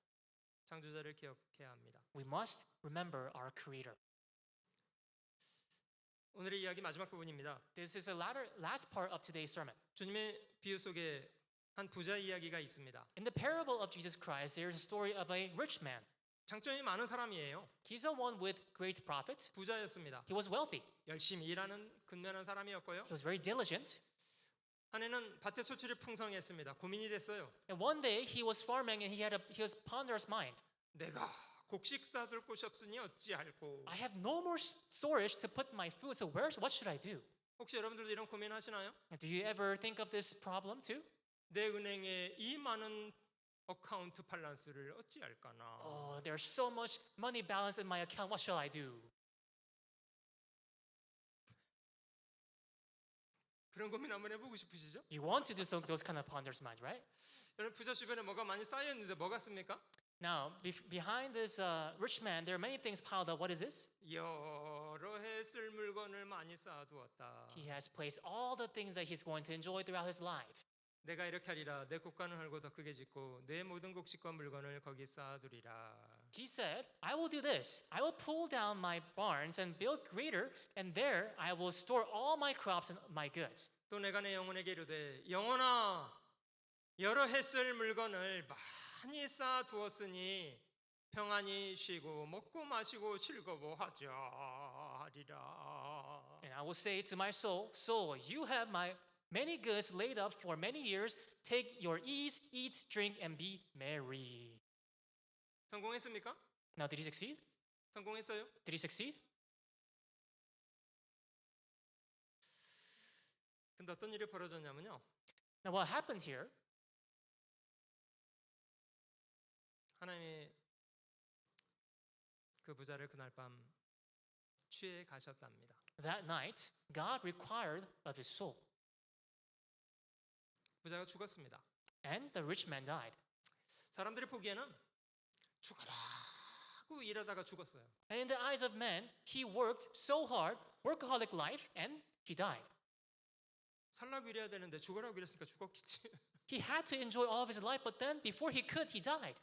창조자를 기억해야 합니다. We must remember our creator. 오늘의 이야기 마지막 부분입니다. This is the last part of today's sermon. 주님의 비유 속에 한 부자 이야기가 있습니다. In the parable of Jesus Christ, there is a story of a rich man. 장점이 많은 사람이에요. He's the one with great profit. 부자였습니다. He was wealthy. 열심히 일하는 근면한 사람이었고요. He was very diligent. 한 해는 밭의 소출이 풍성했습니다. 고민이 됐어요. And one day he was farming and he was ponderous mind. 내가 곡식 쌓을 곳이 없으니 어찌할꼬. I have no more storage to put my food. So what should I do? 혹시 여러분들도 이런 고민하시나요? Do you ever think of this problem too? 내 은행에 이 많은 어카운트 밸런스를 어찌할까나. Oh, there's so much money balance in my account. What shall I do? 그런 고민 한번 해보고 싶으시죠? You want to do those kind of ponders mind, right? 여러분 부자 주변에 뭐가 많이 쌓여 있는데 뭐가 씁니까? Now, behind this rich man, there are many things piled up. What is this? 여러 해 쓸 물건을 많이 쌓아두었다. He has placed all the things that he's going to enjoy throughout his life. 내가 이렇게 하리라. 내 곡간을 헐고 더 크게 짓고 내 모든 곡식과 물건을 거기 쌓아두리라. He said, I will do this. I will pull down my barns and build greater, and there I will store all my crops and my goods. 또 내가 내 영혼에게 이르되 영혼아 여러 해 쓸 물건을 많이 쌓아두었으니 평안히 쉬고 먹고 마시고 즐거워하자 하리라. And I will say to my soul, Soul, you have my many goods laid up for many years. Take your ease, eat, drink, and be merry. 성공했습니까? Now, did he succeed? 성공했어요? Did he succeed? 근데 어떤 일이 벌어졌냐면요. Now, what happened here? 하나님이 그 부자를 그날 밤 취해 가셨답니다. That night, God required of his soul, 부자가 죽었습니다. and the rich man died. 사람들이 보기에는 죽어라고 일하다가 죽었어요. And in the eyes of men, he worked so hard, workaholic life, and he died. 살라고 일해야 되는데 죽어라고 일했으니까 죽었겠지. He had to enjoy all of his life, but then before he could, he died.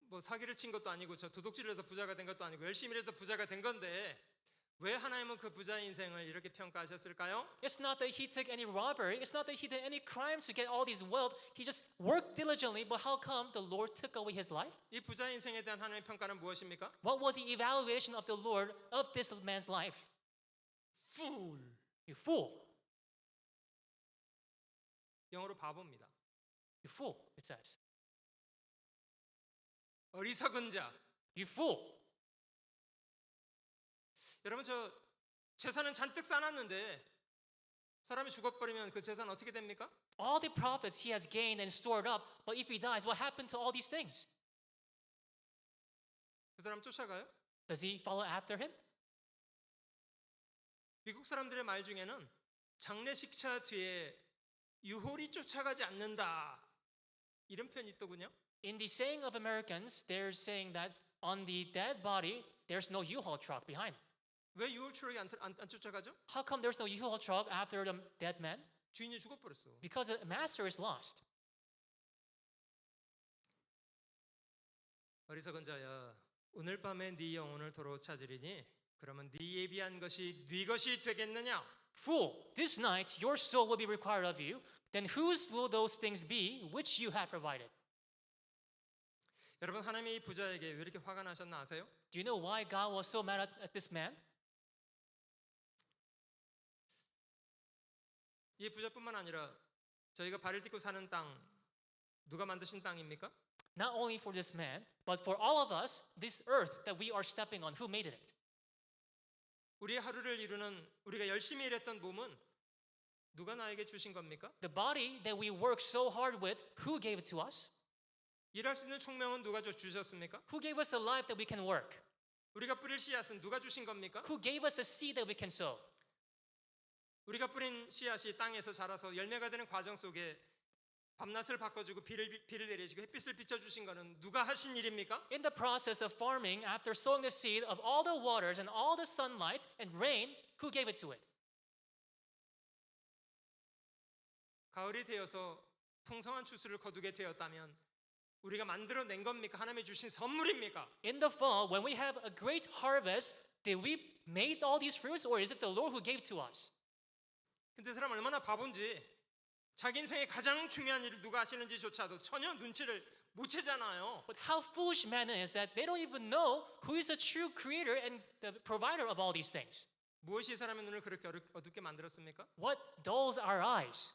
뭐 사기를 친 것도 아니고 저 도둑질을 해서 부자가 된 것도 아니고 열심히 일해서 부자가 된 건데 왜 하나님은 그 부자의 인생을 이렇게 평가하셨을까요? It's not that he took any robbery. It's not that he did any crimes to get all this wealth. He just worked diligently. But how come the Lord took away his life? 이 부자의 인생에 대한 하나님의 평가는 무엇입니까? What was the evaluation of the Lord of this man's life? Fool. You fool. 영어로 바보입니다. You fool, it says. 어리석은 자. You fool. 여러분 저 재산은 잔뜩 쌓아놨는데 사람이 죽어버리면 그 재산 어떻게 됩니까? All the profits he has gained and stored up, but if he dies, what happened to all these things? 그 사람 쫓아가요? Does he follow after him? 미국 사람들의 말 중에는 장례식차 뒤에 유홀이 쫓아가지 않는다 이런 표현이 있더군요. In the saying of Americans, they're saying that on the dead body, there's no U-Haul truck behind. 왜 유홀 트럭이 안 쫓아가죠? How come there's no U-Haul truck after the dead man? 주인이 죽어버렸어. Because the master is lost. 어리석은 자야, 오늘 밤에 네 영혼을 도로 찾으리니 그러면 네 예비한 것이 네 것이 되겠느냐? Fool, this night your soul will be required of you. Then whose will those things be which you have provided? 여러분 하나님이 이 부자에게 왜 이렇게 화가 나셨나 아세요? Do you know why God was so mad at this man? 이 부자뿐만 아니라 저희가 발을 딛고 사는 땅 누가 만드신 땅입니까? Not only for this man, but for all of us, this earth that we are stepping on, who made it? 우리의 하루를 이루는 우리가 열심히 일했던 몸은 누가 나에게 주신 겁니까? The body that we work so hard with, who gave it to us? 일할 수 있는 총명은 누가 주셨습니까? Who gave us a life that we can work? 우리가 뿌릴 씨앗은 누가 주신 겁니까? Who gave us a seed that we can sow? 우리가 뿌린 씨앗이 땅에서 자라서 열매가 되는 과정 속에 밤낮을 바꿔주고 비를 내리시고 햇빛을 비춰주신 것은 누가 하신 일입니까? In the process of farming, after sowing the seed of all the waters and all the sunlight and rain, who gave it to it? 가을이 되어서 풍성한 추수를 거두게 되었다면 우리가 만들어낸 겁니까? 하나님이 주신 선물입니까? In the fall, when we have a great harvest, did we make all these fruits, or is it the Lord who gave to us? 근데 사람 얼마나 바본지 자기 인생의 가장 중요한 일을 누가 하시는지조차도 전혀 눈치를 못 채잖아요. But how foolish man is that they don't even know who is the true creator and the provider of all these things. 무엇이 사람의 눈을 그렇게 어둡게 만들었습니까? What dulls our eyes?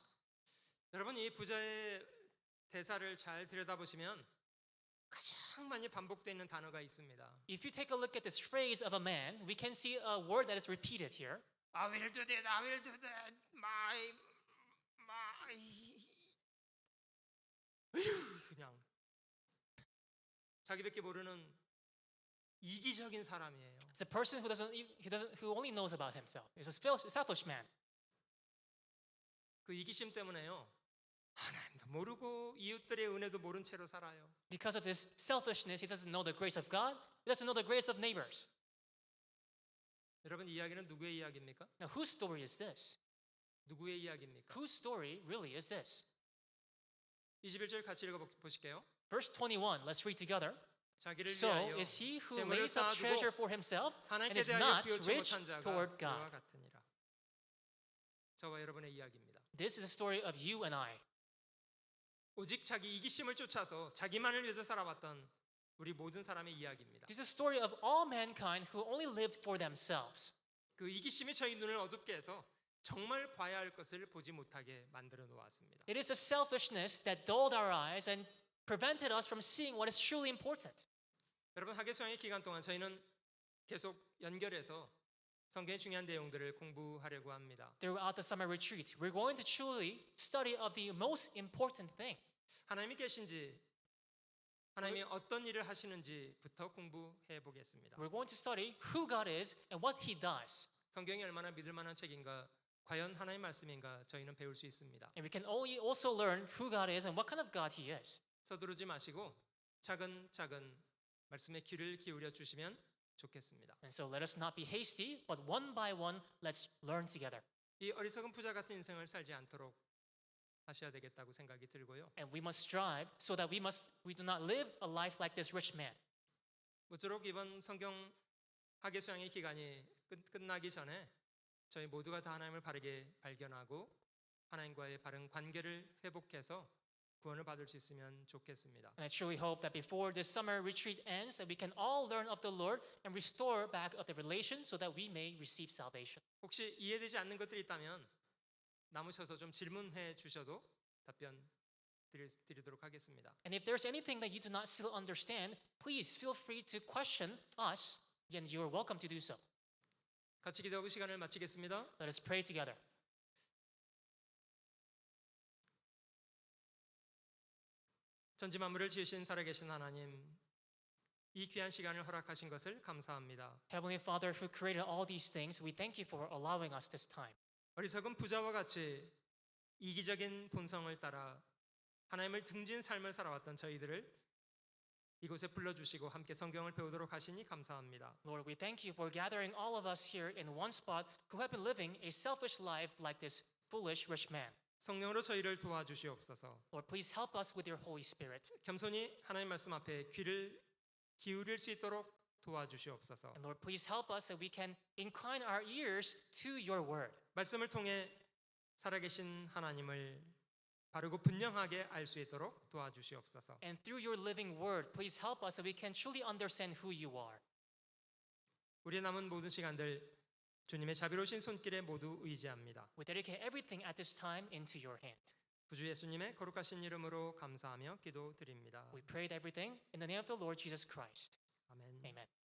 여러분 이 부자의 대사를 잘 들여다보시면 가장 많이 반복되는 단어가 있습니다. If you take a look at this phrase of a man, we can see a word that is repeated here. I will do that, I will do that, my 그냥 자기밖에 모르는 이기적인 사람이에요. It's a person who only knows about himself. He's a selfish man. 그 이기심 때문에요. 하나님도 모르고 이웃들의 은혜도 모른 채로 살아요. Because of his selfishness, he doesn't know the grace of God. He doesn't know the grace of neighbors. 여러분 이 이야기는 누구의 이야기입니까? Now, whose story is this? 누구의 이야기입니까? Whose story really is this? 21절 같이 읽어 보실게요. Verse 21, let's read together. 자기를 So 위하여 is he who 재물을 lays up treasure 쌓아두고 for himself and 하나님께 is 대하여 not 비웃지 rich 못한 자가 toward 이와 God. 같으니라. 저와 여러분의 이야기입니다. This is a story of you and I. 오직 자기 이기심을 쫓아서 자기만을 위해서 살아왔던 우리 모든 사람의 이야기입니다. This is a story of all mankind who only lived for themselves. 그 이기심이 저희 눈을 어둡게 해서 정말 봐야 할 것을 보지 못하게 만들어 놓았습니다. It is a selfishness that dulled our eyes and prevented us from seeing what is truly important. 여러분 학예 수양의 기간 동안 저희는 계속 연결해서 성경의 중요한 내용들을 공부하려고 합니다. Throughout the summer retreat, we're going to truly study of the most important thing. 하나님이 계신지 하나님이 어떤 일을 하시는지부터 공부해 보겠습니다. We're going to study who God is and what He does. 성경이 얼마나 믿을 만한 책인가, 과연 하나님의 말씀인가 저희는 배울 수 있습니다. And we can only also learn who God is and what kind of God He is. 서두르지 마시고 차근차근 말씀에 귀를 기울여 주시면 좋겠습니다. And so let us not be hasty, but one by one, let's learn together. 이 어리석은 부자 같은 인생을 살지 않도록 하셔야 되겠다고 생각이 들고요. And we must strive so that we do not live a life like this rich man. 모쪼록 이번 성경 학예 수양의 기간이 끝나기 전에 저희 모두가 다 하나님을 바르게 발견하고 하나님과의 바른 관계를 회복해서 구원을 받을 수 있으면 좋겠습니다. And I truly hope that before this summer retreat ends, that we can all learn of the Lord and restore back of the relation so that we may receive salvation. 혹시 이해되지 않는 것들이 있다면 남으셔서 좀 질문해 주셔도 답변 드리도록 하겠습니다. And if there's anything that you do not still understand, please feel free to question us, and you are welcome to do so. 같이 기도하고 시간을 마치겠습니다. Let us pray together. 전지 만물을 지으신 살아계신 하나님, 이 귀한 시간을 허락하신 것을 감사합니다. Heavenly Father, who created all these things, we thank you for allowing us this time. 어리석은 부자와 같이 이기적인 본성을 따라 하나님을 등진 삶을 살아왔던 저희들을 이곳에 불러주시고 함께 성경을 배우도록 하시니 감사합니다. Lord, we thank you for gathering all of us here in one spot who have been living a selfish life like this foolish rich man. 성령으로 저희를 도와주시옵소서. Lord, please help us with your Holy Spirit. 겸손히 하나님 말씀 앞에 귀를 기울일 수 있도록 도와주시옵소서. And Lord, please help us that we can incline our ears to your word. 말씀을 통해 살아계신 하나님을 바르고 분명하게 알 수 있도록 도와주시옵소서. And through your living word, please help us that we can truly understand who you are. 우리의 남은 모든 시간들 주님의 자비로우신 손길에 모두 의지합니다. We dedicate everything at this time into your hand. 구주 예수님의 거룩하신 이름으로 감사하며 기도드립니다. We prayed everything in the name of the Lord Jesus Christ. 아멘. Amen.